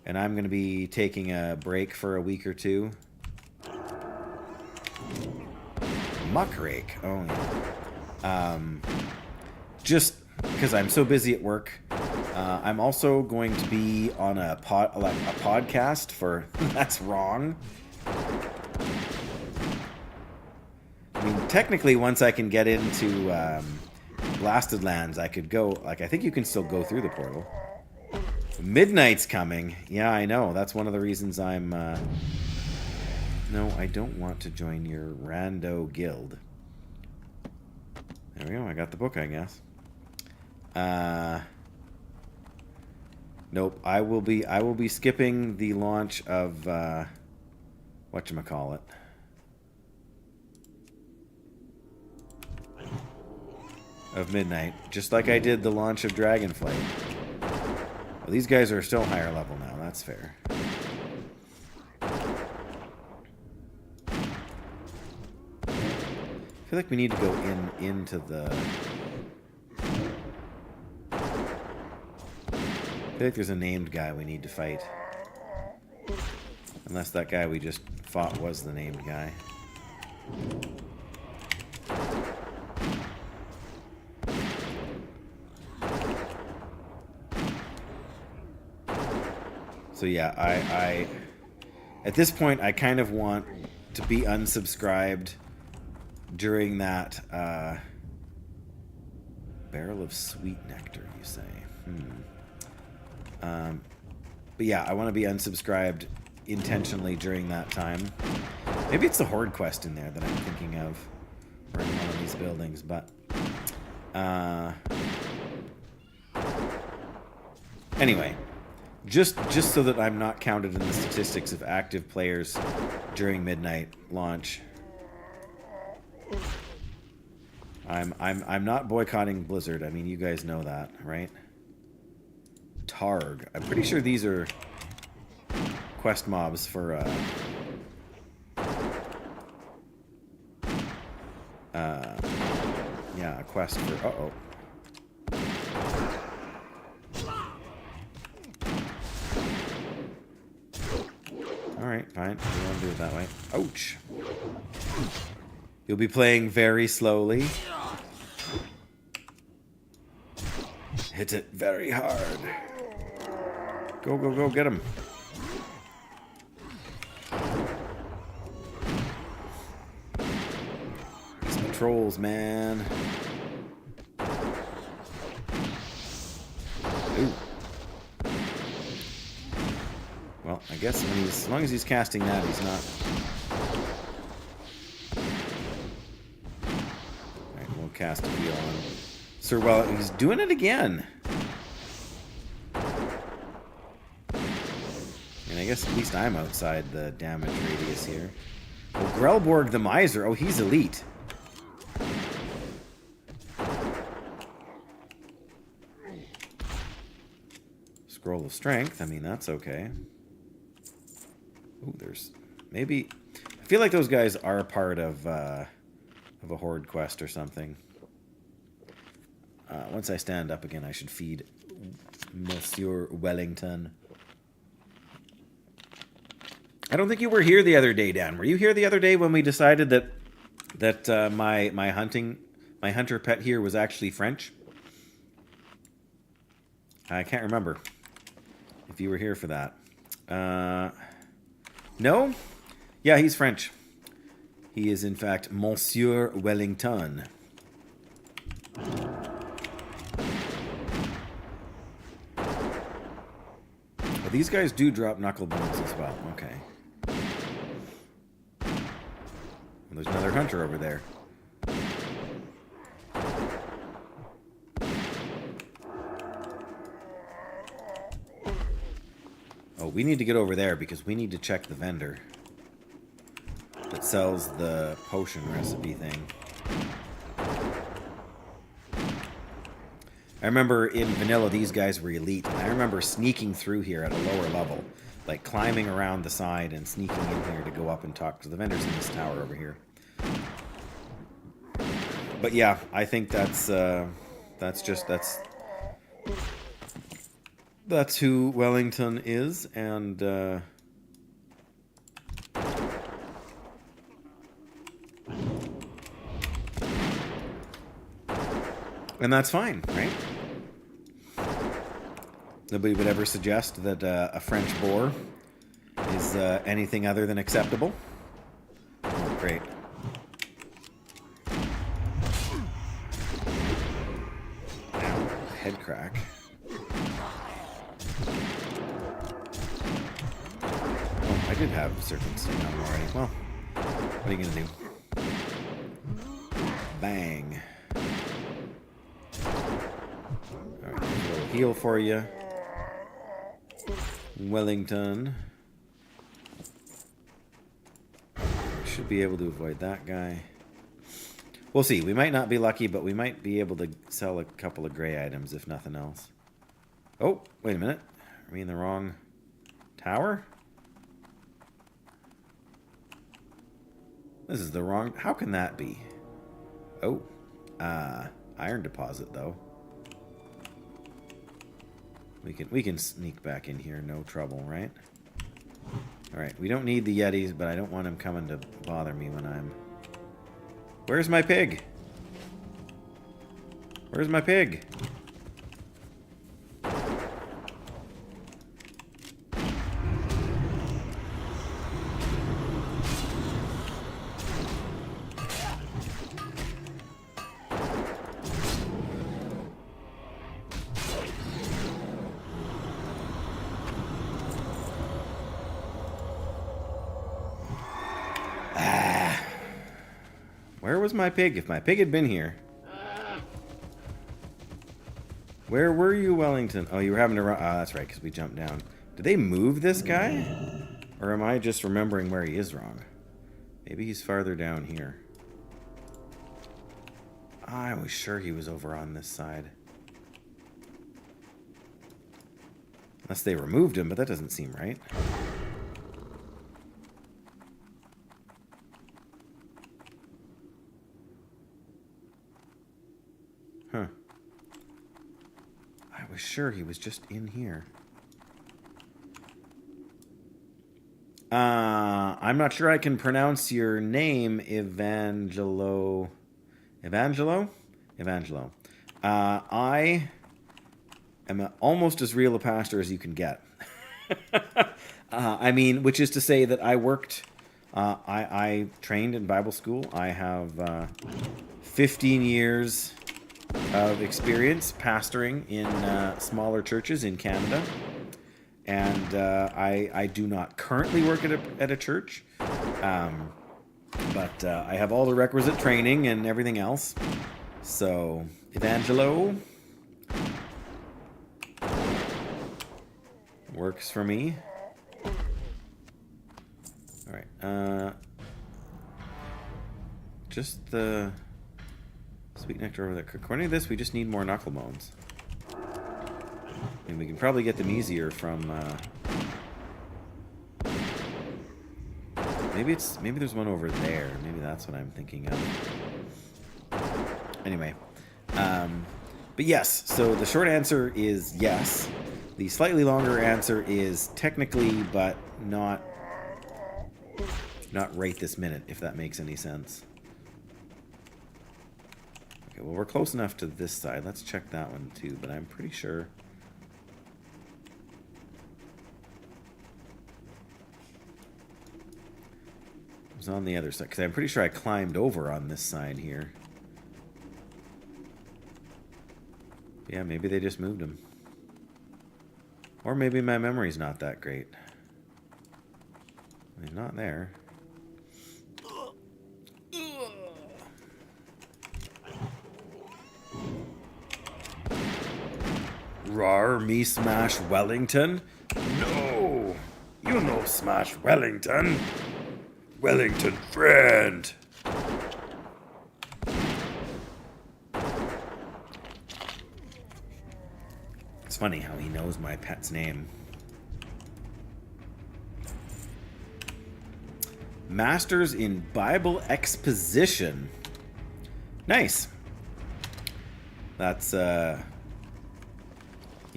And I'm going to be taking a break for a week or two. Muckrake. Oh, yeah. Just because I'm so busy at work. I'm also going to be on a podcast for... That's wrong. I mean, technically, once I can get into Blasted Lands, I could go... Like, I think you can still go through the portal. Midnight's coming. Yeah, I know. That's one of the reasons I'm... No, I don't want to join your rando guild. There we go. I got the book, I guess. Nope. I will be skipping the launch of whatchamacallit. Of Midnight, just like I did the launch of Dragonflight. Well, these guys are still higher level now. That's fair. I feel like we need to go into the... I feel like there's a named guy we need to fight. Unless that guy we just fought was the named guy. So yeah, I at this point I kind of want to be unsubscribed during that barrel of sweet nectar, you say. But yeah, I want to be unsubscribed intentionally during that time. Maybe it's the Horde quest in there that I'm thinking of, or in one of these buildings, but anyway, just so that I'm not counted in the statistics of active players during Midnight launch. I'm not boycotting Blizzard. I mean, you guys know that, right? Targ. I'm pretty sure these are quest mobs for yeah, a quest for Alright, fine. We want to do it that way. Ouch. You'll be playing very slowly. Hit it very hard. Go, go, go, get him. These patrols, man. Ooh. Well, I guess when he's, as long as he's casting that, he's not... Alright, we'll cast a heal on Sir. Well, he's doing it again. guess at least I'm outside the damage radius here. Oh, Grelborg the Miser. Oh, he's elite. Scroll of Strength. I mean, that's okay. Ooh, there's... Maybe... I feel like those guys are part of a horde quest or something. Once I stand up again, I should feed Monsieur Wellington. I don't think you were here the other day, Dan. Were you here the other day when we decided that my hunter pet here was actually French? I can't remember if you were here for that. No? Yeah, he's French. He is, in fact, Monsieur Wellington. But these guys do drop knuckle bones as well. Okay. Well, there's another hunter over there. Oh, we need to get over there because we need to check the vendor that sells the potion recipe thing. I remember in vanilla these guys were elite. And I remember sneaking through here at a lower level, like climbing around the side and sneaking in here to go up and talk to the vendors in this tower over here. But yeah, I think that's who Wellington is, and that's fine, right? Nobody would ever suggest that a French boar is anything other than acceptable. Oh, great. Ow, head crack. Oh, I did have serpent sting on him already. Well, what are you gonna do? Bang. Alright, a little heal for you. Wellington. Should be able to avoid that guy. We'll see. We might not be lucky, but we might be able to sell a couple of gray items, if nothing else. Oh, wait a minute. Are we in the wrong tower? This is the wrong... How can that be? Oh. Iron deposit, though. We can sneak back in here, no trouble, right? Alright, we don't need the Yetis, but I don't want him coming to bother me when I'm... Where's my pig? Where's my pig? Where was my pig? If my pig had been here. Where were you, Wellington? Oh, you were having to run. Ah, that's right, because we jumped down. Did they move this guy? Or am I just remembering where he is wrong? Maybe he's farther down here. I was sure he was over on this side. Unless they removed him, but that doesn't seem right. Huh. I was sure he was just in here. I'm not sure I can pronounce your name, Evangelo. Evangelo? Evangelo. I am almost as real a pastor as you can get. I mean, which is to say that I worked... I trained in Bible school. I have 15 years... of experience pastoring in smaller churches in Canada, and I do not currently work at a church, but I have all the requisite training and everything else. So, Evangelo works for me. Alright, just the sweet nectar over there. According to this, we just need more knuckle bones. And we can probably get them easier from, maybe there's one over there. Maybe that's what I'm thinking of. Anyway. But yes, so the short answer is yes. The slightly longer answer is technically, but not right this minute, if that makes any sense. Okay, well, we're close enough to this side. Let's check that one too, but I'm pretty sure... it was on the other side, because I'm pretty sure I climbed over on this side here. Yeah, maybe they just moved him. Or maybe my memory's not that great. He's not there. Rar me smash Wellington? No! You know smash Wellington! Wellington friend! It's funny how he knows my pet's name. Masters in Bible Exposition. Nice. That's, you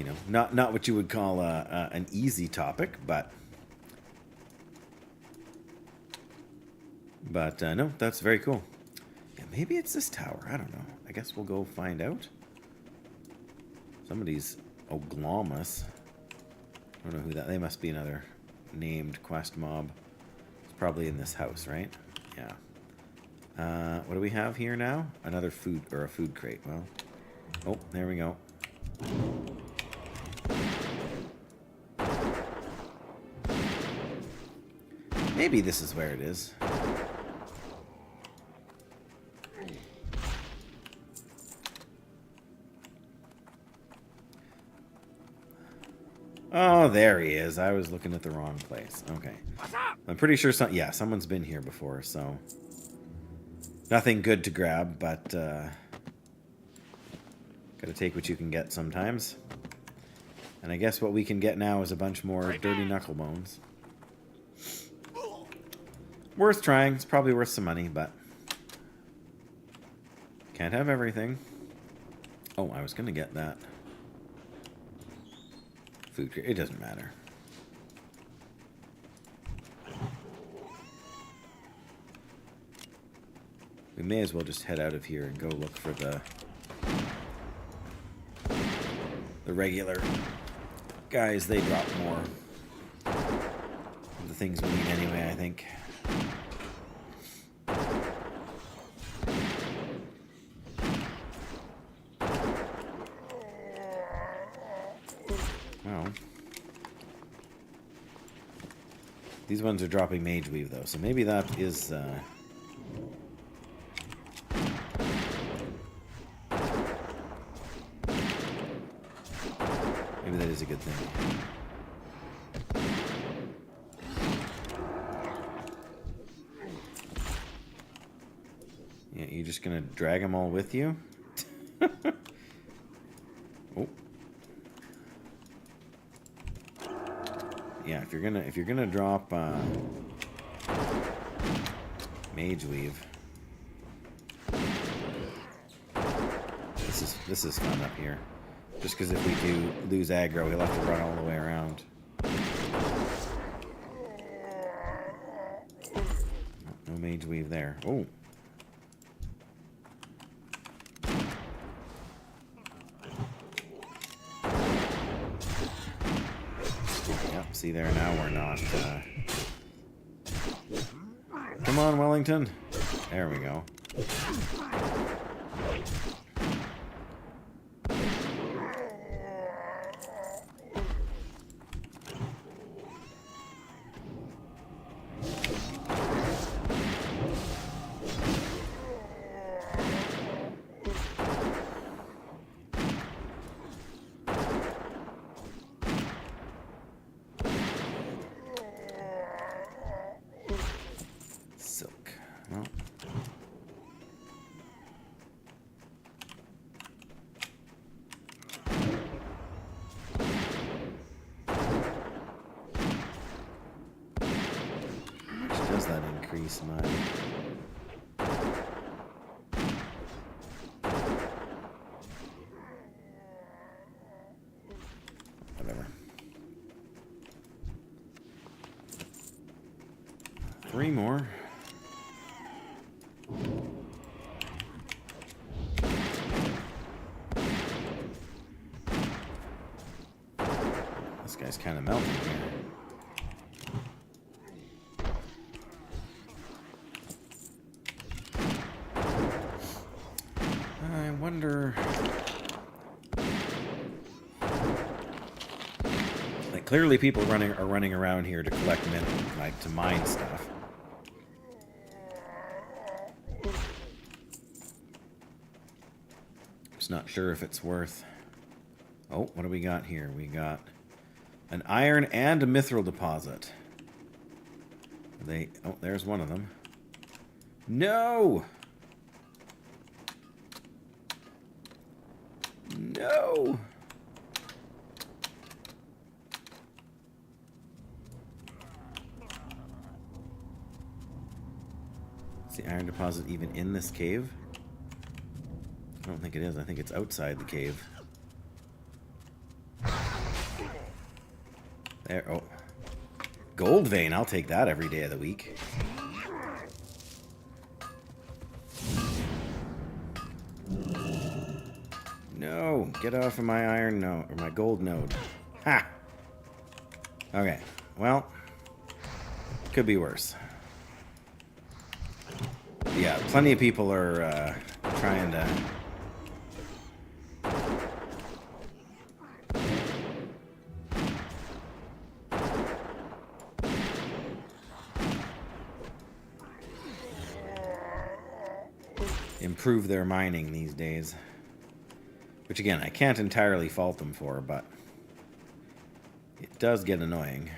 know, not what you would call an easy topic, but no, that's very cool. Yeah, maybe it's this tower. I don't know. I guess we'll go find out. Somebody's Oglamus. I don't know who that. They must be another named quest mob. It's probably in this house, right? Yeah. What do we have here now? Another food or a food crate. Well, oh, there we go. Maybe this is where it is. Oh, there he is. I was looking at the wrong place. Okay. I'm pretty sure someone's been here before, so nothing good to grab, but gotta take what you can get sometimes. And I guess what we can get now is a bunch more dirty knuckle bones. Worth trying. It's probably worth some money, but can't have everything. Oh, I was gonna get that food. It doesn't matter. We may as well just head out of here and go look for the regular guys. They drop more of the things we need anyway, I think. Well, these ones are dropping Mage Weave though, so maybe that is maybe that is a good thing. Yeah, you just gonna drag them all with you? Oh. Yeah, if you're gonna drop Mage Weave, this is fun up here. Just because if we do lose aggro, we'll have to run all the way around. No Mage Weave there. Oh. Yep, see there, now we're not... Come on, Wellington. There we go. increase my... Whatever. 3 more. This guy's kind of melting here. I wonder... Like, clearly people are running around here to collect minerals, like to mine stuff. Just not sure if it's worth... Oh, what do we got here? We got an iron and a mithril deposit. They... Oh, there's one of them. No! No! Is the iron deposit even in this cave? I don't think it is. I think it's outside the cave. There. Oh. Gold vein. I'll take that every day of the week. No. Get off of my iron node. Or my gold node. Ha! Okay. Well. Could be worse. Yeah. Plenty of people are trying to... improve their mining these days. Which again, I can't entirely fault them for, but it does get annoying.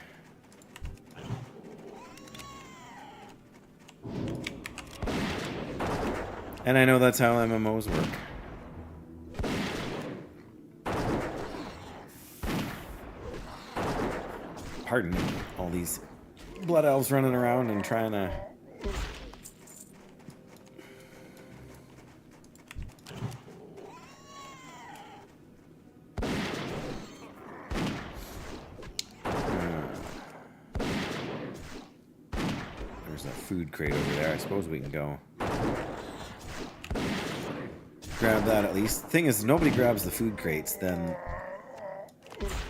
And I know that's how MMOs work. Pardon me, all these blood elves running around and trying to... There's a food crate over there. I suppose we can go grab that at least. Thing is, nobody grabs the food crates, then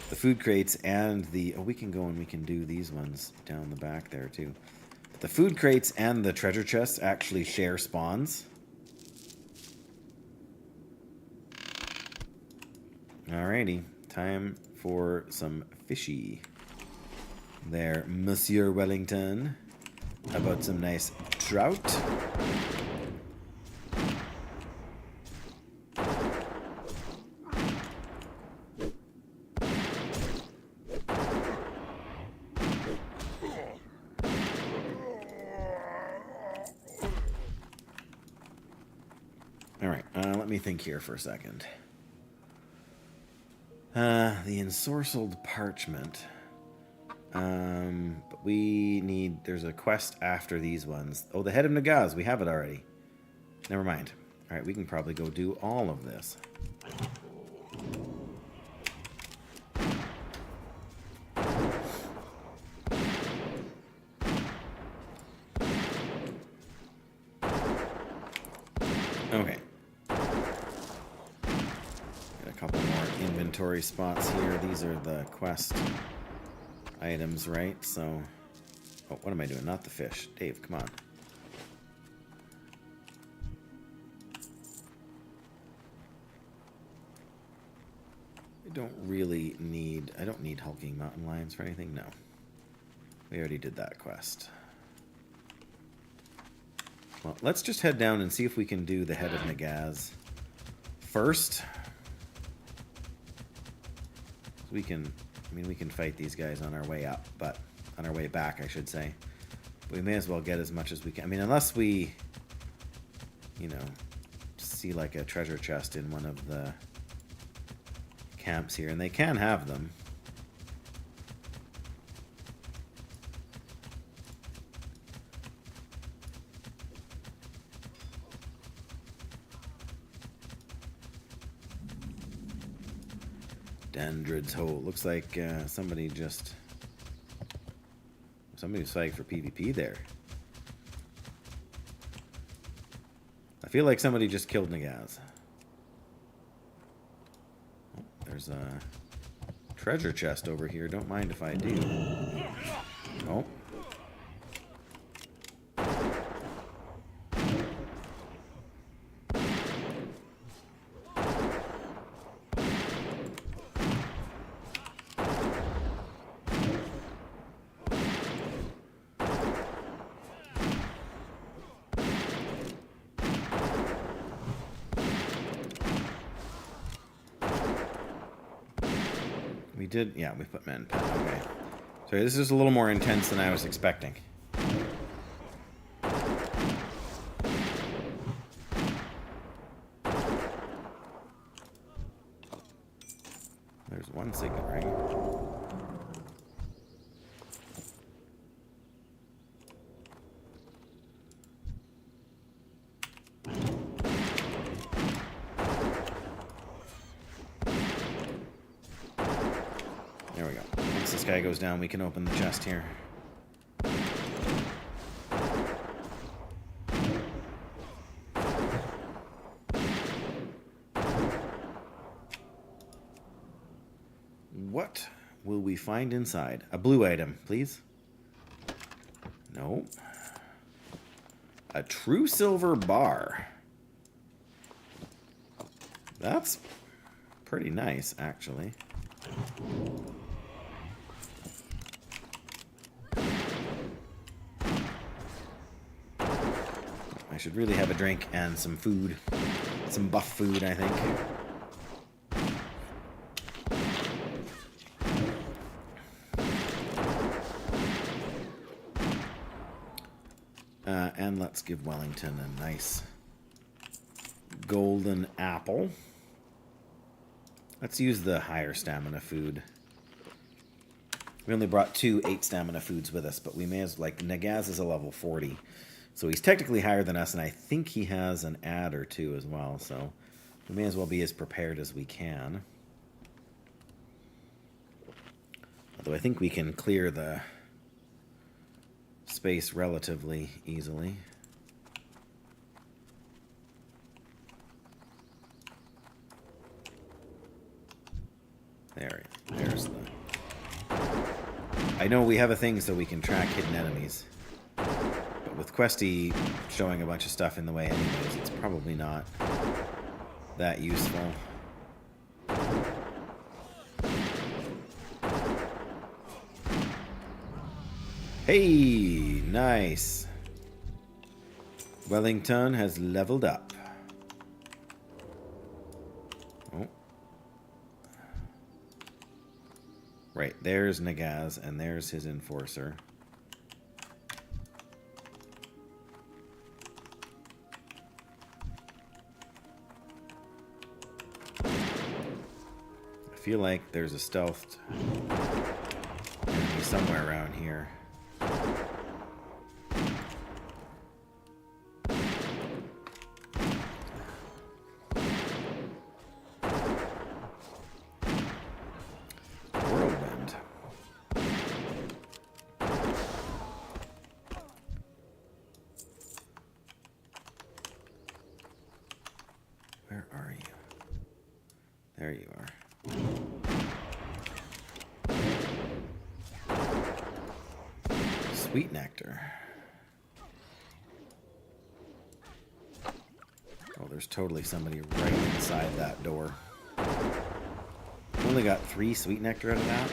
the food crates and the... Oh, we can go and we can do these ones down the back there too. But the food crates and the treasure chests actually share spawns. Alrighty, time for some fishy. There, Monsieur Wellington. How about some nice trout? Alright, let me think here for a second. The ensorcelled parchment. But we need... There's a quest after these ones. Oh, the Head of Nagaz. We have it already. Never mind. Alright, we can probably go do all of this. Okay. Got a couple more inventory spots here. These are the quest items, right? So... Oh, what am I doing? Not the fish. Dave, come on. I don't really need... I don't need hulking mountain lions for anything. No. We already did that quest. Well, let's just head down and see if we can do the Head of Nagaz first. We can... I mean, we can fight these guys on our way up, but... On our way back, I should say. We may as well get as much as we can. I mean, unless we... You know... See, like, a treasure chest in one of the... camps here. And they can have them. Dendrid's hole. Looks like somebody was fighting for PvP there. I feel like somebody just killed Nagaz. Oh, there's a treasure chest over here. Don't mind if I do. Oh. We did, yeah, we put men pet. Okay. Sorry, this is a little more intense than I was expecting. There's one signet ring. There we go. Once this guy goes down, we can open the chest here. What will we find inside? A blue item, please. No. A true silver bar. That's pretty nice, actually. I should really have a drink and some food. Some buff food, I think. And let's give Wellington a nice golden apple. Let's use the higher stamina food. We only brought 2 8 stamina foods with us, but we may as like Nagaz is a level 40. So he's technically higher than us, and I think he has an add or 2 as well, so we may as well be as prepared as we can. Although I think we can clear the space relatively easily. There's the... I know we have a thing so we can track hidden enemies. But with Questy showing a bunch of stuff in the way anyways, it's probably not that useful. Hey, nice. Wellington has leveled up. Oh. Right, there's Nagaz, and there's his enforcer. I feel like there's a stealthed enemy somewhere around here. Whirlwind. Where are you? There you are. Sweet nectar. Oh, there's totally somebody right inside that door. We only got 3 sweet nectar out of that.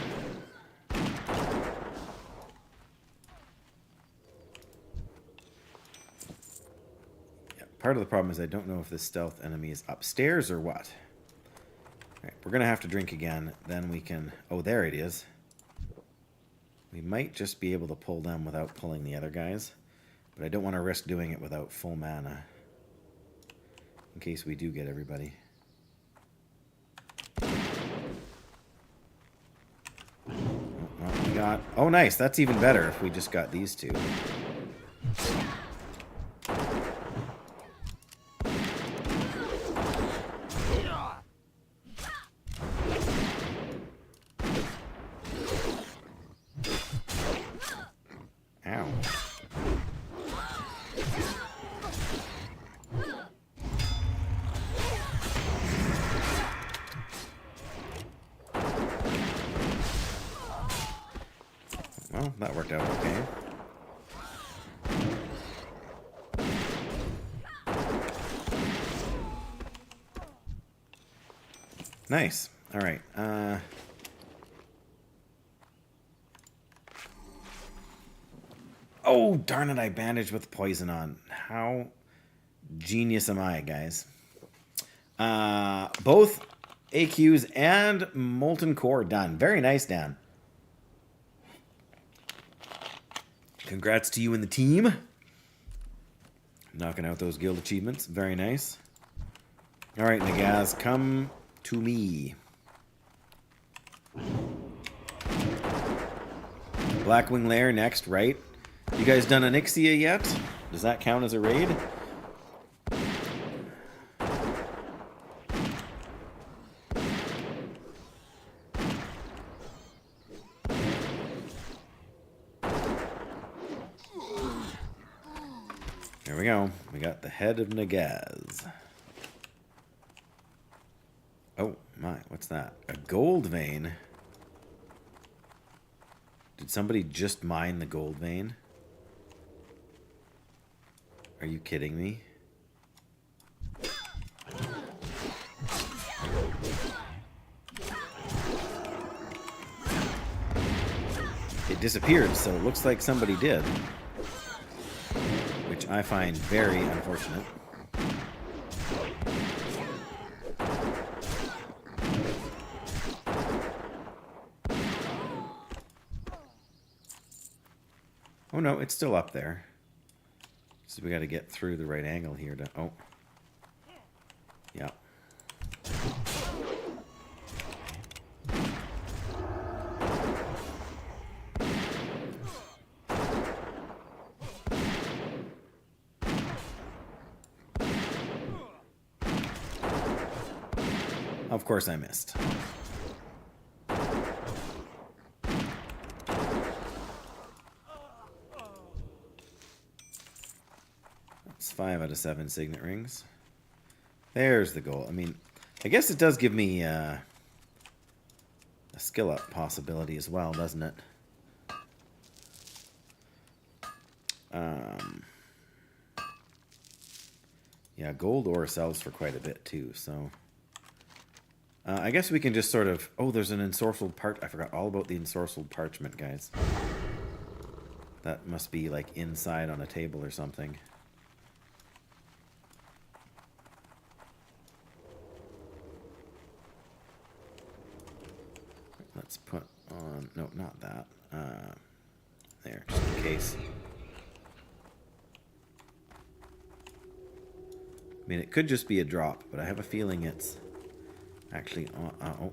Yeah, part of the problem is I don't know if this stealth enemy is upstairs or what. Alright, we're gonna have to drink again, then we can... Oh, there it is. We might just be able to pull them without pulling the other guys, but I don't want to risk doing it without full mana, in case we do get everybody. Oh, we got... Oh, nice! That's even better if we just got these 2. Well, that worked out okay. Nice. All right. Oh, darn it. I bandaged with poison on. How genius am I, guys? Both AQs and Molten Core done. Very nice, Dan. Congrats to you and the team. Knocking out those guild achievements. Very nice. All right, Nagaz, come to me. Blackwing Lair next, right? You guys done Onyxia yet? Does that count as a raid? There we go. We got the head of Nagaz. Oh my, what's that? A gold vein? Did somebody just mine the gold vein? Are you kidding me? It disappeared, so it looks like somebody did. Which I find very unfortunate. Oh no, it's still up there. So we got to get through the right angle here to... Oh. Yeah. Of course I missed. That's 5 out of 7 signet rings. There's the goal. I mean, I guess it does give me a skill up possibility as well, doesn't it? Yeah, gold ore sells for quite a bit too, so... I guess we can just sort of... Oh, there's an ensorcelled part... I forgot all about the ensorcelled parchment, guys. That must be, like, inside on a table or something. Let's put on... No, not that. There, just in case. I mean, it could just be a drop, but I have a feeling it's... Actually, oh.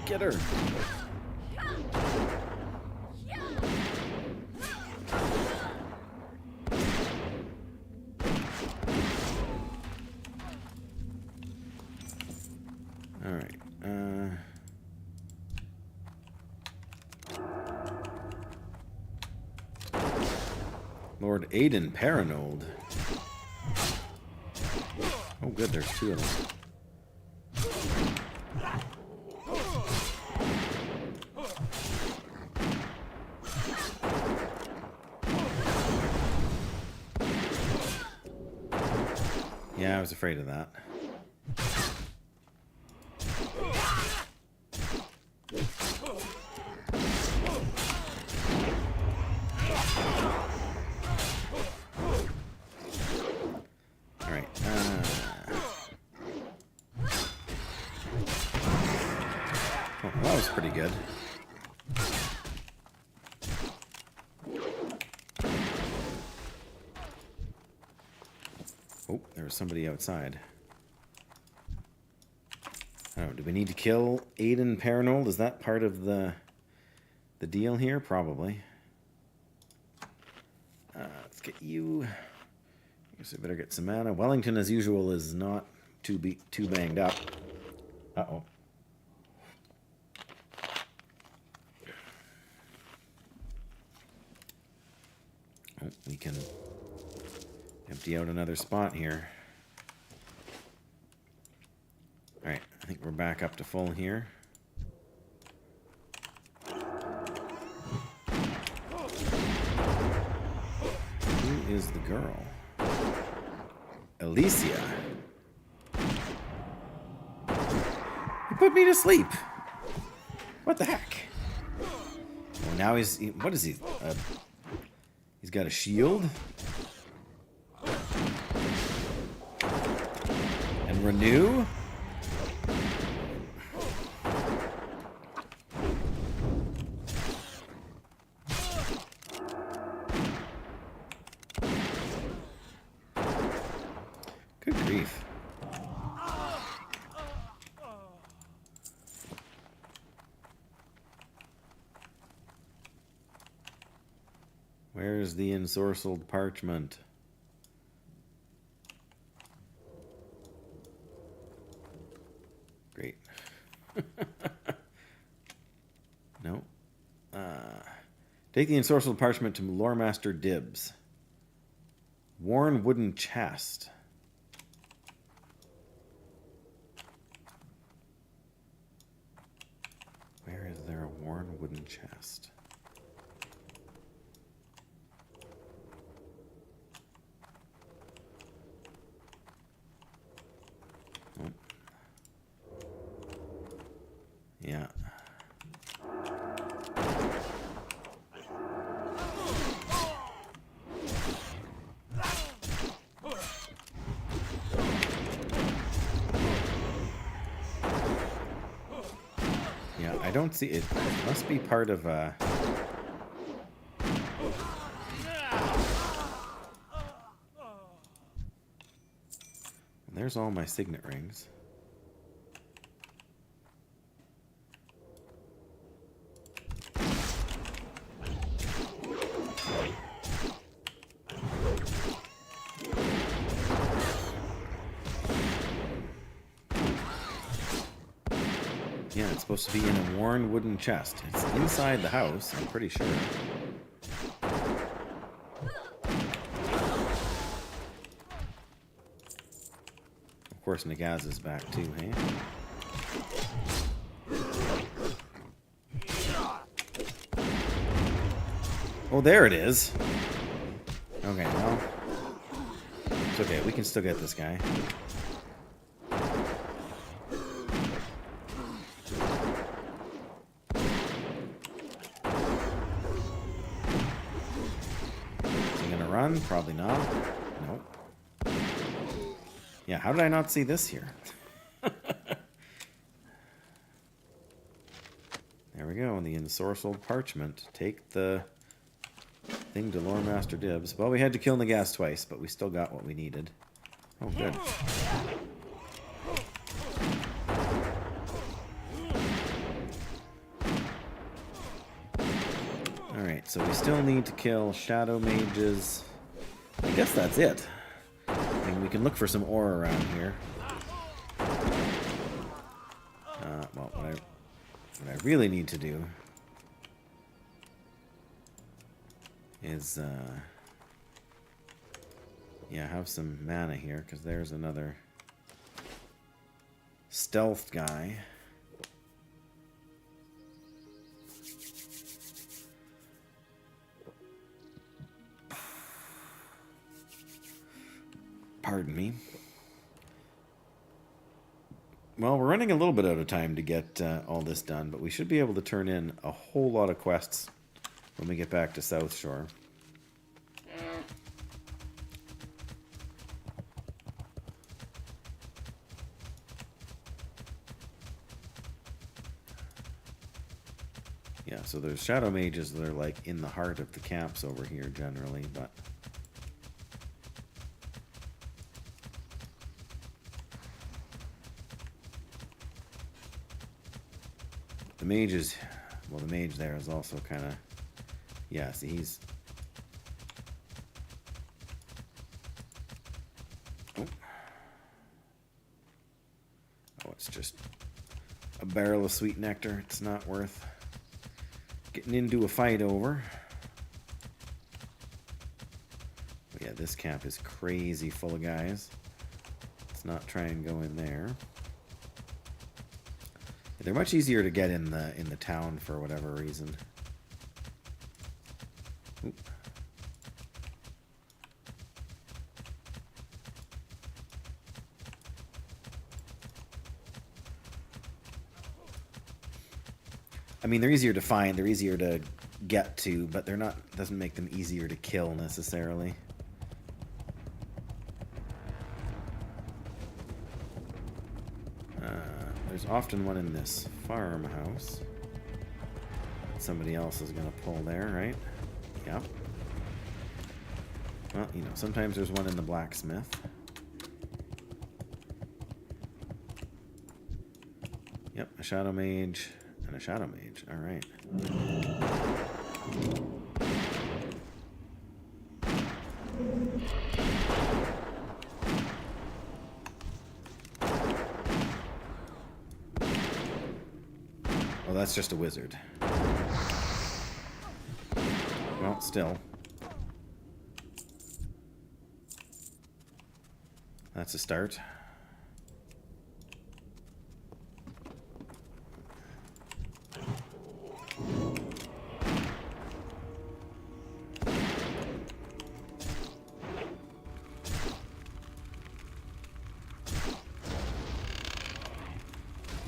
Get her. All right. Lord Aiden Paranold. Oh, good, there's 2 of them. Yeah, I was afraid of that. That was pretty good. Oh, there was somebody outside. Oh, do we need to kill Aiden Paranold? Is that part of the deal here? Probably. Let's get you. I guess I better get some mana. Wellington, as usual, is not too banged up. Uh-oh. Oh, we can empty out another spot here. Alright, I think we're back up to full here. Who is the girl? Alicia. You put me to sleep. What the heck? Well, now what is he? He's got a shield. And renew. Good grief. Where's the ensorcelled parchment? Great. No. Take the ensorcelled parchment to Lore Master Dibs. Worn wooden chest. Where is there a worn wooden chest? Oh. Yeah. I don't see it. It must be part of There's all my signet rings. Yeah, it's supposed to be in a worn wooden chest. It's inside the house, I'm pretty sure. Of course, Nagaz is back too, hey? Oh, there it is. Okay, well. It's okay, we can still get this guy. Run? Probably not. Nope. Yeah, how did I not see this here? There we go, the ensorcelled parchment. Take the thing to Lore Master Dibs. Well, we had to kill Nagaz twice, but we still got what we needed. Oh, good. Alright, so we still need to kill shadow mages. I guess that's it. I mean, we can look for some ore around here. Well, what I really need to do is, yeah, have some mana here, because there's another stealth guy. Pardon me. Well, we're running a little bit out of time to get all this done, but we should be able to turn in a whole lot of quests when we get back to South Shore. Yeah, so there's shadow mages that are like in the heart of the camps over here generally, but the mage is, well, the mage there is also kind of, yeah, see, he's, oh, it's just a barrel of sweet nectar. It's not worth getting into a fight over. this camp is crazy full of guys. Let's not try and go in there. They're much easier to get in the town for whatever reason. Oop. I mean, they're easier to find, they're easier to get to, but they're not, doesn't make them easier to kill necessarily. There's often one in this farmhouse. Somebody else is going to pull there, right? Yep. Well, you know, sometimes there's one in the blacksmith. Yep, a shadow mage and a shadow mage. All right. Oh, that's just a wizard. Well, still. That's a start.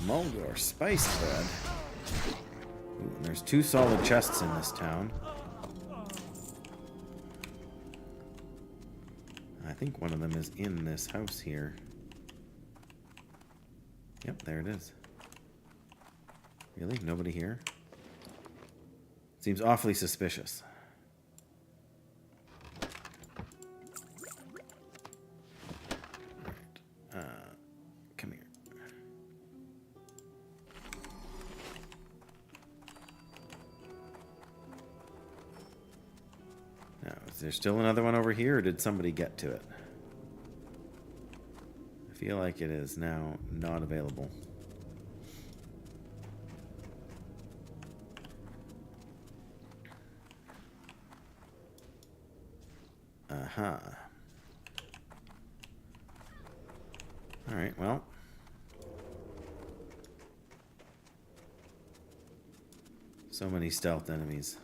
Mulgore spice bread. Ooh, and there's 2 solid chests in this town. I think one of them is in this house here. Yep, there it is. Really? Nobody here? Seems awfully suspicious. Alright. Come here. Now, is there still another one over here, or did somebody get to it? I feel like it is now not available. Aha. Alright, well. So many stealth enemies.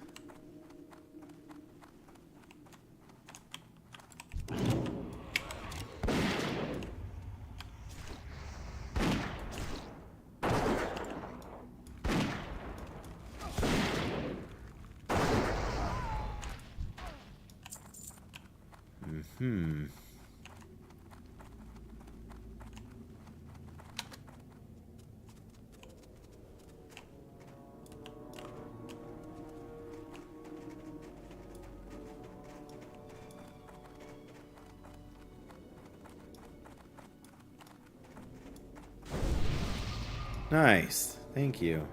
Nice. Thank you.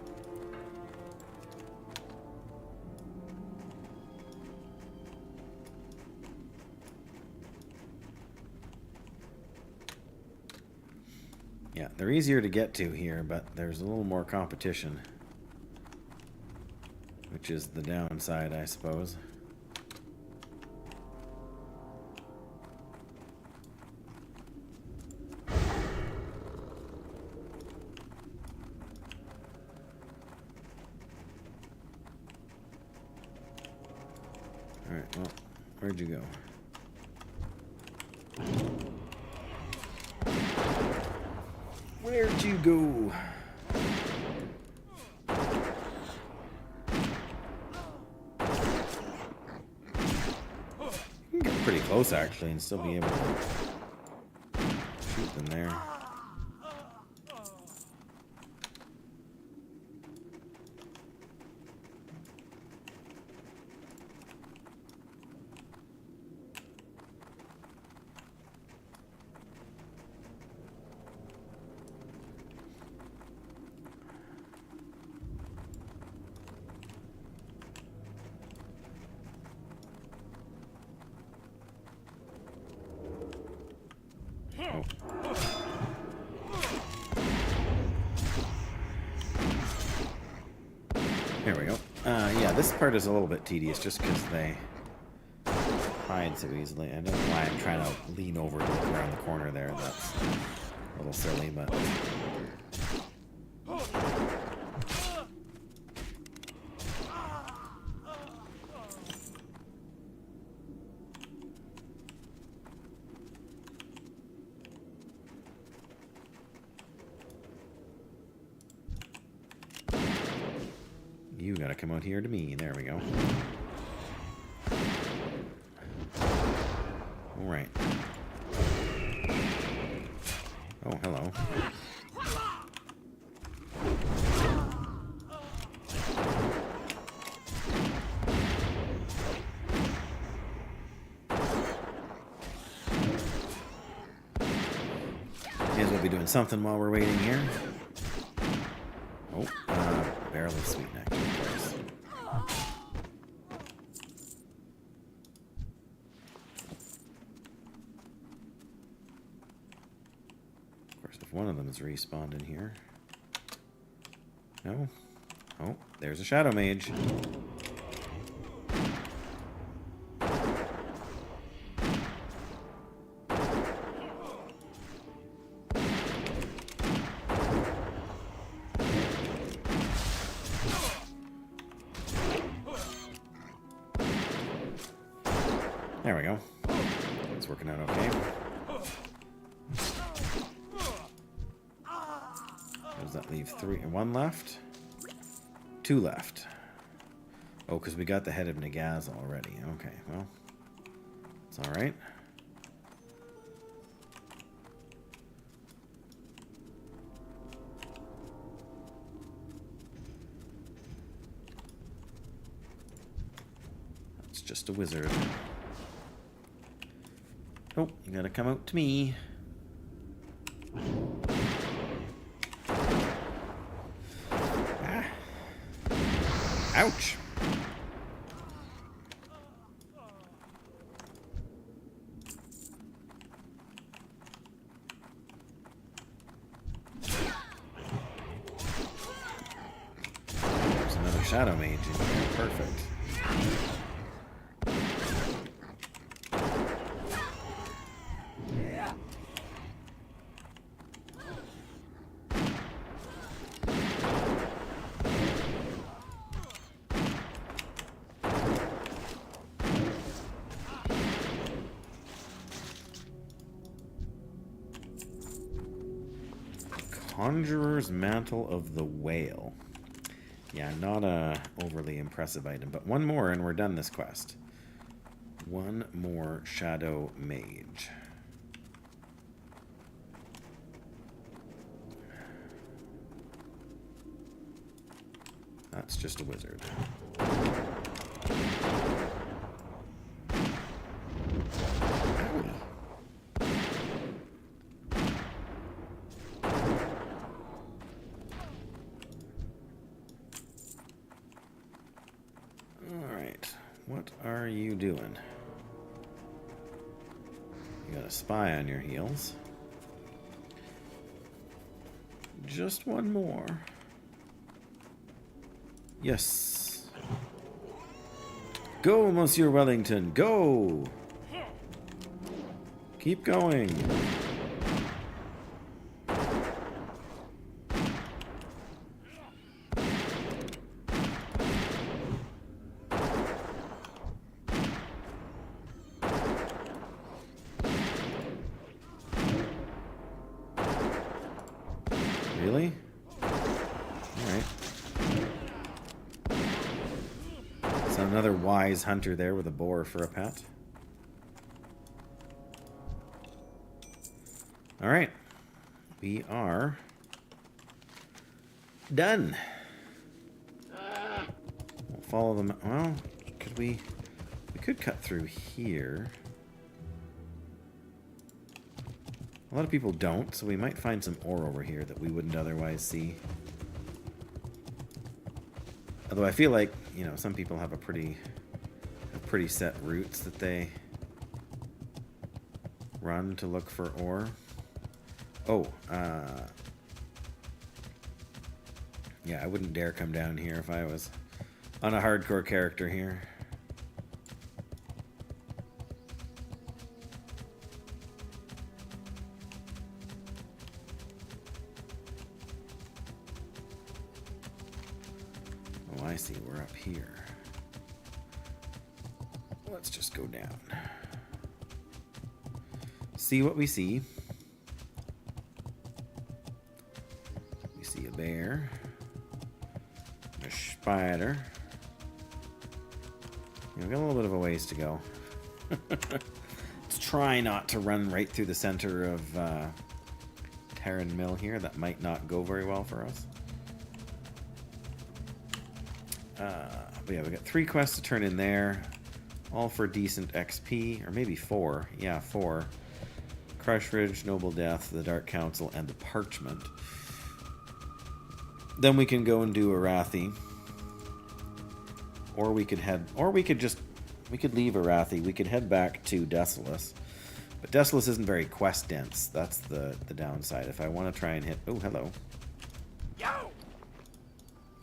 Yeah, they're easier to get to here, but there's a little more competition, which is the downside, I suppose. Alright, well, where'd you go? Where'd you go? You can get pretty close, actually, and still be able to shoot them there. There we go. Yeah, this part is a little bit tedious just because they hide so easily. I don't know why I'm trying to lean over to look around the corner there. That's a little silly, but... You gotta come out here to me. There we go. Alright. Oh, hello. May as well be doing something while we're waiting here. Oh, barrel of sweet nectar, of course. Of course, if one of them is respawned in here. No? Oh, there's a shadow mage. There we go. It's working out okay. Does that leave one left? Two left. Oh, because we got the head of Nagaz already. Okay, well, it's alright. That's just a wizard. Oh, you gotta come out to me. Ah. Ouch. There's another shadow mage in here. Perfect. Conjurer's Mantle of the Whale. Yeah, not a overly impressive item, but one more and we're done this quest. One more Shadow Mage. That's just a wizard. What are you doing? You got a spy on your heels. Just one more. Yes. Go, Monsieur Wellington, go! Keep going. Really? Alright. So another wise hunter there with a boar for a pet. Alright. We are done. We'll follow them. Well, could we could cut through here. A lot of people don't, so we might find some ore over here that we wouldn't otherwise see. Although I feel like, you know, some people have pretty set routes that they run to look for ore. Oh, yeah, I wouldn't dare come down here if I was on a hardcore character here. I see. We're up here. Let's just go down. See what we see. We see a bear. A spider. We've got a little bit of a ways to go. Let's try not to run right through the center of Terran Mill here. That might not go very well for us. But yeah, we got 3 quests to turn in there. All for decent XP. Or maybe 4. Yeah, 4. Crush Ridge, Noble Death, the Dark Council, and the Parchment. Then we can go and do Arathi. Or we could head... Or we could just... We could leave Arathi. We could head back to Desolus. But Desolus isn't very quest dense. That's the downside. If I want to try and hit... Oh, hello. Yo!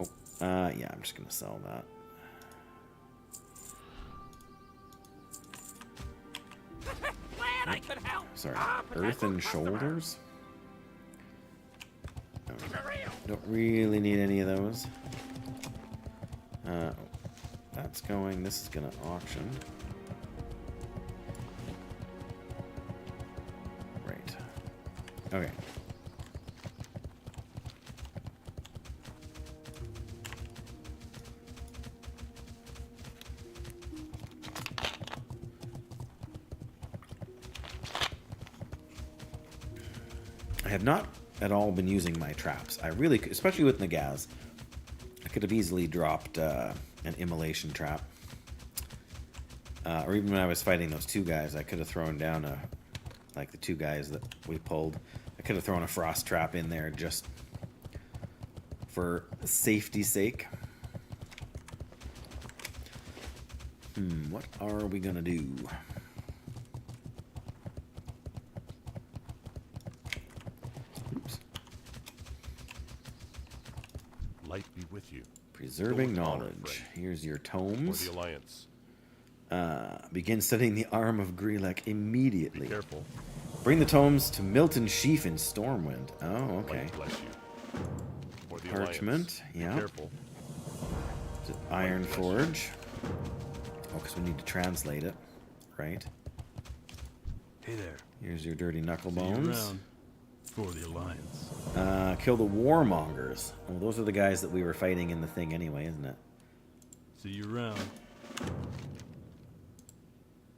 Oh, yeah, I'm just going to sell that. Glad I could help. Sorry. Earthen Shoulders? No, don't really need any of those. That's going. This is going to auction. Right. Okay. I have not at all been using my traps. I really, especially with Nagaz, I could have easily dropped an immolation trap. Or even when I was fighting those 2 guys, I could have thrown down like the 2 guys that we pulled. I could have thrown a frost trap in there just for safety's sake. What are we gonna do? Oops. Light be with you. Preserving Go with honor, knowledge. friend. Here's your For tomes. the Alliance. Begin studying the arm of Grelek Be immediately. careful. Bring the tomes to Milton Sheaf in Stormwind. Oh, okay. Light bless you. For the Parchment, Alliance. yeah. Be careful. Is it Iron Forge? Oh, because we need to translate it, right? Hey there. Here's your dirty knuckle See you bones. around. For the Alliance. Kill the Warmongers. Well, those are the guys that we were fighting in the thing anyway, isn't it? See you around.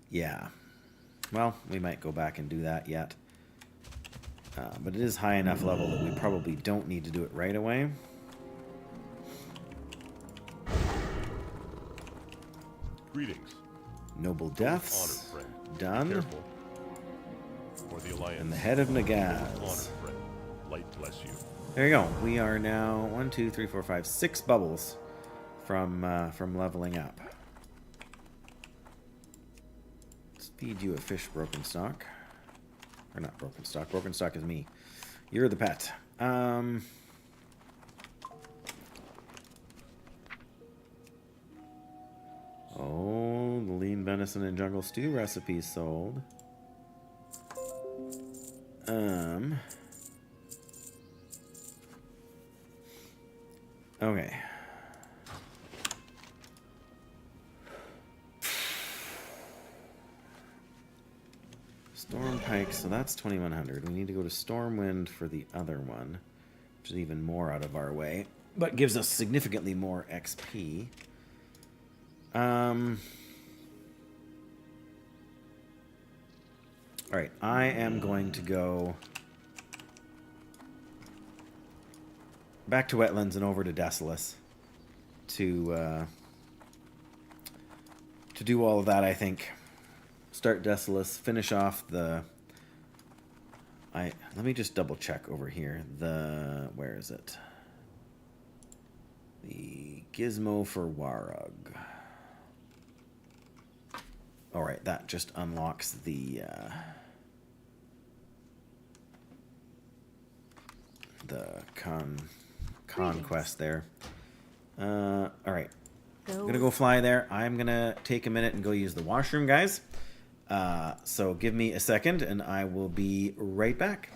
Yeah. Well, we might go back and do that yet. But it is high enough level that we probably don't need to do it right away. Greetings. Noble Honor, Deaths. friend. Be Done. careful. For the Alliance. And the head of Honor, Nagaz. friend. Light bless you. There you go. We are now 1, 2, 3, 4, 5, 6 bubbles from leveling up. Let's feed you a fish broken stock. Or not broken stock. Broken stock is me. You're the pet. Oh, the lean venison and jungle stew recipe sold. Okay. Storm Pike, so that's 2100. We need to go to Stormwind for the other one, which is even more out of our way, but gives us significantly more XP. Alright, I am going to go back to Wetlands and over to Desolus to do all of that, I think. Start Desolus, finish off the... let me just double check over here. Where is it? The gizmo for Warug. Alright, that just unlocks the conquest there. Alright. I'm gonna go fly there. I'm gonna take a minute and go use the washroom, guys. So give me a second and I will be right back.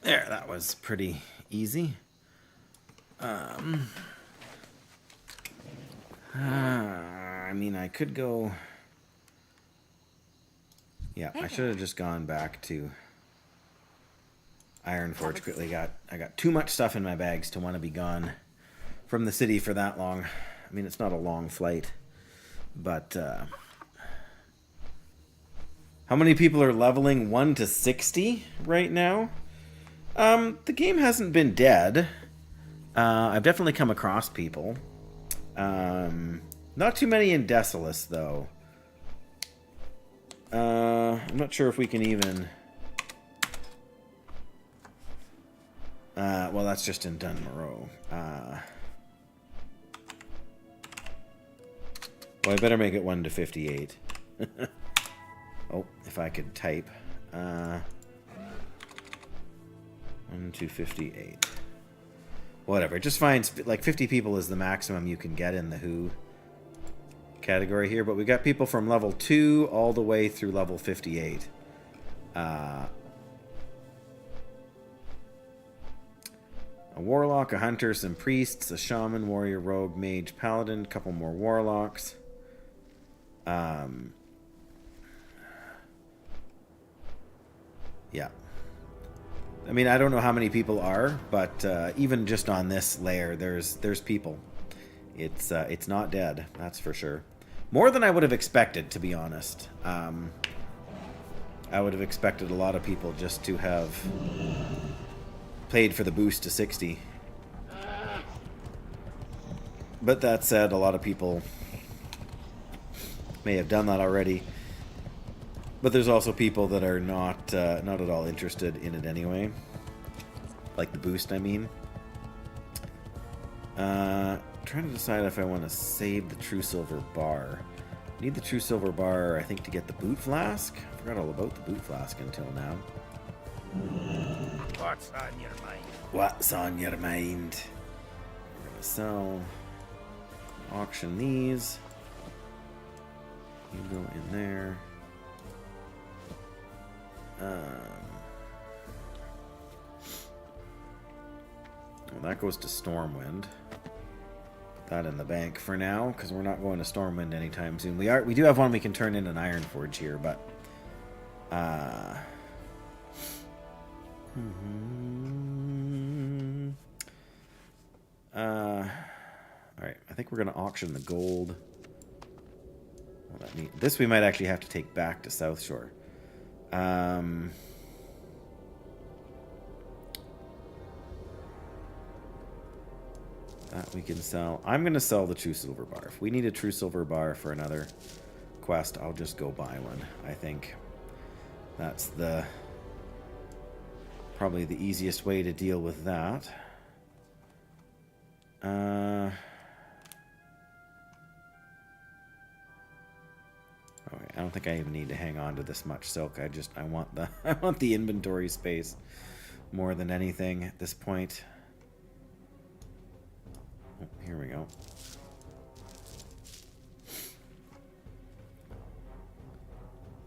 There, that was pretty easy. I mean, I could go... Yeah, I should have just gone back to Ironforge quickly. I got too much stuff in my bags to want to be gone from the city for that long. I mean, it's not a long flight, but how many people are leveling 1 to 60 right now? The game hasn't been dead. I've definitely come across people. Not too many in Desolus, though. I'm not sure if we can even... well, that's just in Dunmoreau. Well, I better make it 1 to 58. Oh, if I could type. 1 to 58. Whatever, just finds like 50 people is the maximum you can get in the Who category here, but we got people from level 2 all the way through level 58. A warlock, a hunter, some priests, a shaman, warrior, rogue, mage, paladin, a couple more warlocks. Yeah. I mean, I don't know how many people are, but even just on this layer, there's people. It's not dead, that's for sure. More than I would have expected, to be honest. I would have expected a lot of people just to have played for the boost to 60. But that said, a lot of people may have done that already. But there's also people that are not at all interested in it anyway. Like the boost, I mean. Trying to decide if I want to save the True Silver Bar. Need the True Silver Bar, I think, to get the Boot Flask. I forgot all about the Boot Flask until now. What's on your mind? What's on your mind? We're gonna sell, auction these. You go in there. Well, that goes to Stormwind. Put that in the bank for now, because we're not going to Stormwind anytime soon. We do have one we can turn in an Ironforge here, but alright, I think we're gonna auction the gold. Well, that means this we might actually have to take back to South Shore. That we can sell. I'm going to sell the True Silver Bar. If we need a True Silver Bar for another quest, I'll just go buy one. I think that's probably the easiest way to deal with that. Okay, I don't think I even need to hang on to this much silk. I want the inventory space more than anything at this point. Oh, here we go.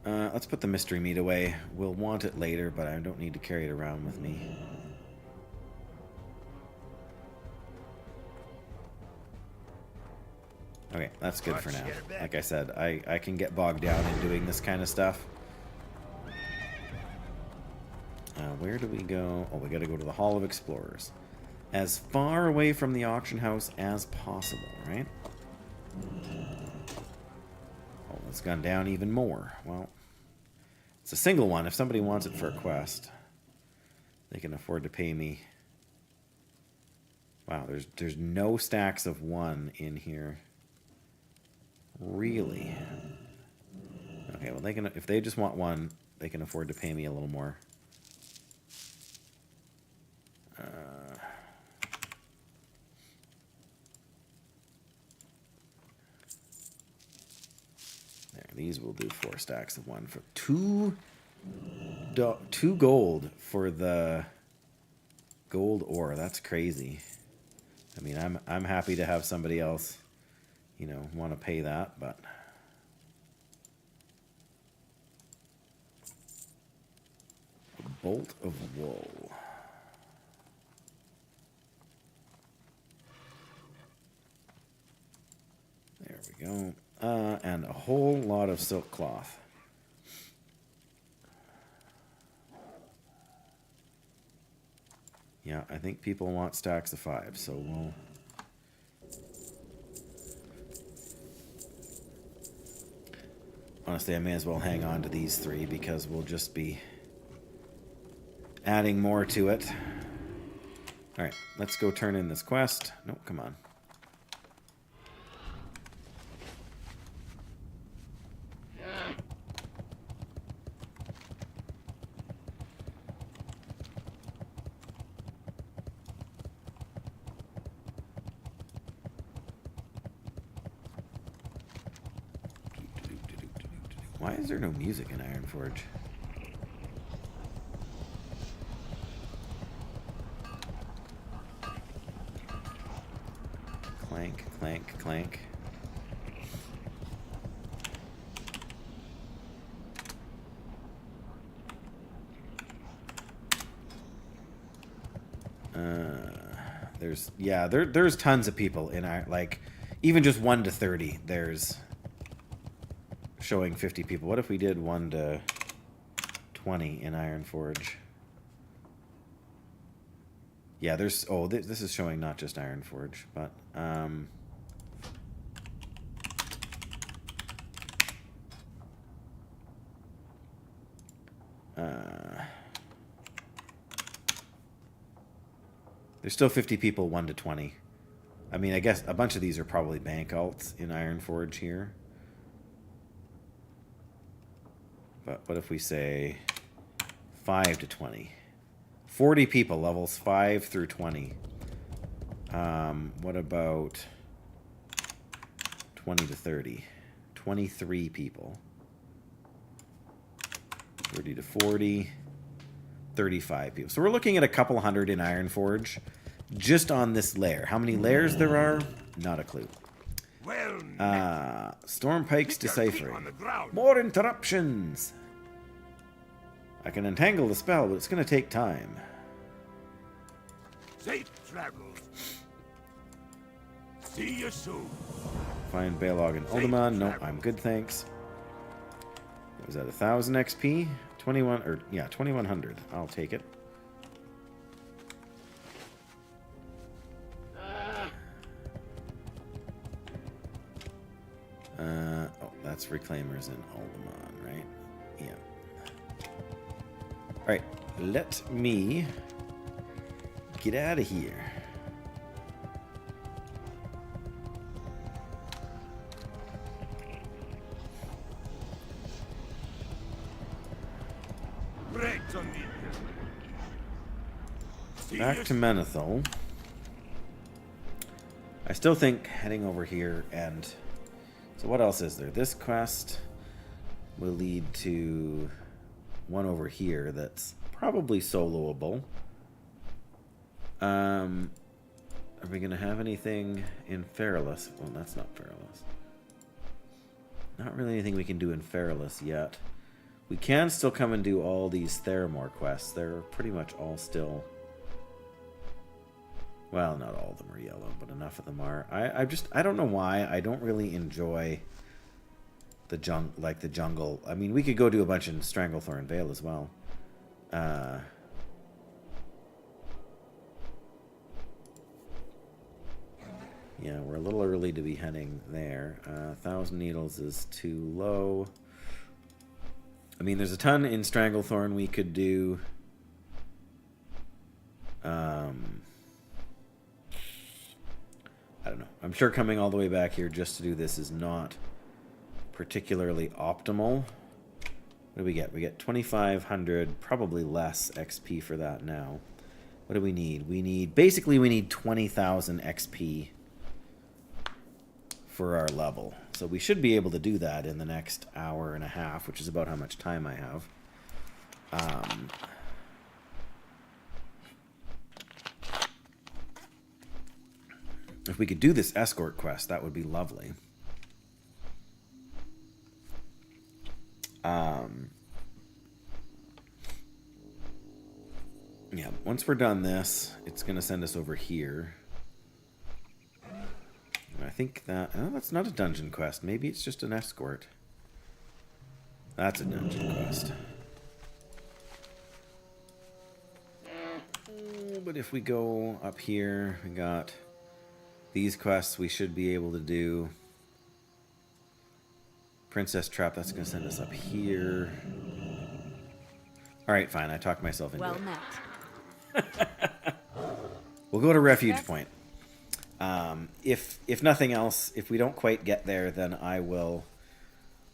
Let's put the mystery meat away. We'll want it later, but I don't need to carry it around with me. Okay, that's good for now. Like I said, I can get bogged down in doing this kind of stuff. Where do we go? Oh, we gotta go to the Hall of Explorers. As far away from the auction house as possible, right? Oh, it's gone down even more. Well, it's a single one. If somebody wants it for a quest, they can afford to pay me. Wow, there's no stacks of 1 in here. Really? Okay, well, if they just want 1, they can afford to pay me a little more. There, these will do 4 stacks of 1 for 2 gold for the gold ore. That's crazy. I mean, I'm happy to have somebody else, you know, want to pay that, but a bolt of wool. we go. And a whole lot of silk cloth. Yeah, I think people want stacks of 5, so we'll... Honestly, I may as well hang on to these 3 because we'll just be adding more to it. Alright, let's go turn in this quest. No, come on. Why is there no music in Ironforge? Clank, clank, clank. There's tons of people in our, like, even just 1 to 30. There's showing 50 people. What if we did 1 to 20 in Ironforge? Yeah, there's... Oh, this is showing not just Ironforge, but... there's still 50 people 1 to 20. I mean, I guess a bunch of these are probably bank alts in Ironforge here. But what if we say 5 to 20? 40 people, levels 5 through 20. What about 20 to 30? 23 people. 30 to 40. 35 people. So we're looking at a couple hundred in Ironforge just on this layer. How many layers there are? Not a clue. Well, Storm Pike's keep your feet deciphering. on the ground. More interruptions. I can untangle the spell, but it's going to take time. Safe travels. See you soon. Find Balog and Ultima. Nope, I'm good, thanks. What was that, 1,000 XP? 21, or yeah, 2,100. I'll take it. Oh, that's Reclaimers in Alderman, right? Yeah. Alright, let me get out of here. Back to Menethil. I still think heading over here and... So what else is there? This quest will lead to one over here that's probably soloable. Are we going to have anything in Feralus? Well, that's not Feralus. Not really anything we can do in Feralus yet. We can still come and do all these Theramore quests. They're pretty much all still... Well, not all of them are yellow, but enough of them are. I don't know why. I don't really enjoy the jungle. I mean, we could go do a bunch in Stranglethorn Vale as well. Yeah, we're a little early to be heading there. 1,000 Needles is too low. I mean, there's a ton in Stranglethorn we could do. I don't know. I'm sure coming all the way back here just to do this is not particularly optimal. What do we get? We get 2,500, probably less XP for that now. What do we need? Basically we need 20,000 XP for our level. So we should be able to do that in the next hour and a half, which is about how much time I have. If we could do this escort quest, that would be lovely. Yeah, once we're done this, it's going to send us over here. I think that... Oh, that's not a dungeon quest. Maybe it's just an escort. That's a dungeon quest. But if we go up here, we got these quests we should be able to do. Princess Trap, that's going to send us up here. Alright, fine. I talked myself into it. met. We'll go to Refuge Point. If nothing else, if we don't quite get there, then I will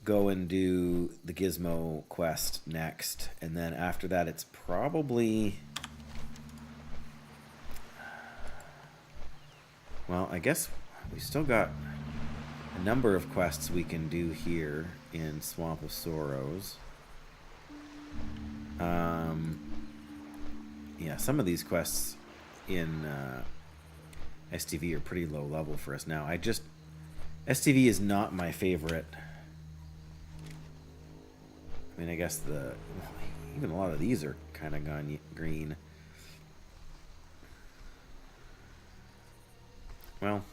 go and do the Gizmo quest next. And then after that, it's probably... Well, I guess we still got a number of quests we can do here in Swamp of Sorrows. Yeah, some of these quests in STV are pretty low level for us now. STV is not my favorite. I mean, I guess even a lot of these are kind of gone green. Well,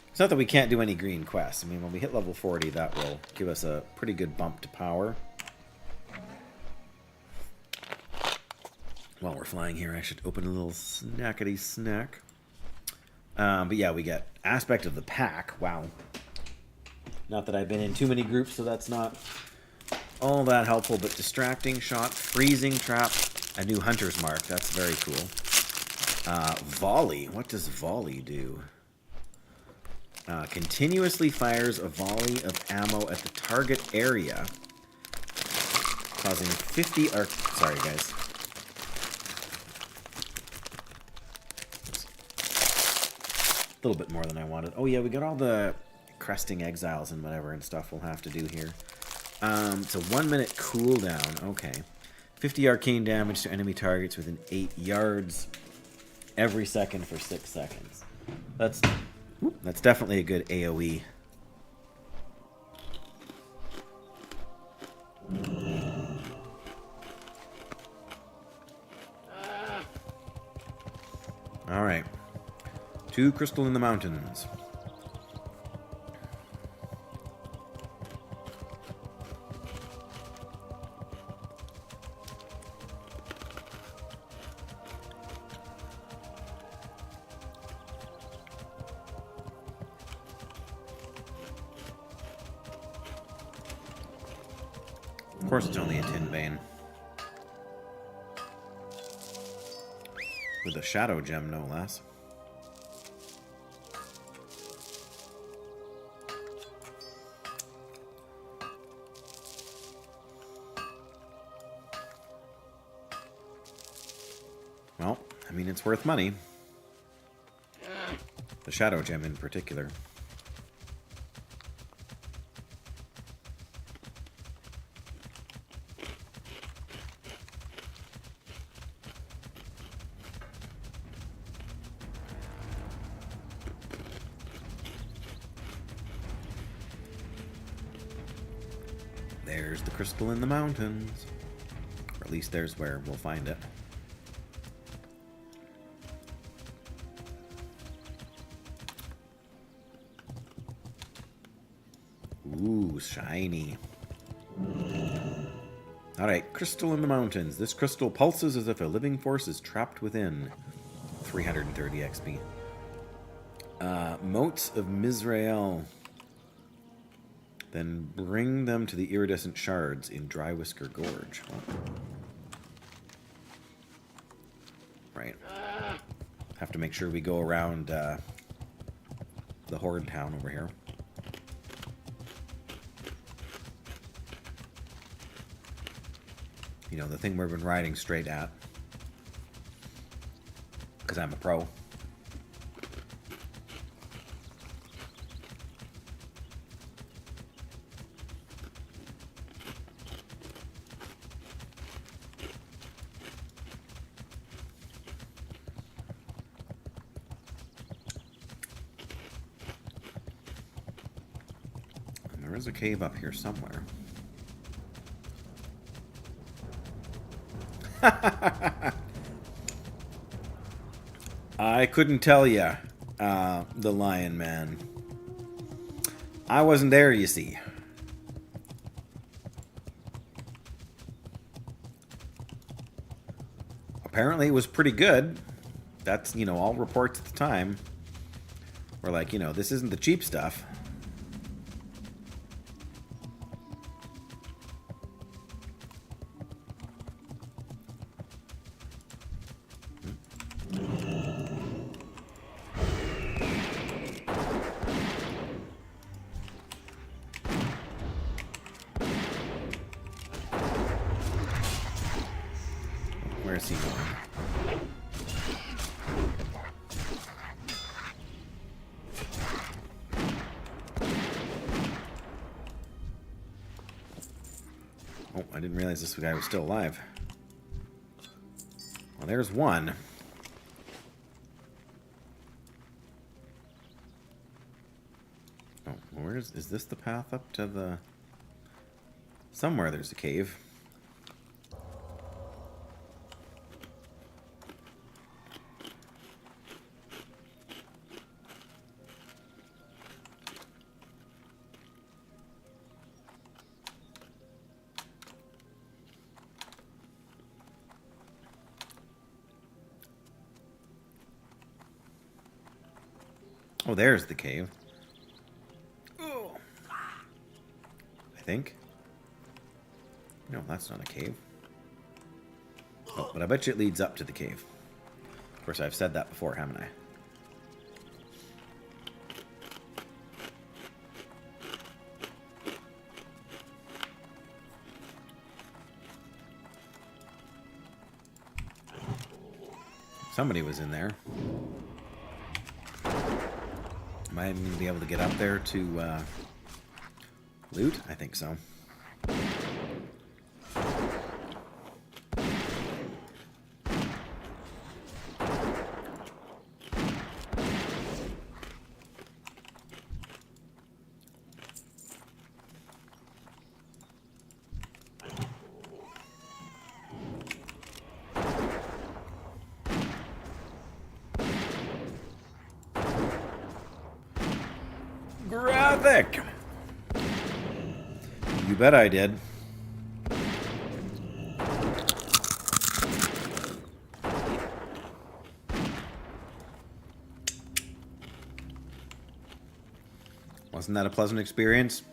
it's not that we can't do any green quests. I mean, when we hit level 40, that will give us a pretty good bump to power. While we're flying here, I should open a little snackety snack. But yeah, we get Aspect of the Pack. Wow. Not that I've been in too many groups, so that's not all that helpful, but Distracting Shot, Freezing Trap, a new Hunter's Mark. That's very cool. Volley. What does Volley do? Continuously fires a volley of ammo at the target area, causing 50 sorry, guys. A little bit more than I wanted. Oh yeah, we got all the cresting exiles and whatever and stuff we'll have to do here. It's a 1 minute cooldown. Okay. 50 arcane damage to enemy targets within 8 yards every second for 6 seconds. That's definitely a good AoE. Alright. 2 crystal in the mountains. Of course it's only a tin vein. With a shadow gem, no less. Well, I mean, it's worth money. The shadow gem in particular. There's the crystal in the mountains. Or at least there's where we'll find it. Ooh, shiny. Alright, crystal in the mountains. This crystal pulses as if a living force is trapped within. 330 XP. Motes of Mizrael. Then bring them to the iridescent shards in Dry Whisker Gorge. Oh. Right. Have to make sure we go around the Horde town over here. You know, the thing we've been riding straight at. Because I'm a pro. And there is a cave up here somewhere. I couldn't tell ya. the Lion Man. I wasn't there, you see. Apparently it was pretty good. That's, you know, all reports at the time were like, you know, this isn't the cheap stuff. Where's he going? Oh, I didn't realize this guy was still alive. Well, there's one. Oh, where's... Is this the path up to the... Somewhere there's a cave. Oh, there's the cave. Oh. I think. No, that's not a cave. Oh, but I bet you it leads up to the cave. Of course, I've said that before, haven't I? Somebody was in there. Am I even going to be able to get up there to loot? I think so. Graphic! You bet I did. Wasn't that a pleasant experience?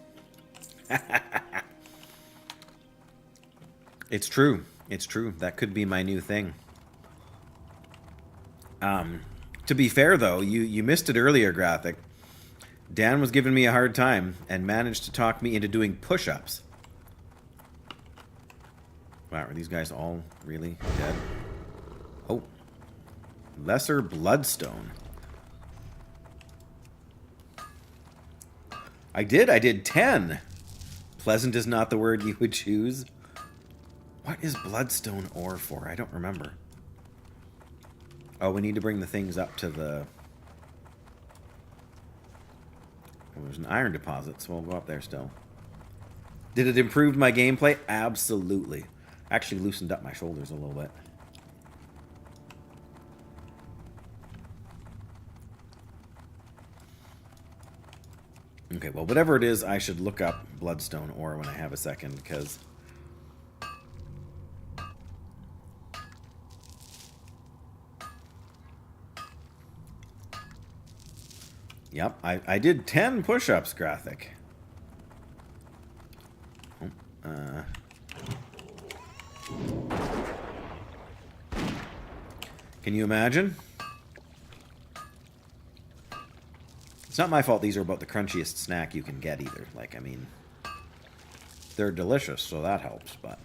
It's true. It's true. That could be my new thing. To be fair, though, you missed it earlier, Graphic. Dan was giving me a hard time and managed to talk me into doing push-ups. Wow, are these guys all really dead? Oh. Lesser Bloodstone. I did 10. Pleasant is not the word you would choose. What is Bloodstone ore for? I don't remember. Oh, we need to bring the things up to the... Well, there's an iron deposit, so we'll go up there still. Did it improve my gameplay? Absolutely. Actually loosened up my shoulders a little bit. Okay, well, whatever it is, I should look up Bloodstone ore when I have a second, because... Yep, I did 10 push-ups, Graphic. Oh, can you imagine? It's not my fault these are about the crunchiest snack you can get either. Like, I mean, they're delicious, so that helps, but...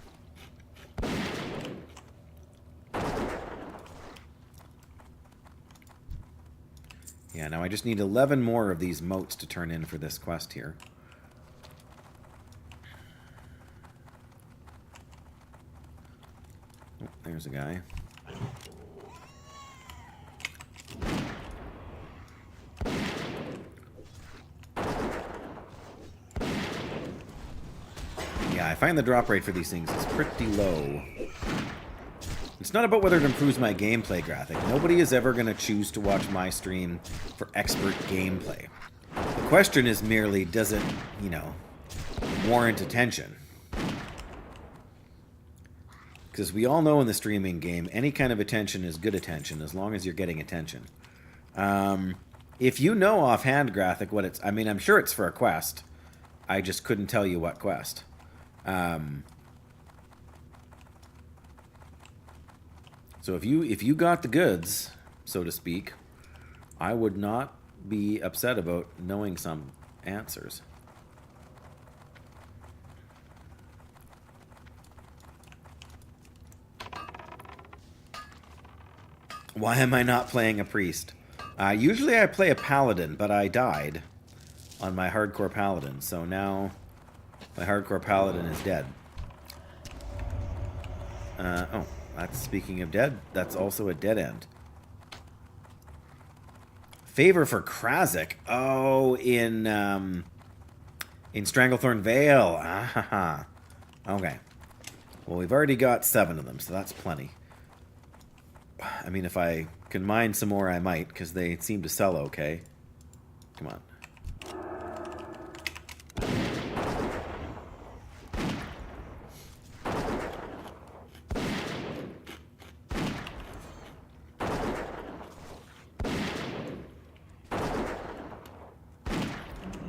Yeah, now I just need 11 more of these motes to turn in for this quest here. Oh, there's a guy. Yeah, I find the drop rate for these things is pretty low. It's not about whether it improves my gameplay graphic. Nobody is ever going to choose to watch my stream for expert gameplay. The question is merely, does it, you know, warrant attention? Because we all know in the streaming game, any kind of attention is good attention, as long as you're getting attention. If you know offhand, Graphic, what it's... I mean, I'm sure it's for a quest. I just couldn't tell you what quest. So if you got the goods, so to speak, I would not be upset about knowing some answers. Why am I not playing a priest? Usually I play a paladin, but I died on my hardcore paladin, so now my hardcore paladin is dead. Oh, that's speaking of dead. That's also a dead end. Favor for Krasik. Oh, in Stranglethorn Vale. Ah, okay. Well, we've already got 7 of them, so that's plenty. I mean, if I can mine some more, I might, because they seem to sell okay. Come on.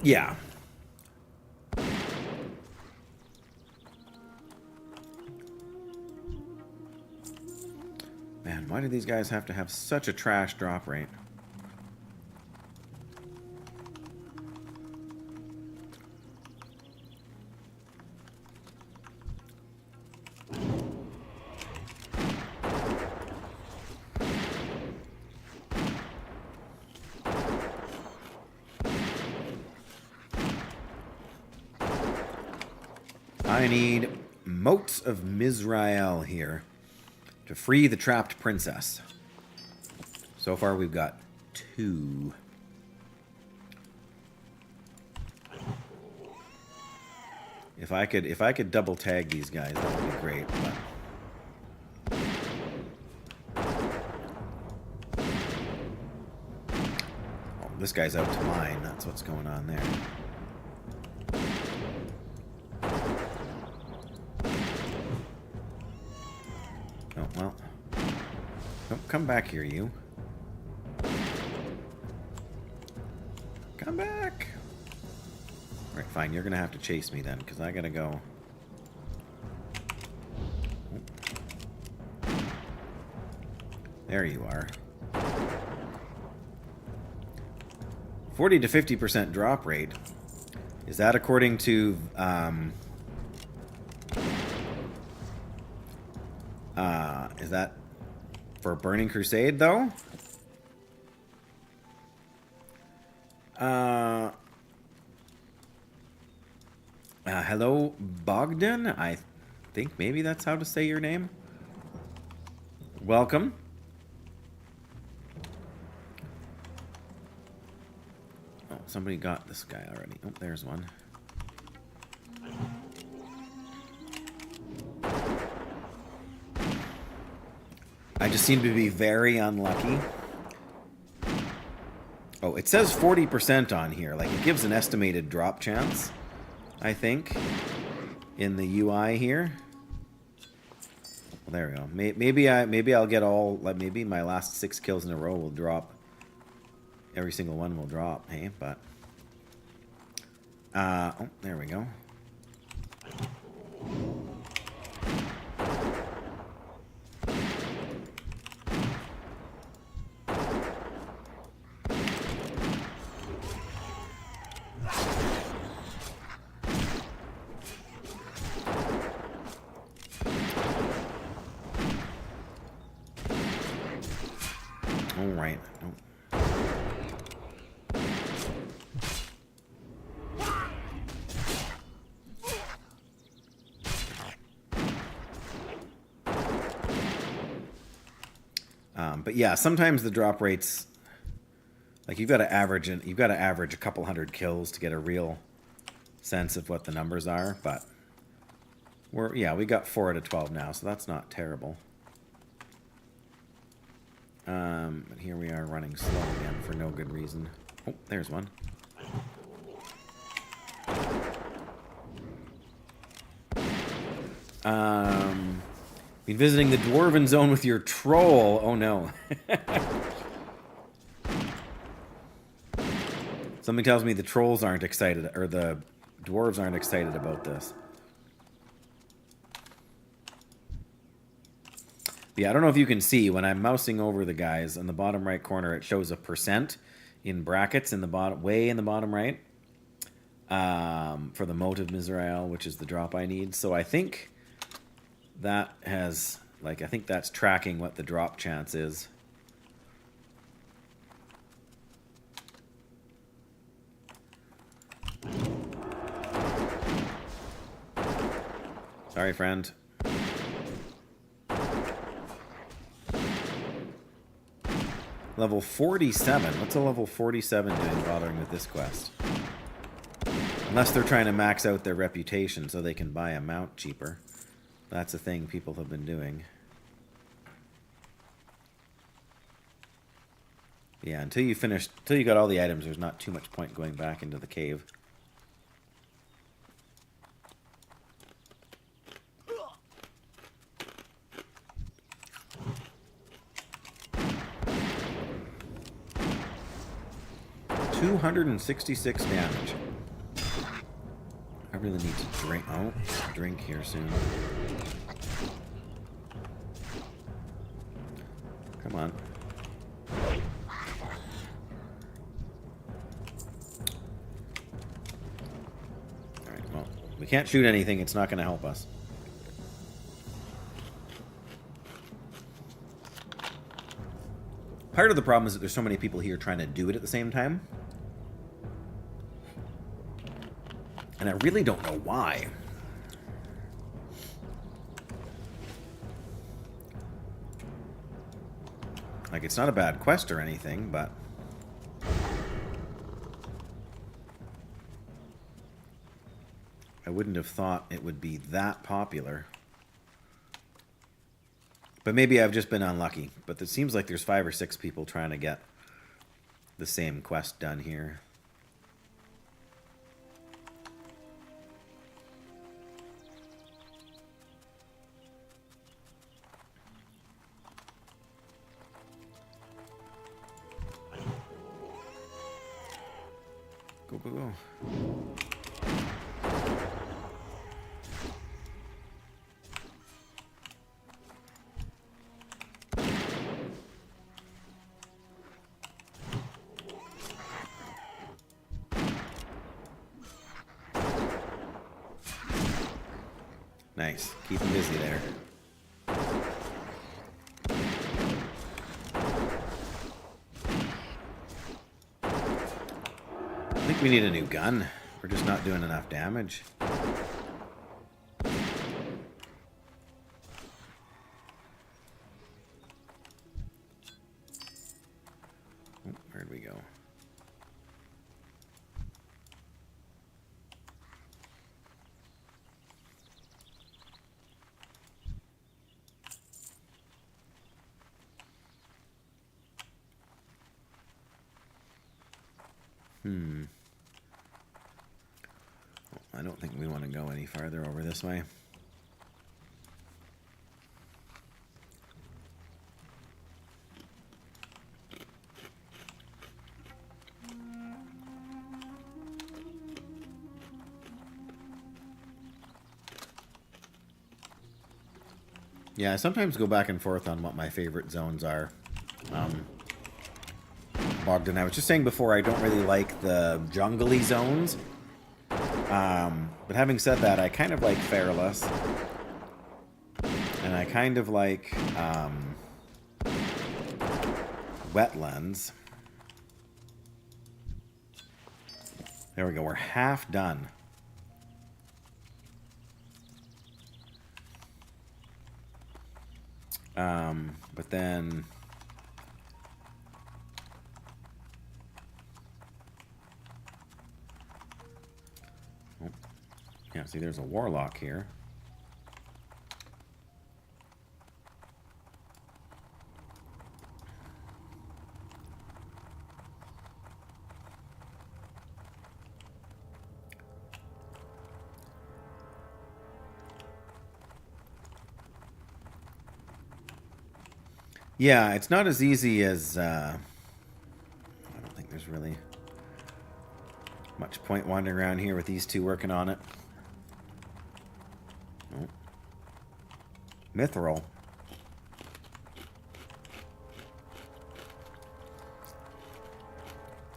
Yeah. Man, why do these guys have to have such a trash drop rate? I need Moats of Mizrael here to free the trapped princess. So far we've got 2. If I could double tag these guys, that would be great. But... oh, this guy's out to mine. That's what's going on there. Oh, well. Don't come back here, you. Come back! Alright, fine. You're gonna have to chase me then, because I gotta go. There you are. 40 to 50% drop rate. Is that according to... is that for Burning Crusade, though? Hello, Bogdan? I think maybe that's how to say your name. Welcome. Oh, somebody got this guy already. Oh, there's one. I just seem to be very unlucky. Oh, it says 40% on here. Like, it gives an estimated drop chance, I think, in the UI here. Well, there we go. Maybe I'll get all... like, maybe my last 6 kills in a row will drop. Every single one will drop, hey? But... oh, there we go. Alright. But yeah, sometimes the drop rates, like you've got to average a couple hundred kills to get a real sense of what the numbers are. But we got 4 out of 12 now, so that's not terrible. But here we are running slow again for no good reason. Oh, there's one. Been visiting the Dwarven Zone with your troll. Oh no. Something tells me the trolls aren't excited, or the dwarves aren't excited about this. Yeah, I don't know if you can see, when I'm mousing over the guys, in the bottom right corner, it shows a percent in brackets in the bottom, way in the bottom right, for the Mote of Mizrael, which is the drop I need. So I think that has, like, I think that's tracking what the drop chance is. Sorry, friend. Level 47. What's a level 47 doing bothering with this quest? Unless they're trying to max out their reputation so they can buy a mount cheaper. That's a thing people have been doing. Yeah, until you got all the items, there's not too much point going back into the cave. $266 damage. I really need to drink. Oh, drink here soon. Come on. Alright, well, we can't shoot anything. It's not going to help us. Part of the problem is that there's so many people here trying to do it at the same time. And I really don't know why. Like, it's not a bad quest or anything, but... I wouldn't have thought it would be that popular. But maybe I've just been unlucky. But it seems like there's 5 or 6 people trying to get the same quest done here. Go, go, go. Nice. Keep him busy there. I think we need a new gun. We're just not doing enough damage. Oh, where'd we go? I don't think we want to go any farther over this way. Yeah, I sometimes go back and forth on what my favorite zones are. Bogdan, I was just saying before, I don't really like the jungly zones. But having said that, I kind of like Fairless. And I kind of like Wetlands. There we go, we're half done. But then... Oh, yeah, see, there's a warlock here. Yeah, it's not as easy as... I don't think there's really much point wandering around here with these two working on it. Oh. Mithril.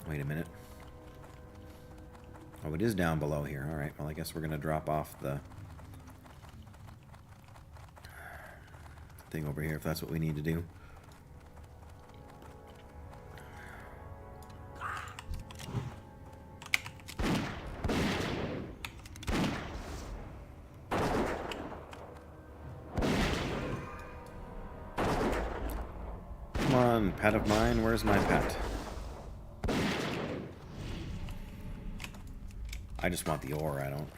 Wait a minute. Oh, it is down below here. Alright, well I guess we're going to drop off the thing over here if that's what we need to do. Come on, pet of mine, where's my pet? I just want the ore, I don't...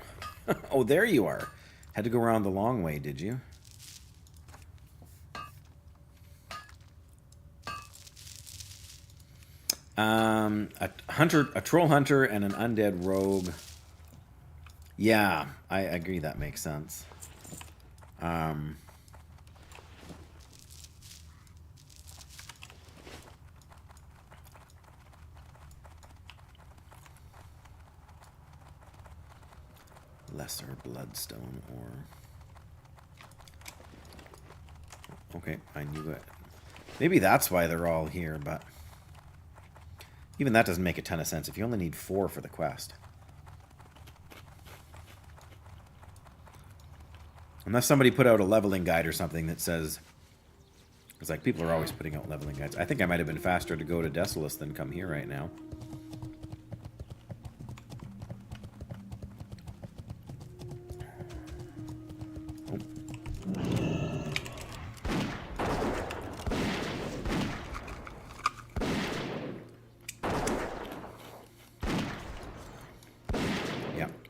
Oh, there you are. Had to go around the long way, did you? A troll hunter and an undead rogue. Yeah, I agree that makes sense. Lesser bloodstone ore. Okay, I knew it. Maybe that's why they're all here, but even that doesn't make a ton of sense if you only need 4 for the quest. Unless somebody put out a leveling guide or something that says... It's like people are always putting out leveling guides. I think I might have been faster to go to Desolus than come here right now.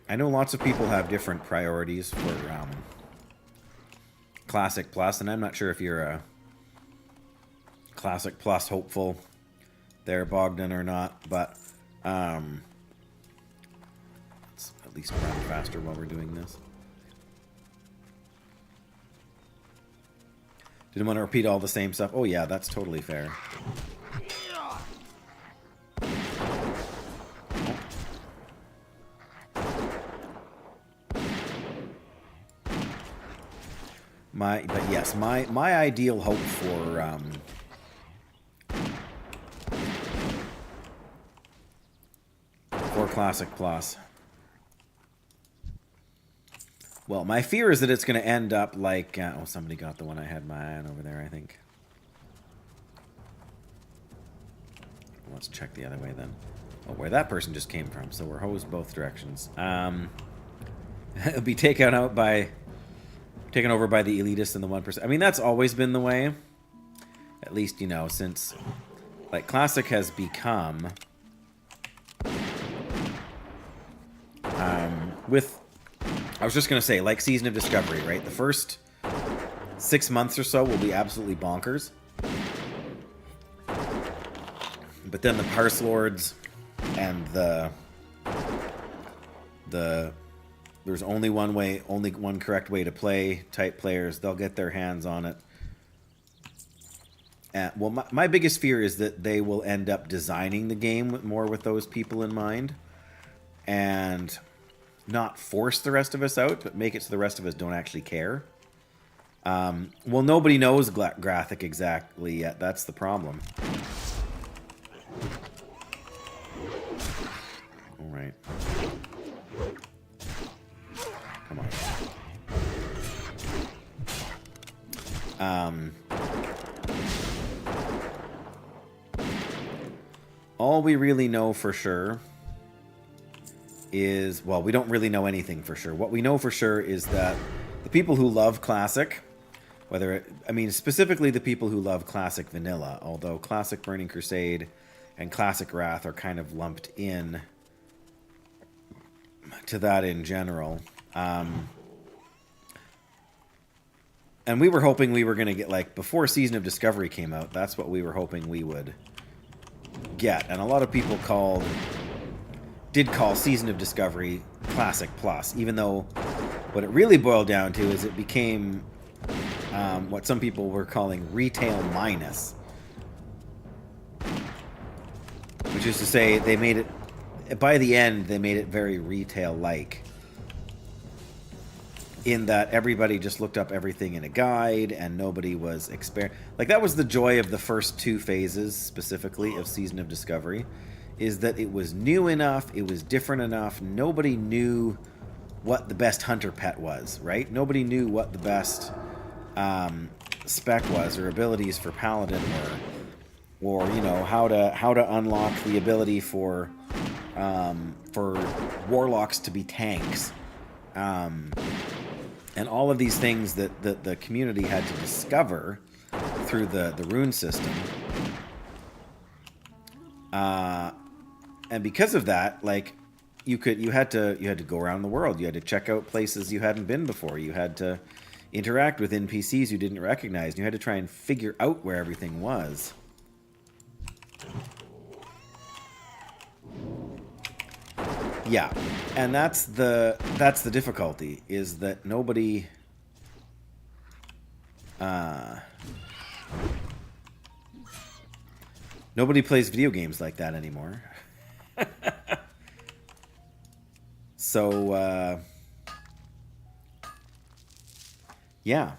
I know lots of people have different priorities for Classic Plus, and I'm not sure if you're a Classic Plus hopeful there, Bogdan, or not, but let's at least run faster while we're doing this. Didn't want to repeat all the same stuff. Oh yeah, that's totally fair. But yes, my ideal hope for Classic Plus. Well, my fear is that it's going to end up like... oh, somebody got the one I had my eye on over there, I think. Let's check the other way then. Oh, where that person just came from. So we're hosed both directions. It'll be taken over by the elitists and the 1%. I mean, that's always been the way. At least, you know, since... Like, Classic has become... with... I was just going to say, like Season of Discovery, right? The first 6 months or so will be absolutely bonkers. But then the Parse Lords and the there's only one way, only one correct way to play type players, they'll get their hands on it. Well, my biggest fear is that they will end up designing the game more with those people in mind. And... not force the rest of us out, but make it so the rest of us don't actually care. Well, nobody knows Graphic exactly yet. That's the problem. All right. Come on. All we really know for sure... is, well, we don't really know anything for sure. What we know for sure is that the people who love Classic, I mean, specifically the people who love Classic Vanilla, although Classic Burning Crusade and Classic Wrath are kind of lumped in to that in general. And we were hoping we were going to get, like, before Season of Discovery came out, that's what we were hoping we would get. And a lot of people did call Season of Discovery Classic Plus, even though what it really boiled down to is it became what some people were calling retail minus. Which is to say, they made it, by the end, they made it very retail-like. In that everybody just looked up everything in a guide, and nobody was like, that was the joy of the first 2 phases, specifically, of Season of Discovery, is that it was new enough, it was different enough, nobody knew what the best hunter pet was, right? Nobody knew what the best spec was, or abilities for Paladin were, or, you know, how to unlock the ability for Warlocks to be tanks. And all of these things that the community had to discover through the rune system. And because of that, like, you had to go around the world. You had to check out places you hadn't been before. You had to interact with NPCs you didn't recognize. You had to try and figure out where everything was. Yeah, and that's the difficulty, is that nobody plays video games like that anymore. So yeah,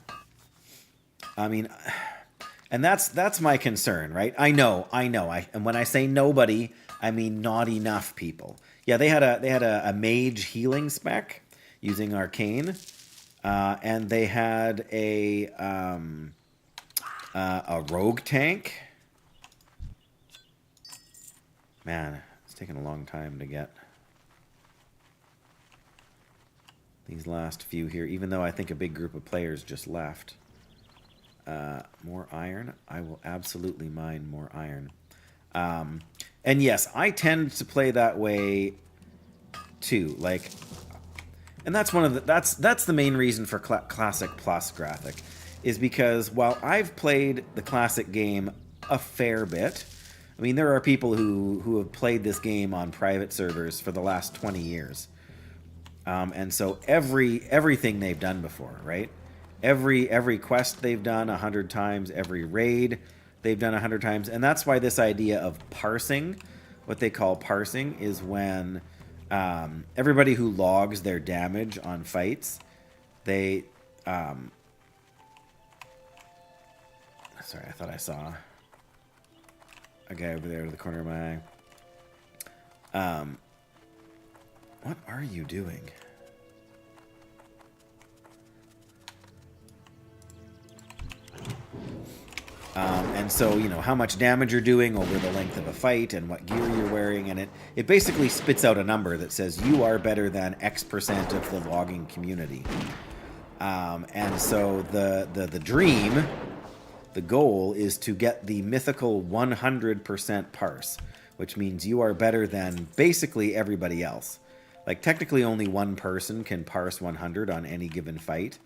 I mean, and that's my concern, right? I know. And when I say nobody, I mean not enough people. Yeah, they had a mage healing spec using arcane, and they had a rogue tank. Man, it's taken a long time to get these last few here, even though I think a big group of players just left. More iron. I will absolutely mine more iron. And yes, I tend to play that way too. Like, and that's one of the that's the main reason for Classic Plus Graphic, is because while I've played the classic game a fair bit, I mean, there are people who have played this game on private servers for the last 20 years. And so everything they've done before, right? Every quest they've done 100 times, every raid they've done 100 times. And that's why this idea of parsing, what they call parsing, is when everybody who logs their damage on fights, they... sorry, I thought I saw a guy over there to the corner of my eye. What are you doing? And so, you know, how much damage you're doing over the length of a fight and what gear you're wearing, and it basically spits out a number that says you are better than X% of the logging community. And so the dream, the goal, is to get the mythical 100% parse, which means you are better than basically everybody else. Like, technically only one person can parse 100 on any given fight.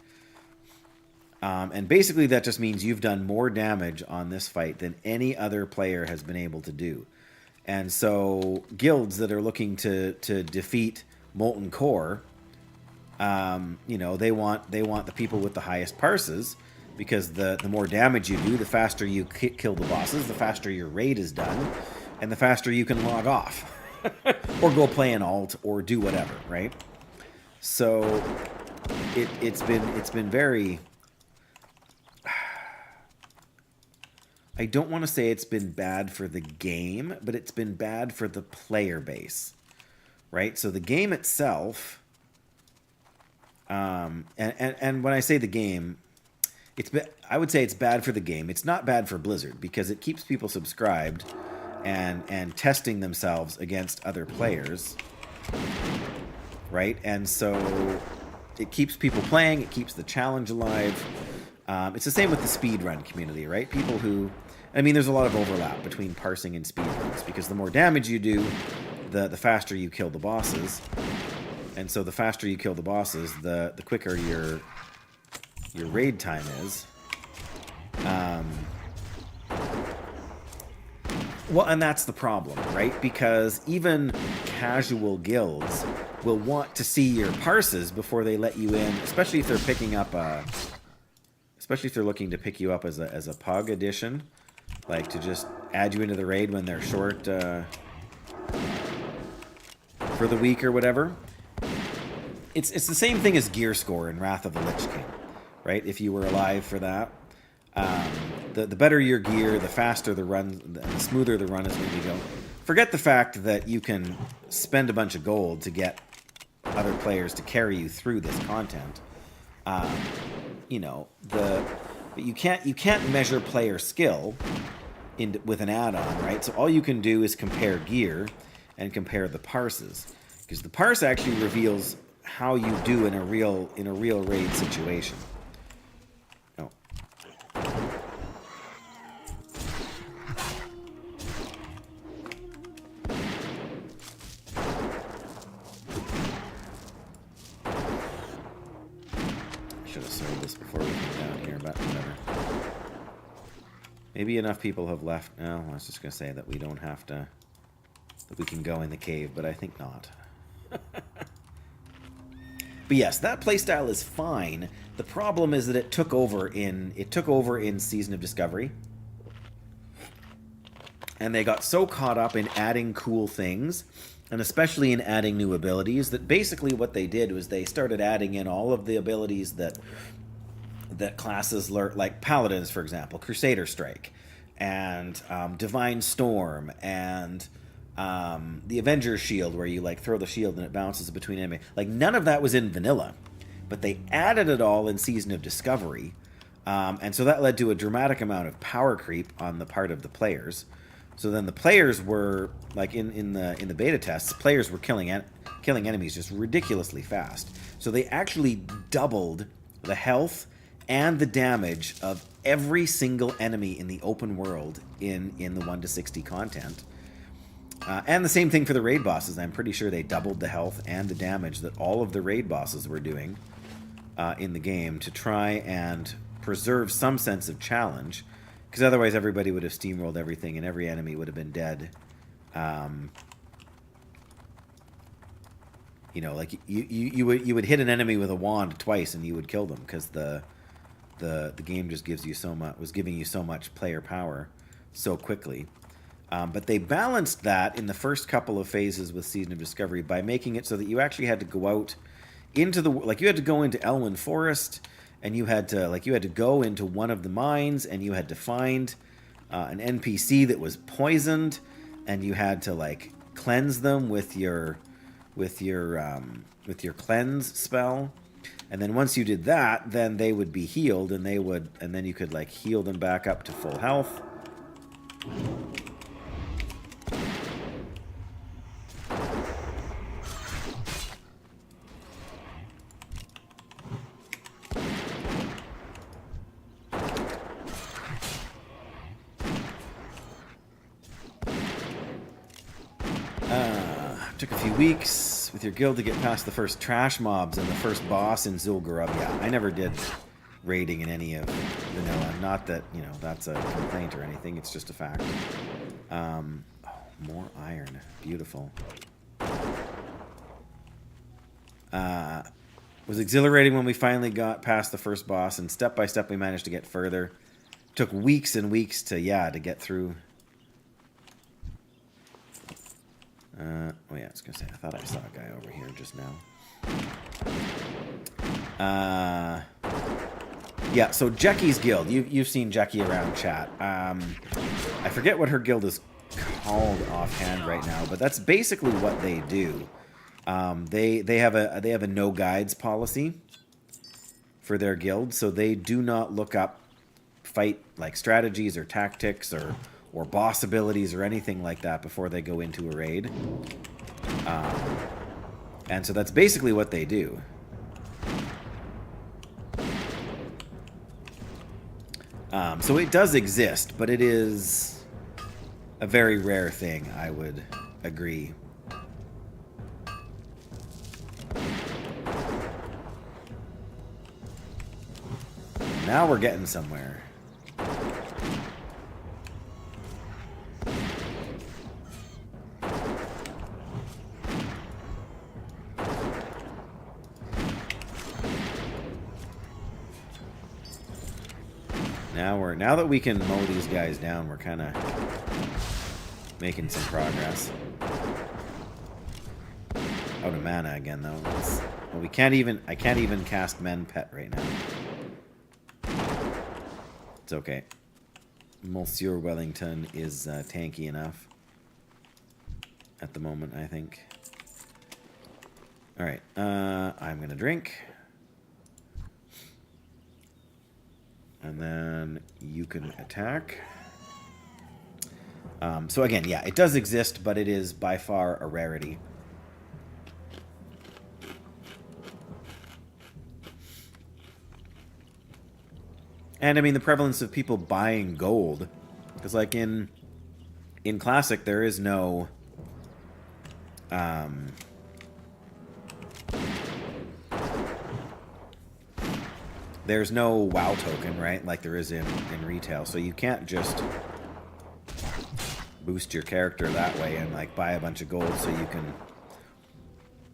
And basically that just means you've done more damage on this fight than any other player has been able to do. And so guilds that are looking to defeat Molten Core, you know, they want the people with the highest parses, because the more damage you do, the faster you kill the bosses, the faster your raid is done, and the faster you can log off. Or go play an alt, or do whatever, right? So it's been very... I don't want to say it's been bad for the game, but it's been bad for the player base, right? So the game itself, and when I say the game, I would say it's bad for the game. It's not bad for Blizzard, because it keeps people subscribed and testing themselves against other players, right? And so it keeps people playing, it keeps the challenge alive. It's the same with the speedrun community, right? People who... I mean, there's a lot of overlap between parsing and speedruns, because the more damage you do, the faster you kill the bosses. And so the faster you kill the bosses, the quicker your raid time is. Well, and that's the problem, right? Because even casual guilds will want to see your parses before they let you in, especially if they're picking up especially if they're looking to pick you up as a pug addition, like to just add you into the raid when they're short for the week or whatever. It's the same thing as gear score in Wrath of the Lich King, right? If you were alive for that, the better your gear, the faster the run, the smoother the run is when you go. Forget the fact that you can spend a bunch of gold to get other players to carry you through this content. You know, but you can't measure player skill with an add-on, right? So all you can do is compare gear and compare the parses, because the parse actually reveals how you do in a real raid situation. Oh. Should have sold this before we came down here, but whatever. Maybe enough people have left. No, I was just gonna say that we don't have to, that we can go in the cave, but I think not. But yes, that playstyle is fine. The problem is that it took over in Season of Discovery. And they got so caught up in adding cool things, and especially in adding new abilities, that basically what they did was they started adding in all of the abilities that classes learn, like Paladins, for example, Crusader Strike, and Divine Storm, and the Avenger's Shield, where you like throw the shield and it bounces between enemy. Like, none of that was in vanilla, but they added it all in Season of Discovery, and so that led to a dramatic amount of power creep on the part of the players. So then the players were like in the beta tests, players were killing enemies just ridiculously fast. So they actually doubled the health and the damage of every single enemy in the open world in the 1 to 60 content. And the same thing for the raid bosses. I'm pretty sure they doubled the health and the damage that all of the raid bosses were doing in the game to try and preserve some sense of challenge, because otherwise everybody would have steamrolled everything and every enemy would have been dead. You know, like you would hit an enemy with a wand twice and you would kill them, because the game just was giving you so much player power so quickly. But they balanced that in the first couple of phases with Season of Discovery by making it so that you actually had to go out into you had to go into Elwyn Forest, and you had to go into one of the mines, and you had to find an NPC that was poisoned, and you had to like cleanse them with your cleanse spell. And then once you did that, then they would be healed, and then you could like heal them back up to full health. Took a few weeks with your guild to get past the first trash mobs and the first boss in Zul'Gurub. Yeah, I never did raiding in any of vanilla. Not that, you know, that's a complaint or anything. It's just a fact. Oh, more iron. Beautiful. Was exhilarating when we finally got past the first boss, and step by step we managed to get further. Took weeks and weeks to get through. Oh yeah, I was gonna say, I thought I saw a guy over here just now. Yeah, so Jecky's guild. You've seen Jecky around chat. I forget what her guild is called offhand right now, but that's basically what they do. They have a no guides policy for their guild, so they do not look up fight like strategies or tactics or boss abilities or anything like that before they go into a raid. And so that's basically what they do. So it does exist, but it is a very rare thing, I would agree. Now we're getting somewhere. Now that we can mow these guys down, we're kind of making some progress. Out of mana again, though. Well, we can't even. I can't even cast Men Pet right now. It's okay. Monsieur Wellington is tanky enough at the moment, I think. All right. I'm gonna drink, and then you can attack. So again, yeah, it does exist, but it is by far a rarity. And I mean the prevalence of people buying gold, because like in Classic there is no there's no WoW token, right? Like there is in retail, so you can't just boost your character that way and like buy a bunch of gold so you can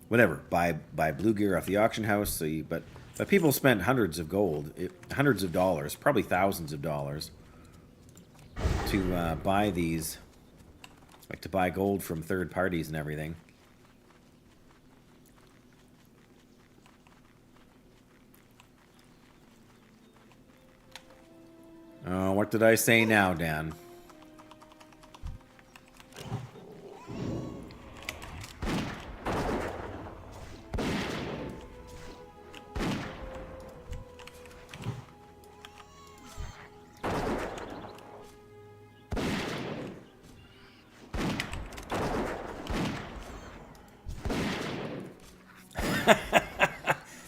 whatever buy blue gear off the auction house. So you but people spend hundreds of gold, hundreds of dollars, probably thousands of dollars to buy these, like to buy gold from third parties and everything. Oh, what did I say now, Dan?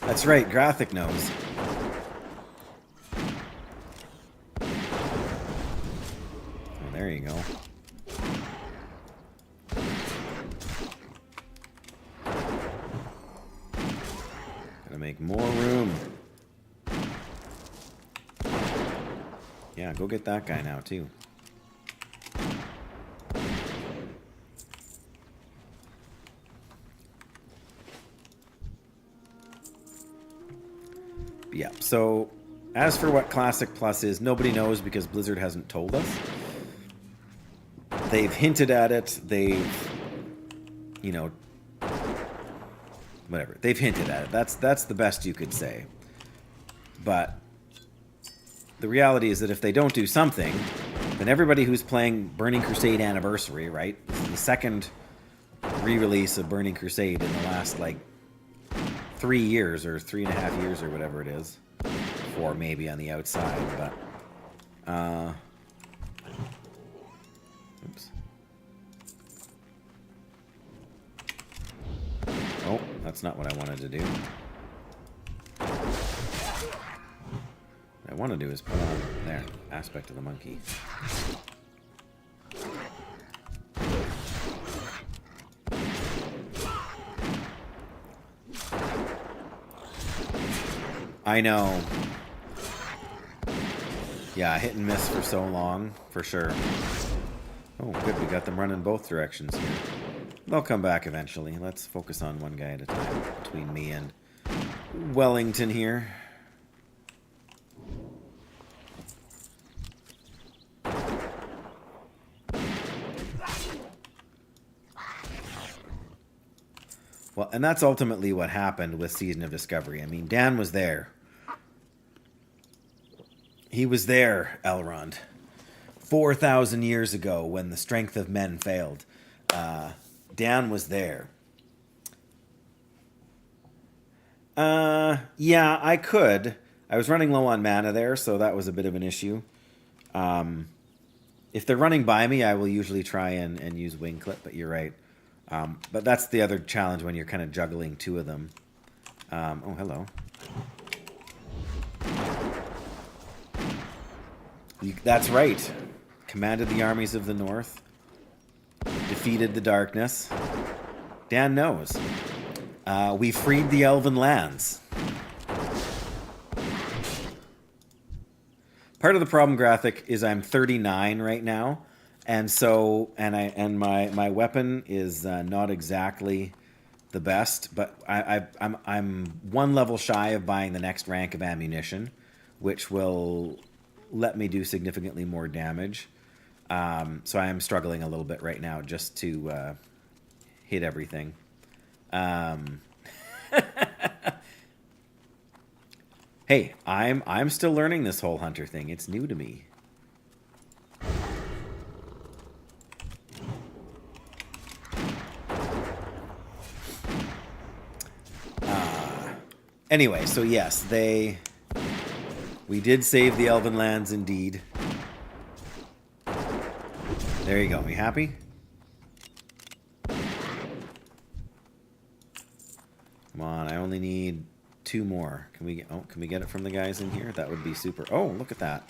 That's right, Graphic knows. Oh, there you go. Gotta make more room. Yeah, go get that guy now, too. Yeah, so as for what Classic Plus is, nobody knows because Blizzard hasn't told us. They've hinted at it, they've, you know, whatever. They've hinted at it. That's the best you could say. But the reality is that if they don't do something, then everybody who's playing Burning Crusade Anniversary, right? This is the second re-release of Burning Crusade in the last, like, 3 years or 3.5 years or whatever it is. 4 maybe on the outside, but oops. Oh, that's not what I wanted to do. What I want to do is put on there, Aspect of the Monkey. I know. Yeah, hit and miss for so long, for sure. Oh, good, we got them running both directions here. They'll come back eventually. Let's focus on one guy at a time between me and Wellington here. Well, and that's ultimately what happened with Season of Discovery. I mean, Dan was there. He was there, Elrond. 4,000 years ago when the strength of men failed. Dan was there. Yeah, I could. I was running low on mana there, so that was a bit of an issue. If they're running by me, I will usually try and use Wing Clip, but you're right. But that's the other challenge when you're kind of juggling two of them. Oh, hello. That's right. Commanded the armies of the north. Defeated the darkness. Dan knows. We freed the elven lands. Part of the problem, Graphic, is I'm 39 right now. And so, and my weapon is not exactly the best, but I'm one level shy of buying the next rank of ammunition, which will let me do significantly more damage. So I am struggling a little bit right now just to hit everything. Hey, I'm still learning this whole hunter thing. It's new to me. Anyway, so yes, we did save the Elven lands indeed. There you go. You happy? Come on, I only need 2 more. Can we get it from the guys in here? That would be super. Oh, look at that.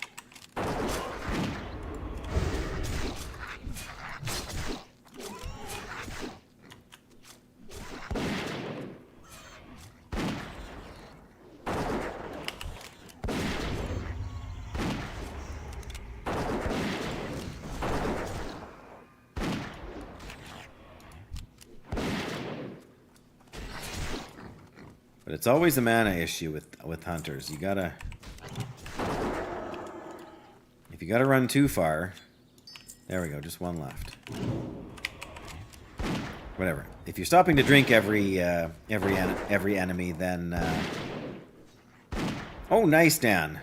But it's always a mana issue with hunters. You gotta... If you gotta run too far... There we go, just 1 left. Whatever. If you're stopping to drink every enemy, then... Oh, nice, Dan!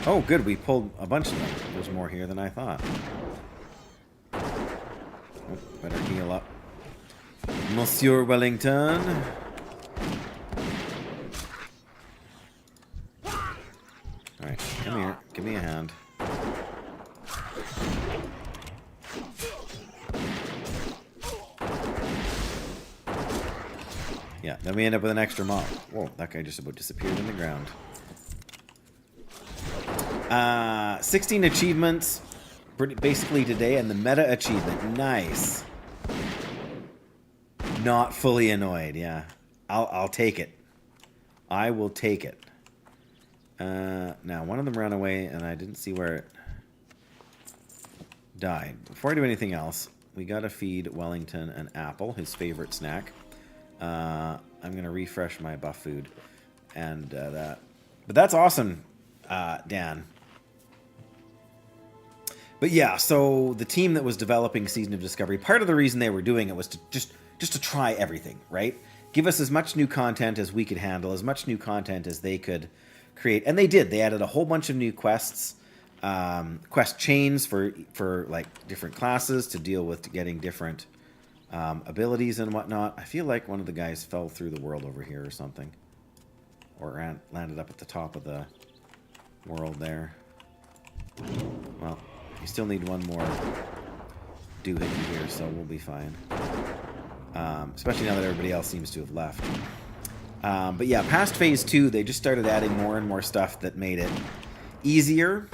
Oh, good, we pulled a bunch of them. There's more here than I thought. Oh, better heal up. Monsieur Wellington. Alright, come here. Give me a hand. Yeah, then we end up with an extra mob. Whoa, that guy just about disappeared in the ground. 16 achievements basically today, and the meta achievement. Nice. Not fully annoyed, yeah. I'll take it. I will take it. Now, one of them ran away, and I didn't see where it died. Before I do anything else, we gotta feed Wellington an apple, his favorite snack. I'm gonna refresh my buff food, and that. But that's awesome, Dan. But yeah, so the team that was developing Season of Discovery, part of the reason they were doing it was to just to try everything, right? Give us as much new content as we could handle, as much new content as they could create. And they did. They added a whole bunch of new quests, quest chains for like different classes to deal with getting different abilities and whatnot. I feel like one of the guys fell through the world over here or something. Or landed up at the top of the world there. Well, you still need one more doohickey here, so we'll be fine. Especially now that everybody else seems to have left. But yeah, past Phase 2, they just started adding more and more stuff that made it easier.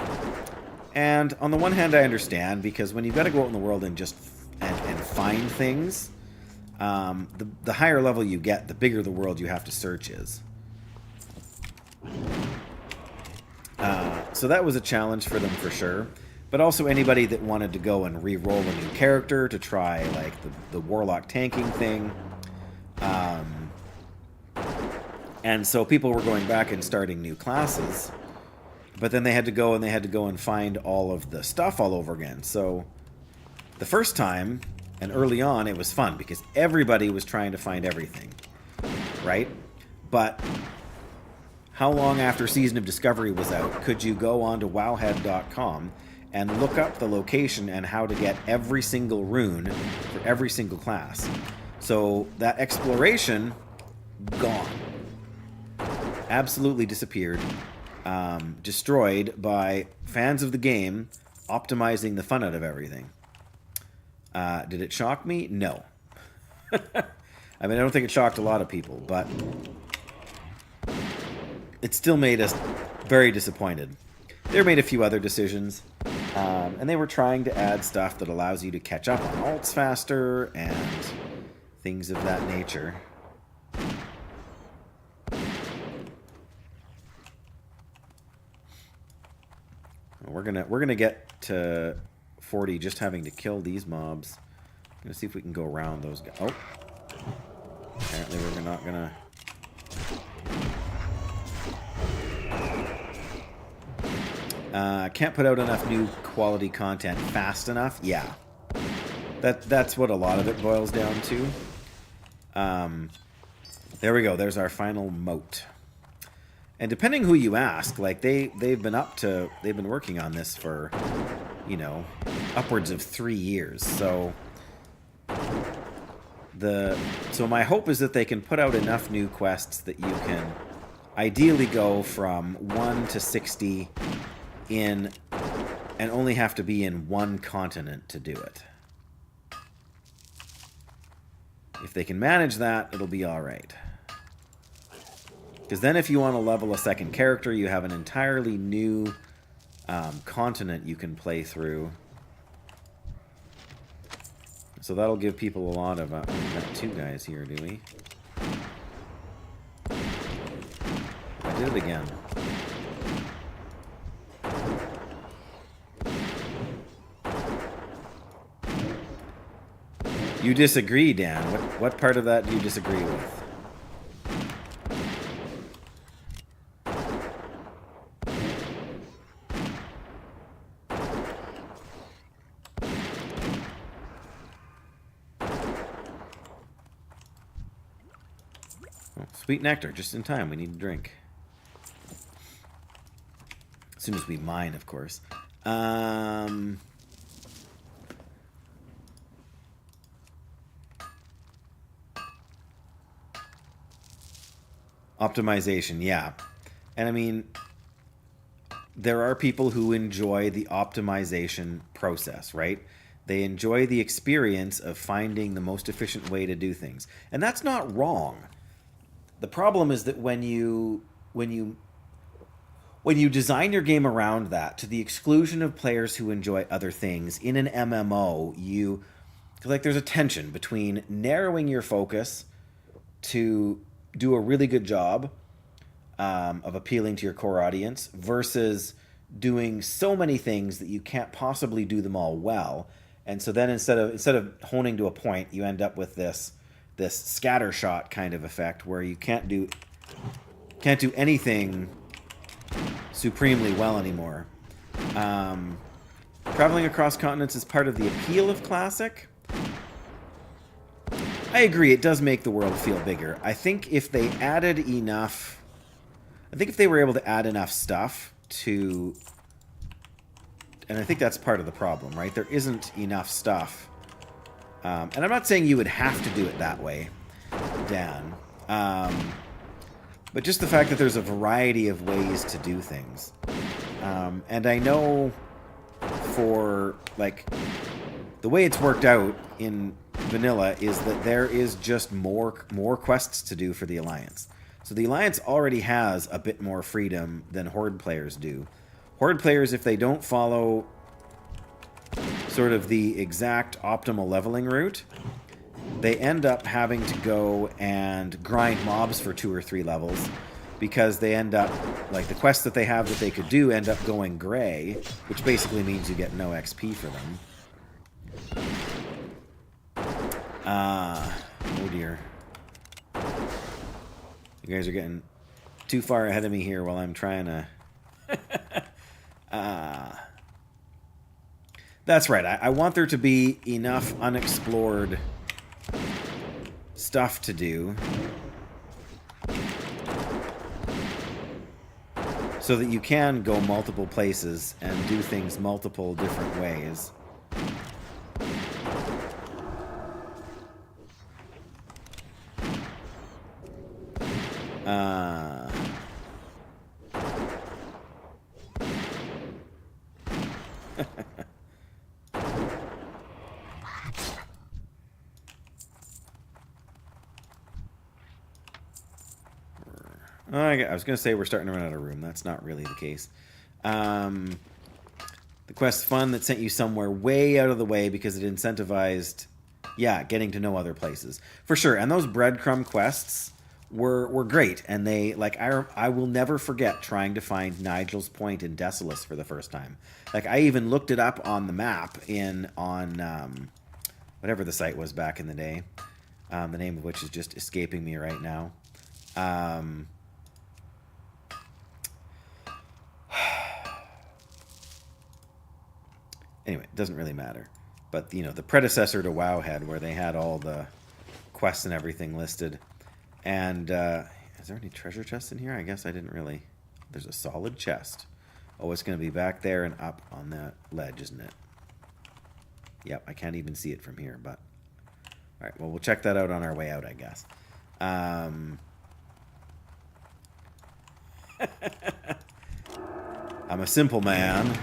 And on the one hand, I understand, because when you've got to go out in the world and just and find things, the higher level you get, the bigger the world you have to search is. So that was a challenge for them for sure. But also anybody that wanted to go and re-roll a new character to try like the warlock tanking thing. And so people were going back and starting new classes. But then they had to go and find all of the stuff all over again. So the first time and early on it was fun because everybody was trying to find everything. Right? But how long after Season of Discovery was out could you go on to wowhead.com and look up the location and how to get every single rune for every single class? So that exploration, gone. Absolutely disappeared. Destroyed by fans of the game optimizing the fun out of everything. Did it shock me? No. I mean, I don't think it shocked a lot of people, but it still made us very disappointed. They made a few other decisions, and they were trying to add stuff that allows you to catch up on alts faster and things of that nature. We're gonna get to 40 just having to kill these mobs. I'm gonna see if we can go around those guys. Oh, apparently we're not gonna. Can't put out enough new quality content fast enough. Yeah. That's what a lot of it boils down to. There we go. There's our final moat. And depending who you ask, like they've been working on this for, you know, upwards of 3 years. So my hope is that they can put out enough new quests that you can ideally go from 1 to 60 in and only have to be in one continent to do it. If they can manage that, it'll be all right. Because then if you want to level a second character, you have an entirely new continent you can play through. So that'll give people a lot of... we've got 2 guys here, do we? I did it again. You disagree, Dan. What part of that do you disagree with? Oh, sweet nectar, just in time. We need a drink. As soon as we mine, of course. Optimization, yeah. And I mean, there are people who enjoy the optimization process, right? They enjoy the experience of finding the most efficient way to do things. And that's not wrong. The problem is that when you design your game around that to the exclusion of players who enjoy other things in an MMO, there's a tension between narrowing your focus to do a really good job of appealing to your core audience versus doing so many things that you can't possibly do them all well. And so then instead of honing to a point, you end up with this scattershot kind of effect where you can't do anything supremely well anymore. Traveling across continents is part of the appeal of Classic. I agree, it does make the world feel bigger. I think if they added enough... I think if they were able to add enough stuff to... And I think that's part of the problem, right? There isn't enough stuff. And I'm not saying you would have to do it that way, Dan. But just the fact that there's a variety of ways to do things. And I know for, like... The way it's worked out in vanilla is that there is just more quests to do for the Alliance. So the Alliance already has a bit more freedom than Horde players do. Horde players, if they don't follow sort of the exact optimal leveling route, they end up having to go and grind mobs for 2 or 3 levels because they end up, like the quests that they have that they could do end up going gray, which basically means you get no XP for them. Oh dear. You guys are getting too far ahead of me here while I'm trying to... That's right. I want there to be enough unexplored stuff to do so that you can go multiple places and do things multiple different ways. I was going to say we're starting to run out of room. That's not really the case. The quest fun that sent you somewhere way out of the way because it incentivized, getting to know other places. For sure. And those breadcrumb quests were great. And they, like, I will never forget trying to find Nigel's Point in Desolace for the first time. Like, I even looked it up on the map on whatever the site was back in the day. The name of which is just escaping me right now. Anyway, it doesn't really matter. But, you know, the predecessor to WoW had, where they had all the quests and everything listed. And, is there any treasure chests in here? I guess I didn't really... There's a solid chest. Oh, it's going to be back there and up on that ledge, isn't it? Yep, I can't even see it from here, but... Alright, well, we'll check that out on our way out, I guess. I'm a simple man.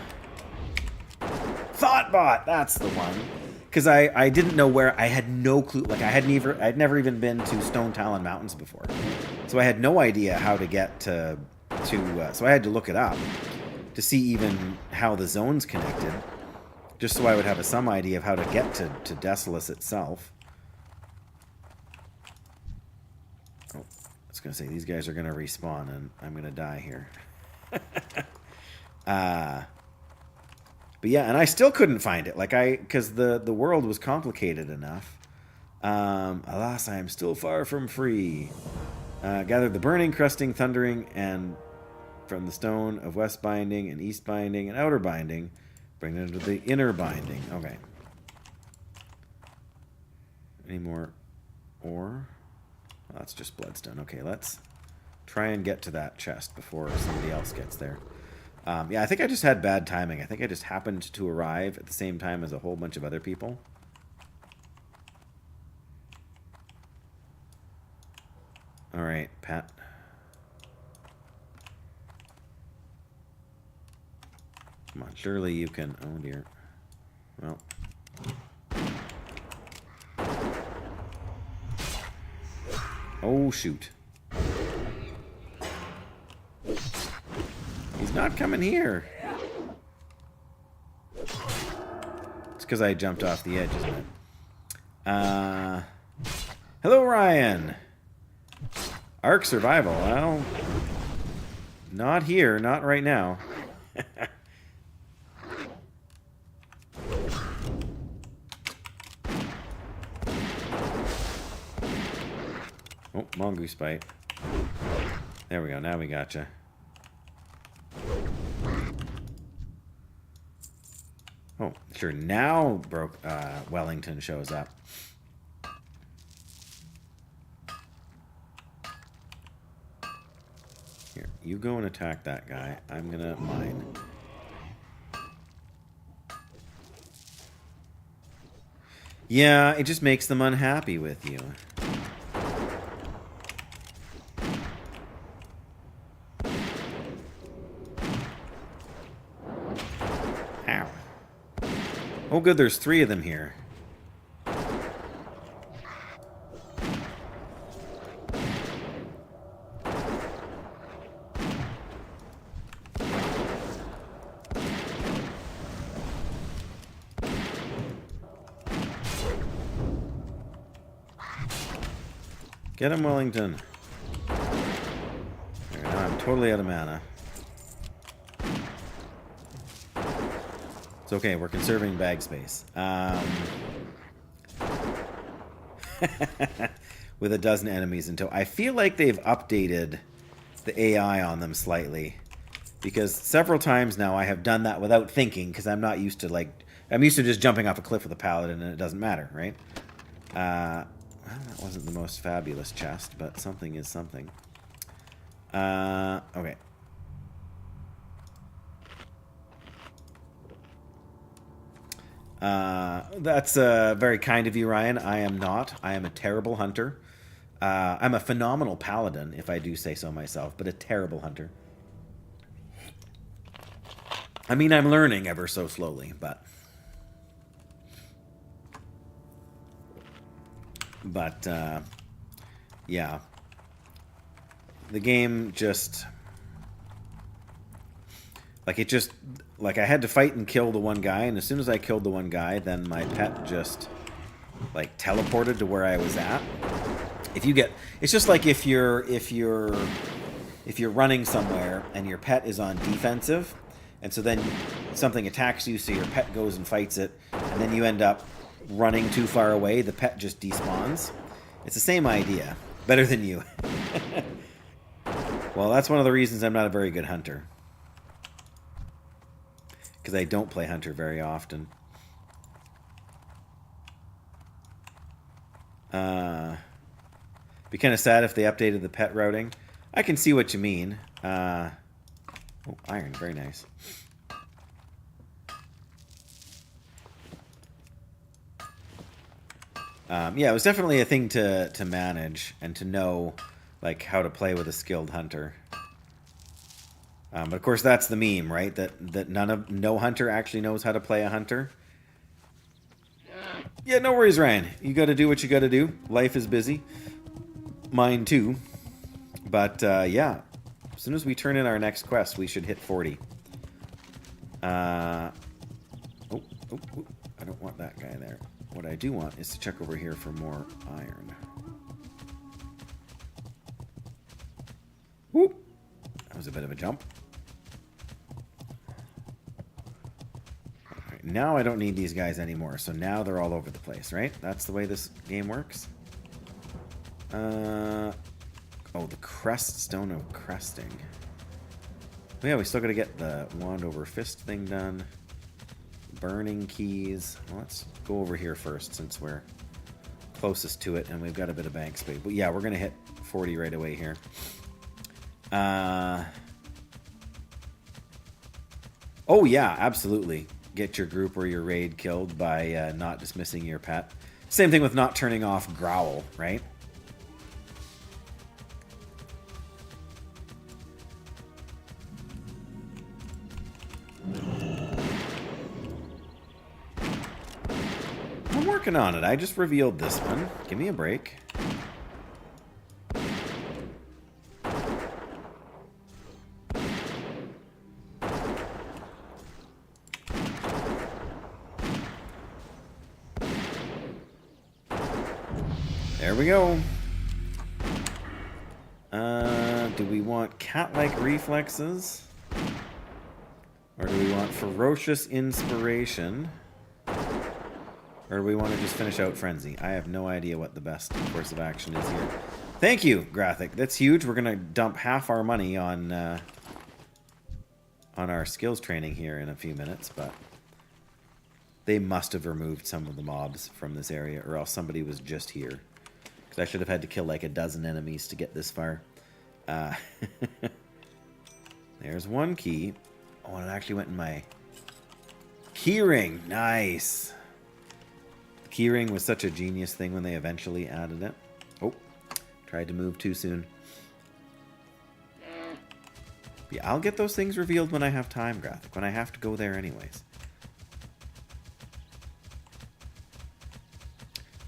Thoughtbot, that's the one. Because I didn't know where... I had no clue. Like, I'd never even been to Stone Talon Mountains before. So I had no idea how to get to so I had to look it up to see even how the zones connected, just so I would have some idea of how to get to Desolus itself. Oh, I was going to say, these guys are going to respawn, and I'm going to die here. But yeah, and I still couldn't find it, because the world was complicated enough. Alas, I am still far from free. Gather the burning, crusting, thundering, and from the stone of west binding and east binding and outer binding, bring them to the inner binding. Okay. Any more ore? Oh, that's just bloodstone. Okay, let's try and get to that chest before somebody else gets there. Yeah, I think I just had bad timing. I think I just happened to arrive at the same time as a whole bunch of other people. All right, Pat. Come on, surely you can... Oh, dear. Well. Oh, shoot. He's not coming here. It's because I jumped off the edge, isn't it? Hello, Ryan. Ark survival. Well, not here. Not right now. Oh, mongoose bite. There we go. Now we gotcha. Oh, sure. Now Wellington shows up. Here, you go and attack that guy. I'm gonna mine. Yeah, it just makes them unhappy with you. Ow. Oh good, there's 3 of them here. Get him, Wellington. There, now I'm totally out of mana. It's okay, we're conserving bag space. With a dozen enemies in tow. I feel like they've updated the AI on them slightly. Because several times now I have done that without thinking, because I'm not used to, I'm used to just jumping off a cliff with a paladin and it doesn't matter, right? Well, that wasn't the most fabulous chest, but something is something. Okay. That's very kind of you, Ryan. I am not. I am a terrible hunter. I'm a phenomenal paladin, if I do say so myself, but a terrible hunter. I mean, I'm learning ever so slowly, but... yeah. The game just... I had to fight and kill the one guy, and as soon as I killed the one guy, then my pet just, teleported to where I was at. It's just like if you're running somewhere and your pet is on defensive, and so then something attacks you, so your pet goes and fights it, and then you end up running too far away, the pet just despawns. It's the same idea. Better than you. Well, that's one of the reasons I'm not a very good hunter. because I don't play Hunter very often. Be kind of sad if they updated the pet routing. I can see what you mean. Oh, iron, very nice. Yeah, it was definitely a thing to manage and to know, like, how to play with a skilled hunter. But of course, that's the meme, right? That no hunter actually knows how to play a hunter. Yeah, no worries, Ryan. You got to do what you got to do. Life is busy. Mine too. But yeah, as soon as we turn in our next quest, we should hit 40. I don't want that guy there. What I do want is to check over here for more iron. Whoop! That was a bit of a jump. Alright, now I don't need these guys anymore, so now they're all over the place, right? That's the way this game works. Oh, the crest stone of cresting. Oh, yeah, we still got to get the wand over fist thing done. Burning keys. Well, let's go over here first since we're closest to it and we've got a bit of bank space. But yeah, we're going to hit 40 right away here. Oh yeah, absolutely. Get your group or your raid killed by not dismissing your pet. Same thing with not turning off growl, right? I'm working on it. I just revealed this one. Give me a break. There we go. Do we want cat-like reflexes? Or do we want ferocious inspiration? Or do we want to just finish out Frenzy? I have no idea what the best course of action is here. Thank you, Graphic. That's huge. We're going to dump half our money on our skills training here in a few minutes, but they must have removed some of the mobs from this area, or else somebody was just here. Because I should have had to kill like a dozen enemies to get this far. There's one key. Oh, and it actually went in my keyring. Nice. Keyring was such a genius thing when they eventually added it. Oh, tried to move too soon. Yeah, I'll get those things revealed when I have time, Graphic, when I have to go there anyways.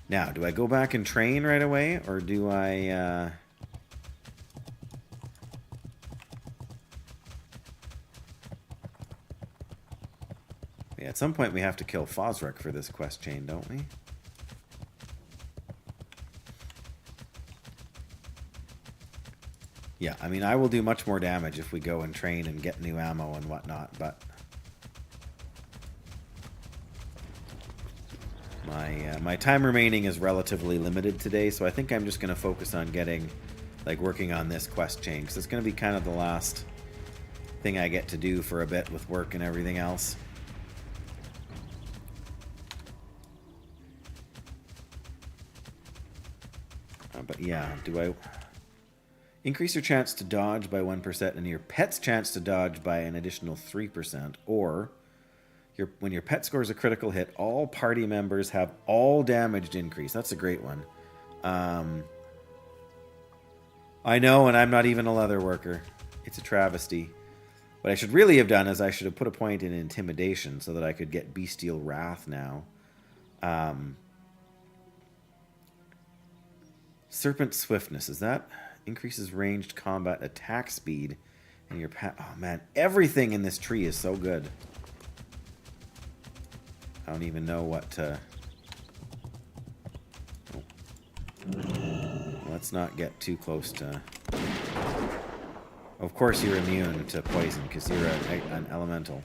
Now, do I go back and train right away, or do I... Yeah, at some point we have to kill Fosric for this quest chain, don't we? Yeah, I mean, I will do much more damage if we go and train and get new ammo and whatnot, but... My time remaining is relatively limited today, so I think I'm just going to focus on getting, like, working on this quest chain, because it's going to be kind of the last thing I get to do for a bit with work and everything else. But yeah, do I... Increase your chance to dodge by 1% and your pet's chance to dodge by an additional 3%, or... when your pet scores a critical hit, all party members have all damage increase. That's a great one. I know, and I'm not even a leather worker. It's a travesty. What I should really have done is I should have put a point in intimidation so that I could get bestial wrath now. Serpent swiftness, is that? Increases ranged combat attack speed. And your pet... Oh man, everything in this tree is so good. I don't even know what to... Oh. Let's not get too close to... Of course you're immune to poison, because you're an elemental.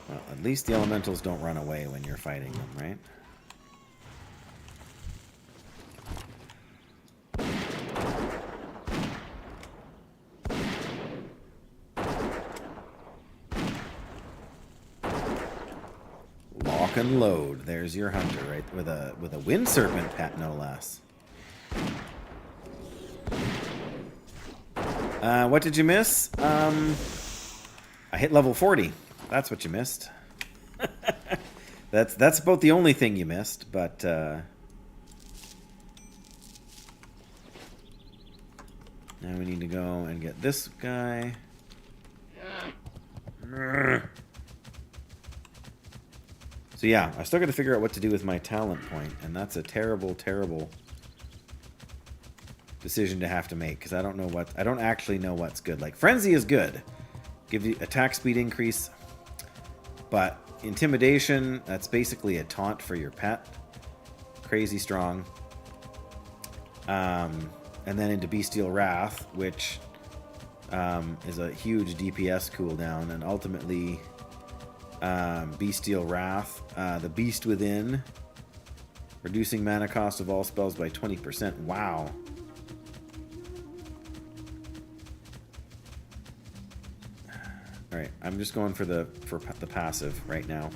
Well, at least the elementals don't run away when you're fighting them, right? lock and load. There's your hunter, right? With a wind serpent pet, no less. What did you miss? I hit level 40. That's what you missed. That's about the only thing you missed, but now we need to go and get this guy. So yeah, I still got to figure out what to do with my talent point, and that's a terrible, terrible decision to have to make, because I don't actually know what's good. Like, Frenzy is good. Give you attack speed increase, but Intimidation, that's basically a taunt for your pet. Crazy strong. And then into Bestial Wrath, which is a huge DPS cooldown, and ultimately Bestial Wrath, the Beast Within, reducing mana cost of all spells by 20%. Wow. Alright, I'm just going for the passive right now.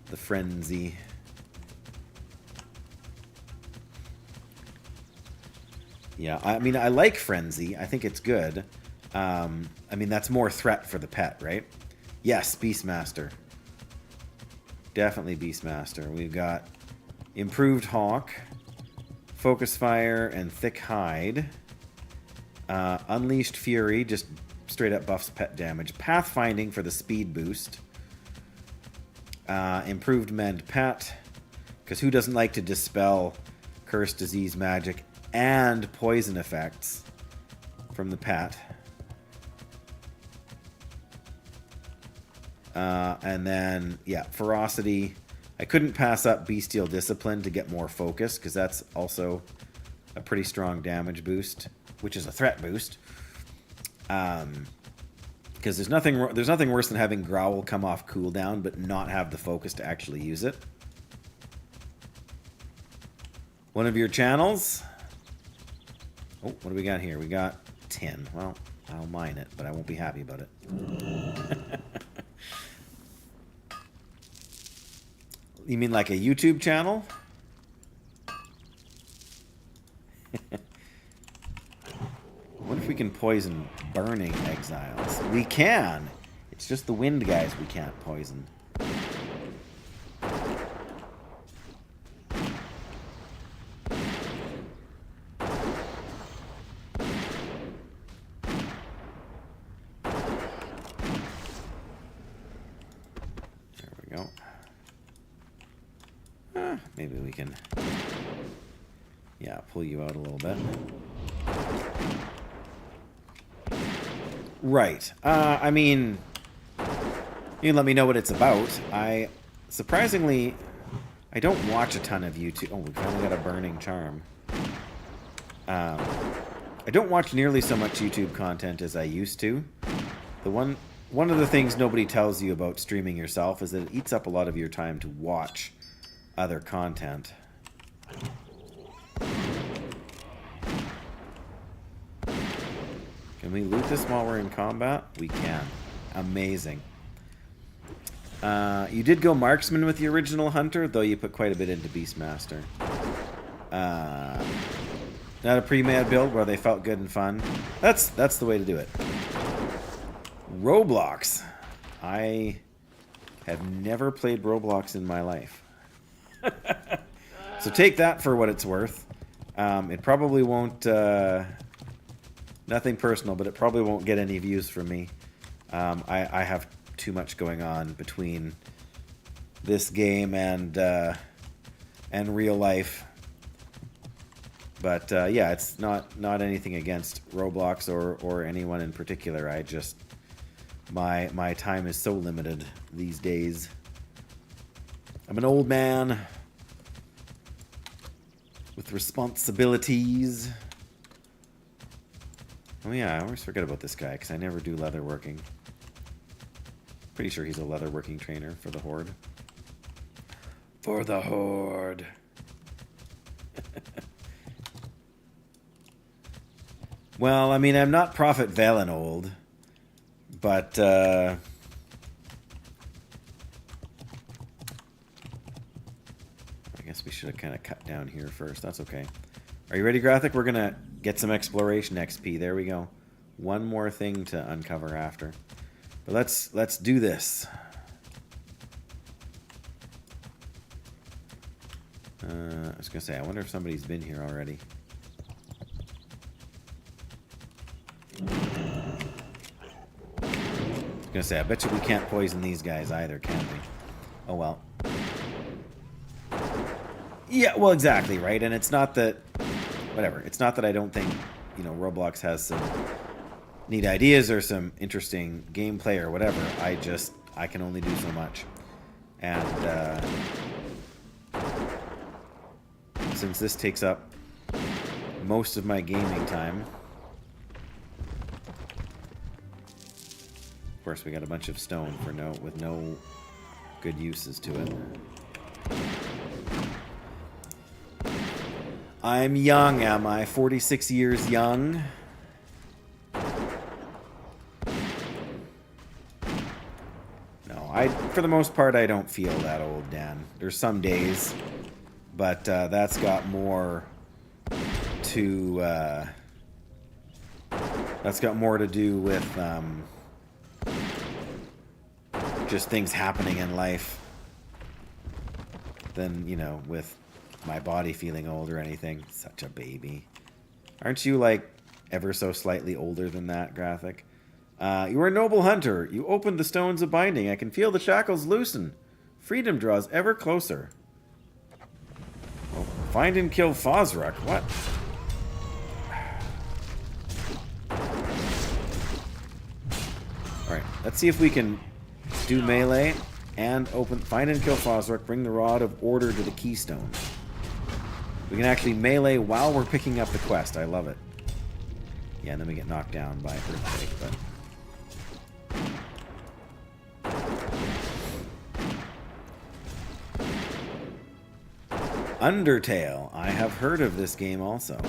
The Frenzy. Yeah, I mean, I like Frenzy. I think it's good. I mean, that's more threat for the pet, right? Yes, Beastmaster. Definitely Beastmaster. We've got Improved Hawk, Focus Fire, and Thick Hide. Unleashed Fury, just straight up buffs pet damage. Pathfinding for the speed boost. Improved Mend Pet, because who doesn't like to dispel curse, disease, magic, and poison effects from the pet? And then, yeah, Ferocity. I couldn't pass up Bestial Discipline to get more focus, because that's also a pretty strong damage boost, which is a threat boost. Because there's nothing worse than having Growl come off cooldown but not have the focus to actually use it. One of your channels. Oh, what do we got here? We got 10. Well, I'll mine it, but I won't be happy about it. You mean like a YouTube channel? What if we can poison burning exiles? We can! It's just the wind guys we can't poison. There we go. Maybe we can... yeah, pull you out a little bit. Right. I mean, you can let me know what it's about. Surprisingly, I don't watch a ton of YouTube. Oh, we finally got a burning charm. I don't watch nearly so much YouTube content as I used to. One of the things nobody tells you about streaming yourself is that it eats up a lot of your time to watch other content. Can we loot this while we're in combat? We can. Amazing. You did go Marksman with the original Hunter, though you put quite a bit into Beastmaster. Not a pre-made build where they felt good and fun. That's the way to do it. Roblox. I have never played Roblox in my life. So take that for what it's worth. It probably won't... nothing personal, but it probably won't get any views from me. I have too much going on between this game and real life. But yeah, it's not anything against Roblox or anyone in particular. I just my time is so limited these days. I'm an old man with responsibilities. Oh yeah, I always forget about this guy because I never do leatherworking. Pretty sure he's a leatherworking trainer for the Horde. For the Horde. Well, I mean, I'm not Prophet Velen old, but We should have kind of cut down here first. That's okay. Are you ready, Graphic? We're going to get some exploration XP. There we go. One more thing to uncover after. But let's do this. I was going to say, I wonder if somebody's been here already. I was going to say, I bet you we can't poison these guys either, can we? Oh, well. Yeah, well, exactly, right? And it's not that... Whatever. It's not that I don't think, you know, Roblox has some neat ideas or some interesting gameplay or whatever. I can only do so much. And, since this takes up most of my gaming time... Of course, we got a bunch of stone with no good uses to it. I'm young, am I? 46 years young. No, for the most part, I don't feel that old, Dan. There's some days, but that's got more to do with just things happening in life than, you know, with my body feeling old or anything. Such a baby. Aren't you, like, ever so slightly older than that, Graphic? You are a noble hunter. You opened the stones of binding. I can feel the shackles loosen. Freedom draws ever closer. Oh, find and kill Fosruck. What? Alright, let's see if we can do melee and find and kill Fosruck. Bring the Rod of Order to the Keystone. We can actually melee while we're picking up the quest. I love it. Yeah, and then we get knocked down by Earthquake, but... Undertale. I have heard of this game also.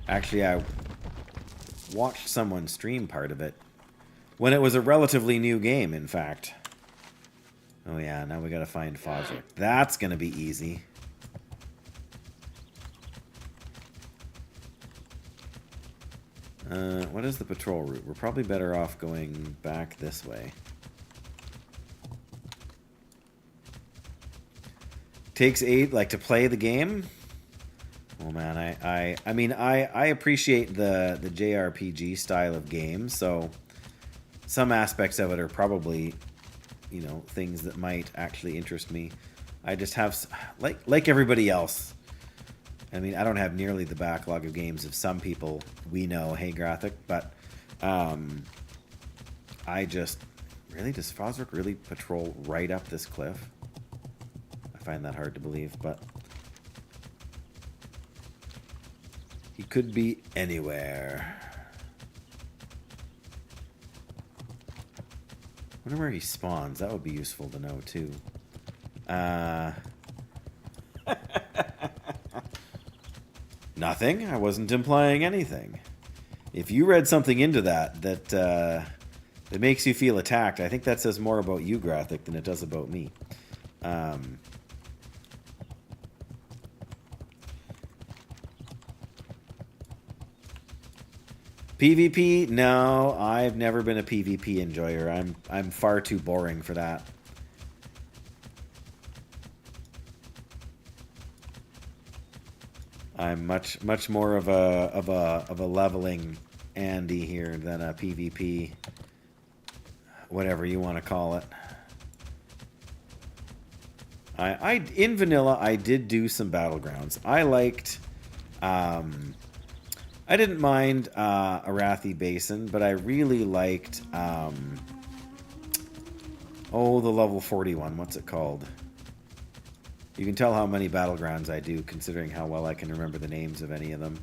Actually, I watched someone stream part of it when it was a relatively new game, in fact. Oh yeah, now we gotta find Fosruck. That's gonna be easy. What is the patrol route? We're probably better off going back this way. Takes 8, like, to play the game? Oh man, I mean, I appreciate the JRPG style of game, so some aspects of it are probably, you know, things that might actually interest me. I just have, like everybody else, I mean, I don't have nearly the backlog of games of some people we know, hey, Graphic, but I just... Really? Does Fosruck really patrol right up this cliff? I find that hard to believe, but... He could be anywhere. I wonder where he spawns. That would be useful to know, too. Nothing. I wasn't implying anything. If you read something into that makes you feel attacked, I think that says more about you, Graphic, than it does about me. PvP? No, I've never been a PvP enjoyer. I'm far too boring for that. I'm much more of a leveling Andy here than a PvP, whatever you want to call it. In vanilla, I did do some battlegrounds. I liked, I didn't mind Arathi Basin, but I really liked, the level 41. What's it called? You can tell how many battlegrounds I do, considering how well I can remember the names of any of them.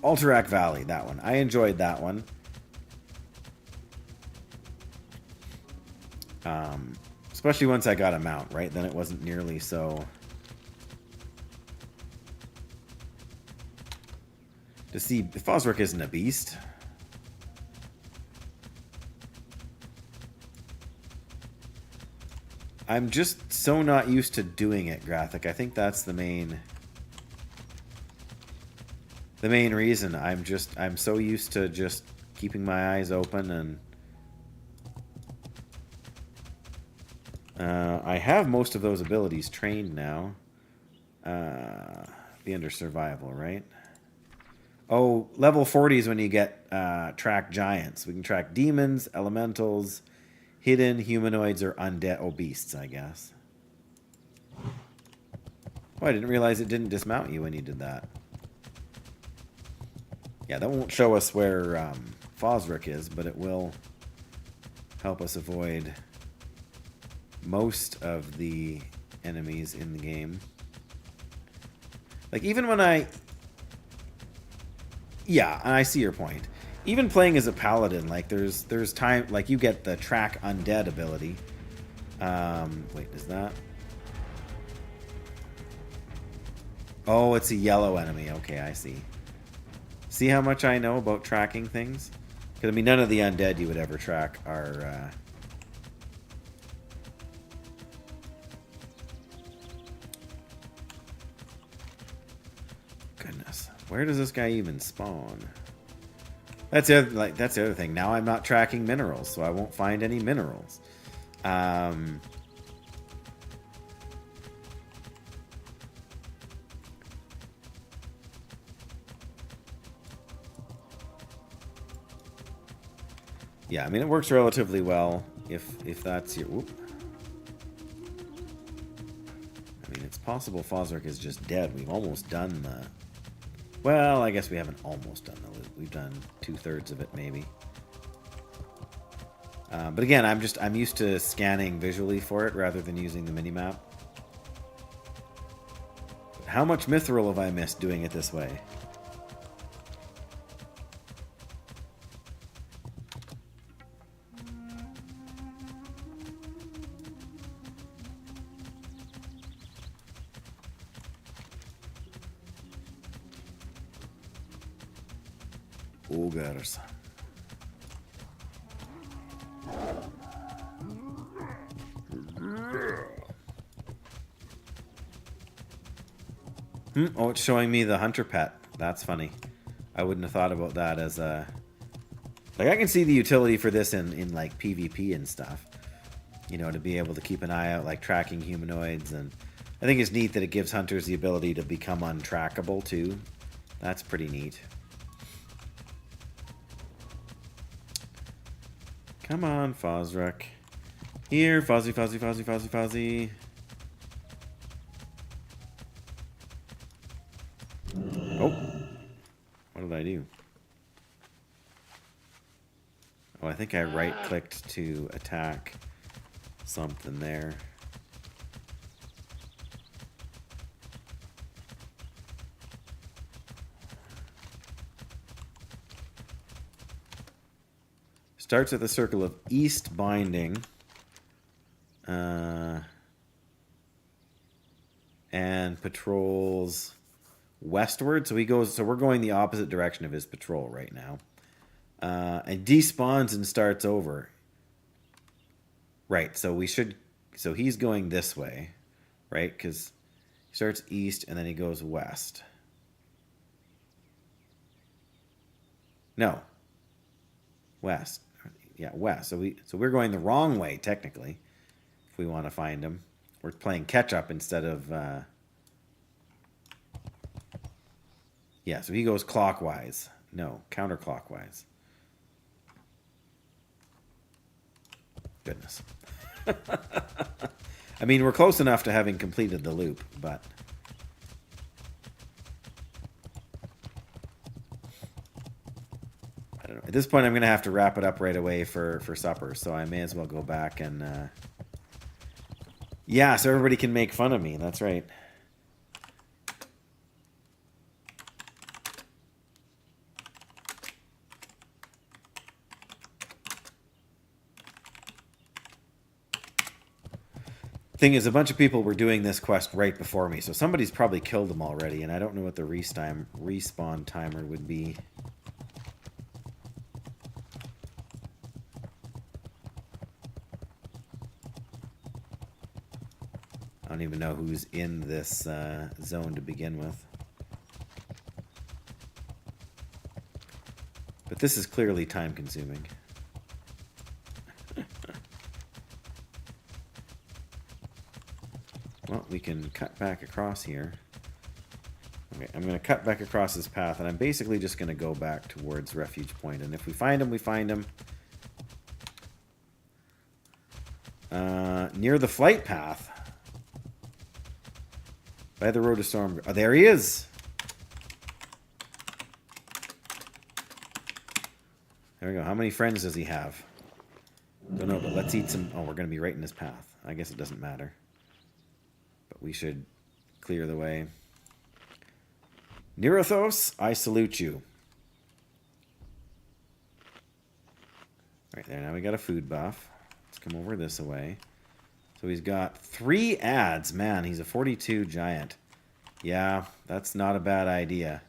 Alterac Valley, that one. I enjoyed that one. Especially once I got a mount, right? Then it wasn't nearly so... To see, Fosruck isn't a beast. I'm just so not used to doing it, Graphic. I think that's the main reason. I'm so used to just keeping my eyes open, and I have most of those abilities trained now. Be under survival, right? Oh, level 40 is when you get track giants. We can track demons, elementals, hidden, humanoids, or undead. Oh, beasts, I guess. Oh, I didn't realize it didn't dismount you when you did that. Yeah, that won't show us where Fosric is, but it will help us avoid most of the enemies in the game. Like, even when I... Yeah, and I see your point. Even playing as a paladin, like, there's time... Like, you get the track undead ability. Wait, is that... Oh, it's a yellow enemy. Okay, I see. See how much I know about tracking things? Because, I mean, none of the undead you would ever track are... Goodness. Where does this guy even spawn? That's the other thing. Now I'm not tracking minerals, so I won't find any minerals. Yeah, I mean, it works relatively well if that's your... Whoop. I mean, it's possible Fosric is just dead. We've almost done the... Well, I guess we haven't almost done the loop. We've done 2/3 of it, maybe. But again, I'm used to scanning visually for it rather than using the minimap. How much mithril have I missed doing it this way? Ogres. Oh, it's showing me the hunter pet. That's funny. I wouldn't have thought about that as a... Like, I can see the utility for this in like, PvP and stuff. You know, to be able to keep an eye out, like, tracking humanoids. And I think it's neat that it gives hunters the ability to become untrackable, too. That's pretty neat. Come on, Fosric. Here, Fozzie, Fozzie, Fozzie, Fozzie, Fozzie. Oh. What did I do? Oh, I think I right-clicked to attack something there. Starts at the circle of east binding. And patrols westward. So we're going the opposite direction of his patrol right now. And despawns and starts over. Right, so he's going this way, right? Because he starts east and then he goes west. No. West. Yeah, west. So we're going the wrong way, technically, if we want to find him. We're playing catch-up instead of... Yeah, so he goes clockwise. No, counterclockwise. Goodness. I mean, we're close enough to having completed the loop, but... I don't know. At this point, I'm going to have to wrap it up right away for supper, so I may as well go back and... Yeah, so everybody can make fun of me. That's right. Thing is, a bunch of people were doing this quest right before me, so somebody's probably killed them already, and I don't know what the respawn timer would be. don't even know who's in this zone to begin with. But this is clearly time-consuming. Well, we can cut back across here. Okay, I'm going to cut back across this path, and I'm basically just going to go back towards Refuge Point. And if we find him, we find him. Near the flight path. By the road to Storm... Oh, there he is! There we go. How many friends does he have? Don't know, but let's eat some... Oh, we're going to be right in his path. I guess it doesn't matter. But we should clear the way. Nerothos, I salute you. Right there, now we got a food buff. Let's come over this way. So he's got 3 ads. Man, he's a 42 giant. Yeah, that's not a bad idea.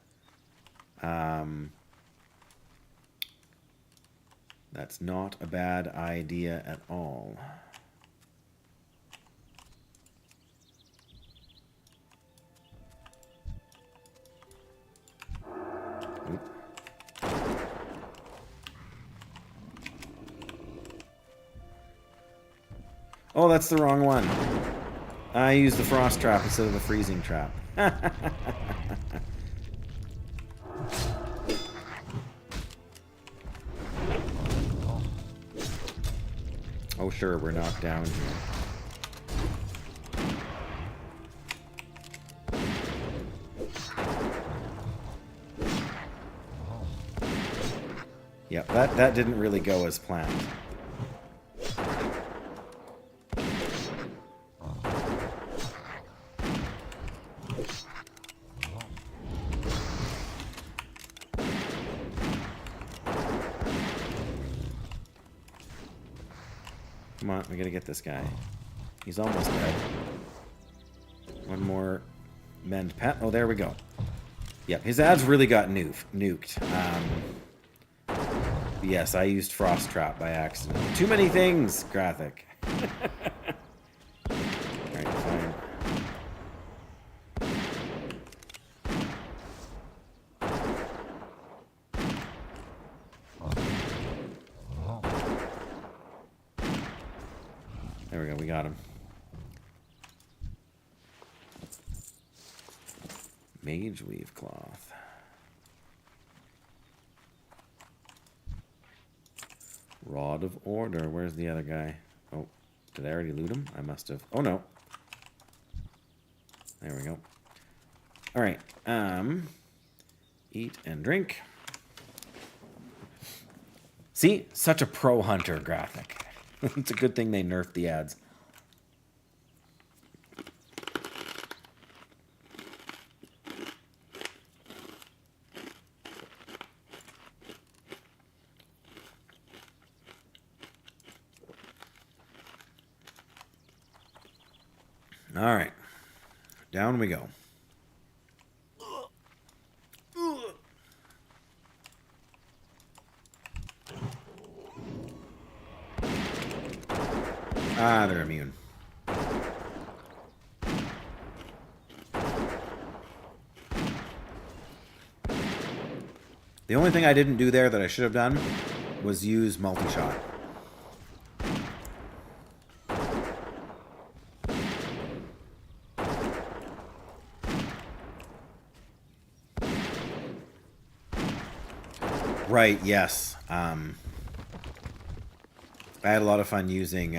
That's not a bad idea at all. Oop. Oh, that's the wrong one. I used the frost trap instead of the freezing trap. Oh, sure, we're knocked down here. Yep, that didn't really go as planned. Come on, we gotta get this guy. He's almost dead. One more mend pet. Oh, there we go. Yep, his ads really got nuked. Yes, I used Frost Trap by accident. Too many things, Graphic. Alright, fine. There we go, we got him. Mage Weave Cloth. Rod of Order. Where's the other guy? Oh, did I already loot him? I must have. Oh, no. There we go. All right. Eat and drink. See? Such a pro hunter graphic. It's a good thing they nerfed the ads. All right, down we go. Ah, they're immune. The only thing I didn't do there that I should have done was use multi-shot. Right, yes. I had a lot of fun using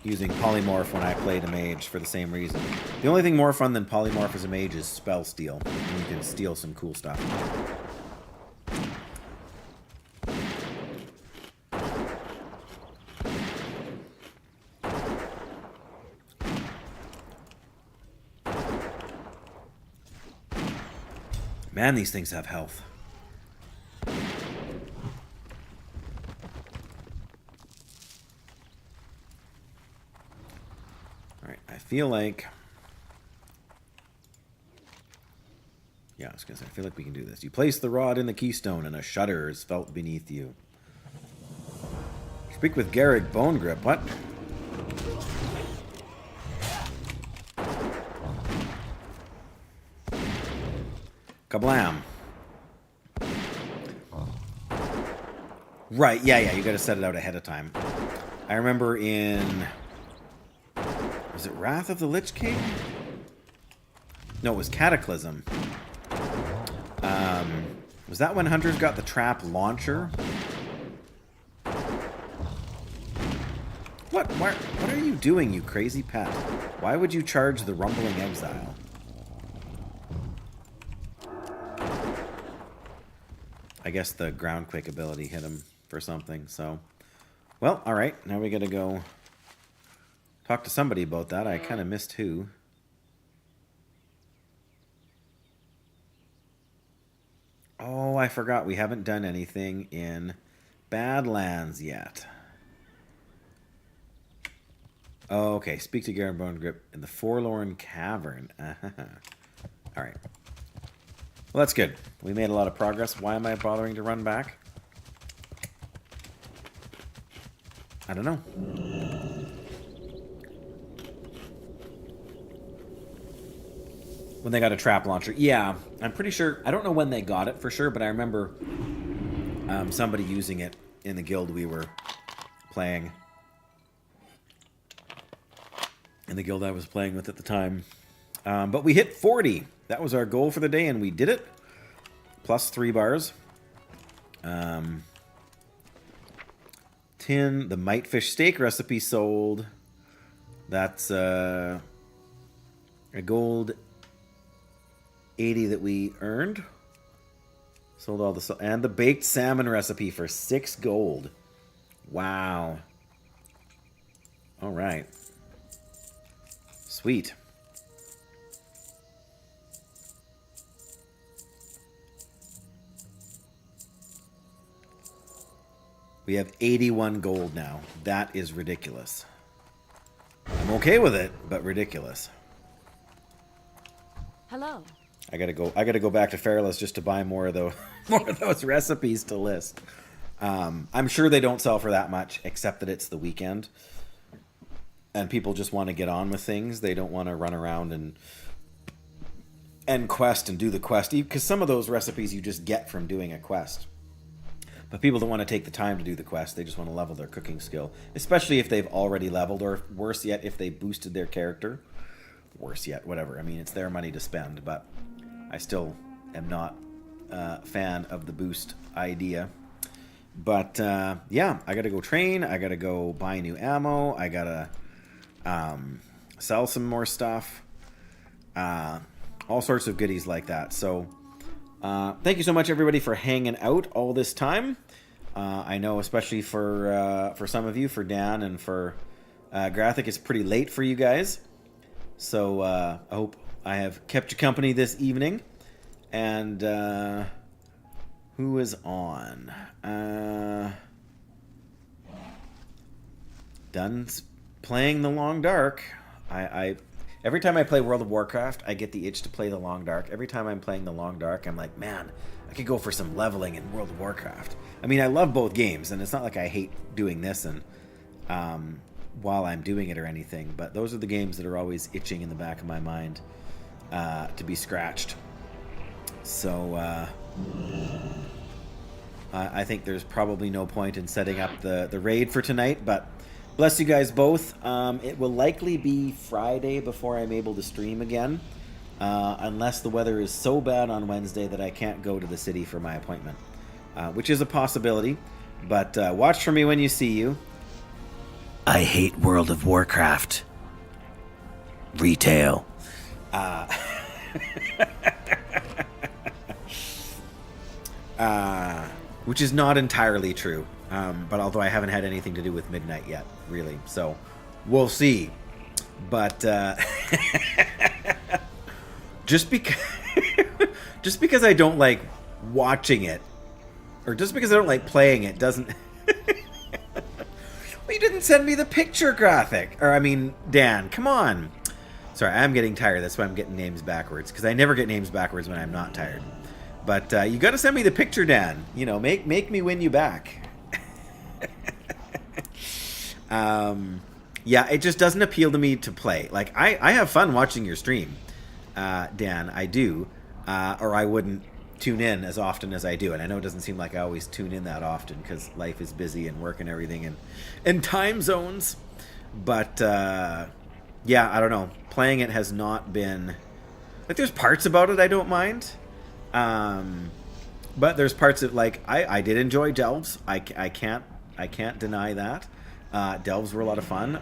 polymorph when I played a mage for the same reason. The only thing more fun than polymorph as a mage is spell steal. And you can steal some cool stuff. Man, these things have health. Alright, I feel like... Yeah, I was gonna say, I feel like we can do this. You place the rod in the keystone and a shudder is felt beneath you. Speak with Garrick Bone Grip. What? Kablam. Right, yeah, you gotta set it out ahead of time. I remember in... Was it Wrath of the Lich King? No, it was Cataclysm. Was that when Hunters got the trap launcher? What are you doing, you crazy pet? Why would you charge the Rumbling Exile? I guess the Groundquake ability hit him for something, so... Well, alright, now we gotta go talk to somebody about that. I kind of missed who. Oh, I forgot. We haven't done anything in Badlands yet. Oh, okay, speak to Garen Bone Grip in the Forlorn Cavern. Alright. Well, that's good. We made a lot of progress. Why am I bothering to run back? I don't know. When they got a trap launcher. Yeah, I'm pretty sure. I don't know when they got it for sure, but I remember somebody using it in the guild we were playing. In the guild I was playing with at the time. But we hit 40. That was our goal for the day, and we did it. Plus 3 bars. Tin, the Mitefish steak recipe sold. That's a gold 80 that we earned. Sold all the... And the baked salmon recipe for 6 gold. Wow. All right. Sweet. We have 81 gold now. That is ridiculous. I'm okay with it, but ridiculous. Hello. I gotta go back to Fairless just to buy more of those recipes to list. I'm sure they don't sell for that much, except that it's the weekend. And people just want to get on with things. They don't want to run around and quest and do the quest. Because some of those recipes you just get from doing a quest. But people don't want to take the time to do the quest. They just want to level their cooking skill. Especially if they've already leveled, or worse yet, if they boosted their character. Worse yet, whatever. I mean, it's their money to spend, but I still am not a fan of the boost idea. But, yeah, I gotta go train. I gotta go buy new ammo. I gotta sell some more stuff. All sorts of goodies like that. So, thank you so much, everybody, for hanging out all this time. I know, especially for some of you, for Dan and for Graphic, it's pretty late for you guys. So I hope I have kept you company this evening. And who is on? Dunn's playing the Long Dark. I every time I play World of Warcraft, I get the itch to play the Long Dark. Every time I'm playing the Long Dark, I'm like, man, I could go for some leveling in World of Warcraft. I mean, I love both games, and it's not like I hate doing this and while I'm doing it or anything, but those are the games that are always itching in the back of my mind to be scratched. So I think there's probably no point in setting up the raid for tonight, but bless you guys both. It will likely be Friday before I'm able to stream again, unless the weather is so bad on Wednesday that I can't go to the city for my appointment, which is a possibility, but watch for me when you see you. I hate World of Warcraft. Retail. Which is not entirely true. But although I haven't had anything to do with midnight yet, really. So, we'll see. But, just because I don't like watching it, or just because I don't like playing it, doesn't... Well, you didn't send me the picture, Graphic. Or, I mean, Dan, come on. Sorry, I'm getting tired. That's why I'm getting names backwards. Because I never get names backwards when I'm not tired. But you got to send me the picture, Dan. You know, make me win you back. Yeah, it just doesn't appeal to me to play. Like, I have fun watching your stream, Dan. I do. Or I wouldn't tune in as often as I do. And I know it doesn't seem like I always tune in that often because life is busy and work and everything and time zones. But, yeah, I don't know. Playing it has not been... Like, there's parts about it I don't mind. But there's parts that, like, I did enjoy Delves. I can't deny that. Delves were a lot of fun.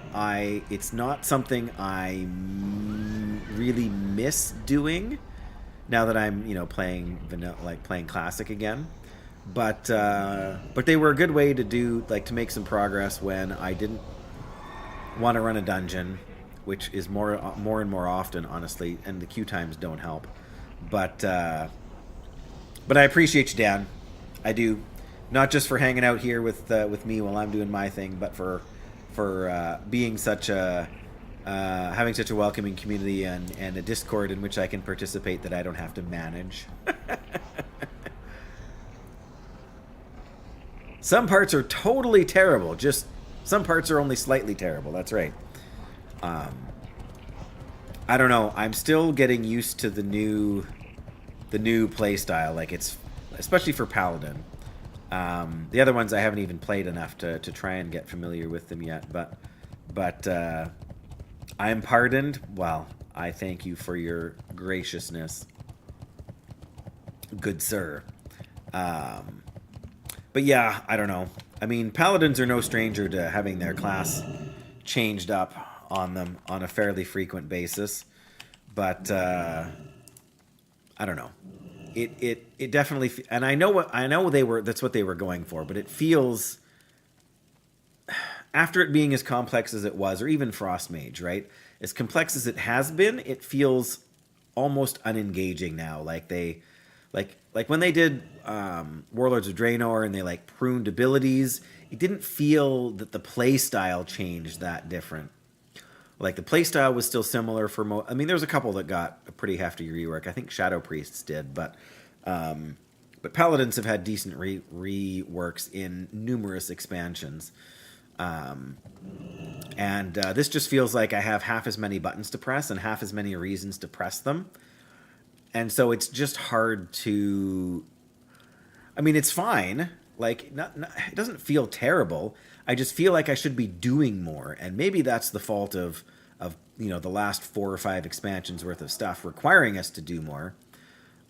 It's not something I really miss doing now that I'm, playing vanilla, like playing classic again. But they were a good way to do, like, to make some progress when I didn't want to run a dungeon, which is more and more often, honestly, and the queue times don't help. But I appreciate you, Dan. I do. Not just for hanging out here with me while I'm doing my thing, but for being such a having such a welcoming community and a Discord in which I can participate that I don't have to manage. Some parts are totally terrible. Just some parts are only slightly terrible. That's right. I don't know. I'm still getting used to the new play style. Like, it's especially for Paladin. The other ones I haven't even played enough to try and get familiar with them yet, but I am pardoned. Well, I thank you for your graciousness, good sir. But yeah, I don't know. I mean, Paladins are no stranger to having their class changed up on them on a fairly frequent basis, but I don't know. It definitely, and I know that's what they were going for, but it feels, after it being as complex as it was, or even Frost Mage, right? As complex as it has been, it feels almost unengaging now. Like when they did Warlords of Draenor and they like pruned abilities, it didn't feel that the play style changed that different. Like, the playstyle was still similar for I mean, there was a couple that got a pretty hefty rework. I think Shadow Priests did, but Paladins have had decent reworks in numerous expansions. This just feels like I have half as many buttons to press and half as many reasons to press them. And so it's just hard to... I mean, it's fine. Like, it doesn't feel terrible. I just feel like I should be doing more, and maybe that's the fault of the last 4 or 5 expansions worth of stuff requiring us to do more.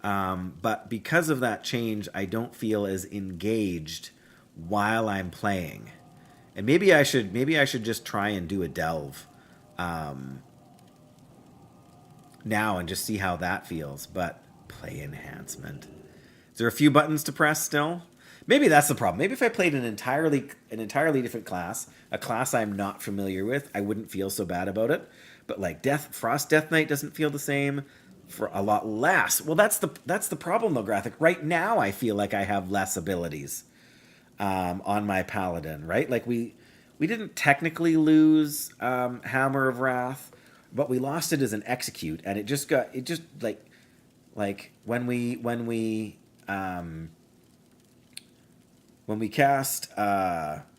But because of that change, I don't feel as engaged while I'm playing, and maybe I should just try and do a delve now and just see how that feels. But play enhancement. Is there a few buttons to press still? Maybe that's the problem. Maybe if I played an entirely different class, a class I'm not familiar with, I wouldn't feel so bad about it. But like Frost Death Knight doesn't feel the same, for a lot less. Well, that's the problem though, Graphic. Right now, I feel like I have less abilities on my Paladin. Right? Like we didn't technically lose Hammer of Wrath, but we lost it as an execute, and it just like when we cast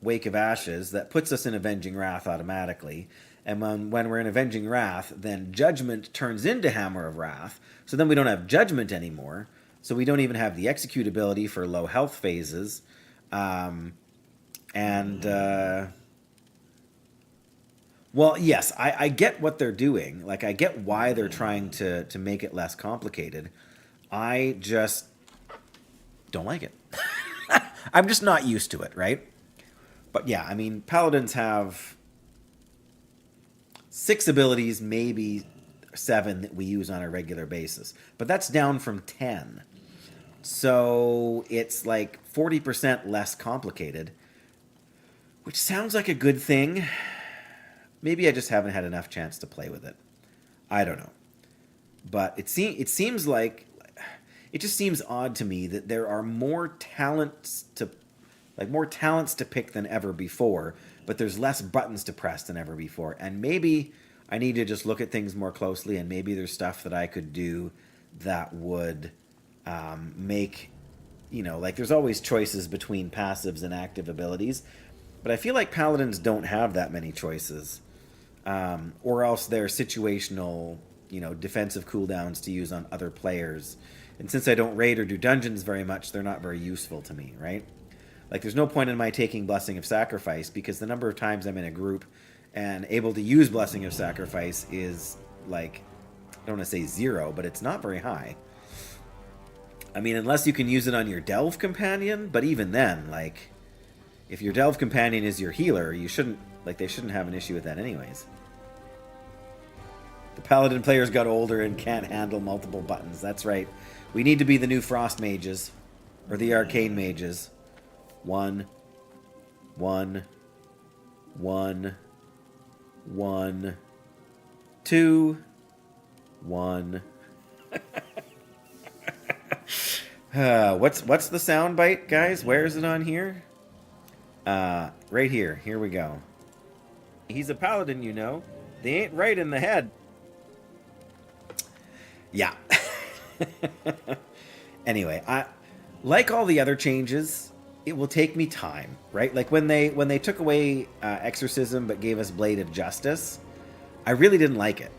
Wake of Ashes, that puts us in Avenging Wrath automatically. And when we're in Avenging Wrath, then Judgment turns into Hammer of Wrath. So then we don't have Judgment anymore. So we don't even have the execute ability for low health phases. Well, yes, I get what they're doing. Like, I get why they're trying to make it less complicated. I just don't like it. I'm just not used to it, right? But yeah, I mean, Paladins have 6 abilities, maybe 7 that we use on a regular basis. But that's down from 10. So it's like 40% less complicated, which sounds like a good thing. Maybe I just haven't had enough chance to play with it. I don't know. But it seems like... It just seems odd to me that there are more talents to pick than ever before, but there's less buttons to press than ever before. And maybe I need to just look at things more closely, and maybe there's stuff that I could do that would make, like, there's always choices between passives and active abilities. But I feel like paladins don't have that many choices. Or else they're situational, defensive cooldowns to use on other players. And since I don't raid or do dungeons very much, they're not very useful to me, right? Like, there's no point in my taking Blessing of Sacrifice, because the number of times I'm in a group and able to use Blessing of Sacrifice is, like, I don't want to say 0, but it's not very high. I mean, unless you can use it on your Delve Companion, but even then, like, if your Delve Companion is your healer, they shouldn't have an issue with that anyways. The Paladin players got older and can't handle multiple buttons. That's right. We need to be the new Frost Mages, or the Arcane Mages. 1, 1, 1, 1, 2, 1. What's the sound bite, guys? Where is it on here? Right here. Here we go. He's a paladin, They ain't right in the head. Yeah. Anyway, like all the other changes, it will take me time, right? Like when they took away Exorcism but gave us Blade of Justice, I really didn't like it.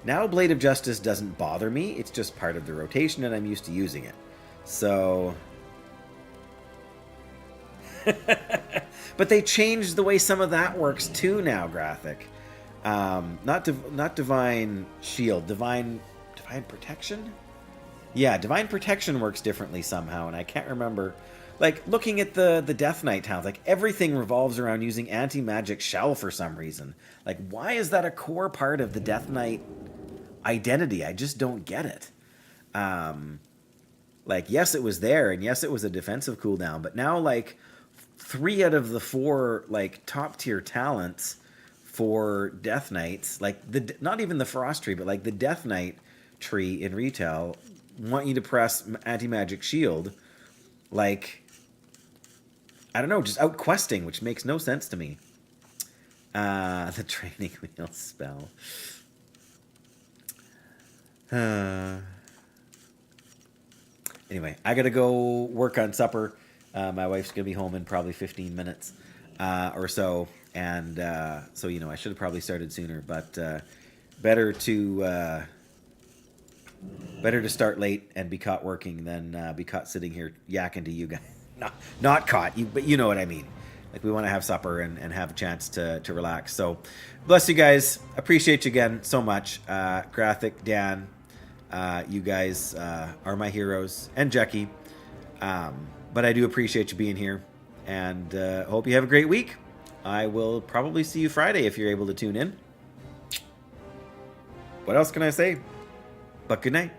Now Blade of Justice doesn't bother me. It's just part of the rotation and I'm used to using it. So... But they changed the way some of that works too now, Graphic. Not Divine Shield, Divine Protection? Yeah, Divine Protection works differently somehow, and I can't remember. Like, looking at the Death Knight towns, like, everything revolves around using anti-magic shell for some reason. Like, why is that a core part of the Death Knight identity? I just don't get it. Like, yes, it was there, and yes, it was a defensive cooldown, but now, like, 3 out of the 4, like, top-tier talents for Death Knights, like, not even the Frost tree, but, like, the Death Knight tree in retail want you to press anti-magic shield, like, I don't know, just out questing, which makes no sense to me. The training wheel spell. Anyway, I gotta go work on supper. My wife's gonna be home in probably 15 minutes or so, and so I should have probably started sooner, but better to start late and be caught working than be caught sitting here yakking to you guys. Not caught, but you know what I mean. Like, we want to have supper and have a chance to relax. So, bless you guys. Appreciate you again so much. Graphic, Dan, you guys are my heroes, and Jackie. But I do appreciate you being here, and hope you have a great week. I will probably see you Friday if you're able to tune in. What else can I say? But good night.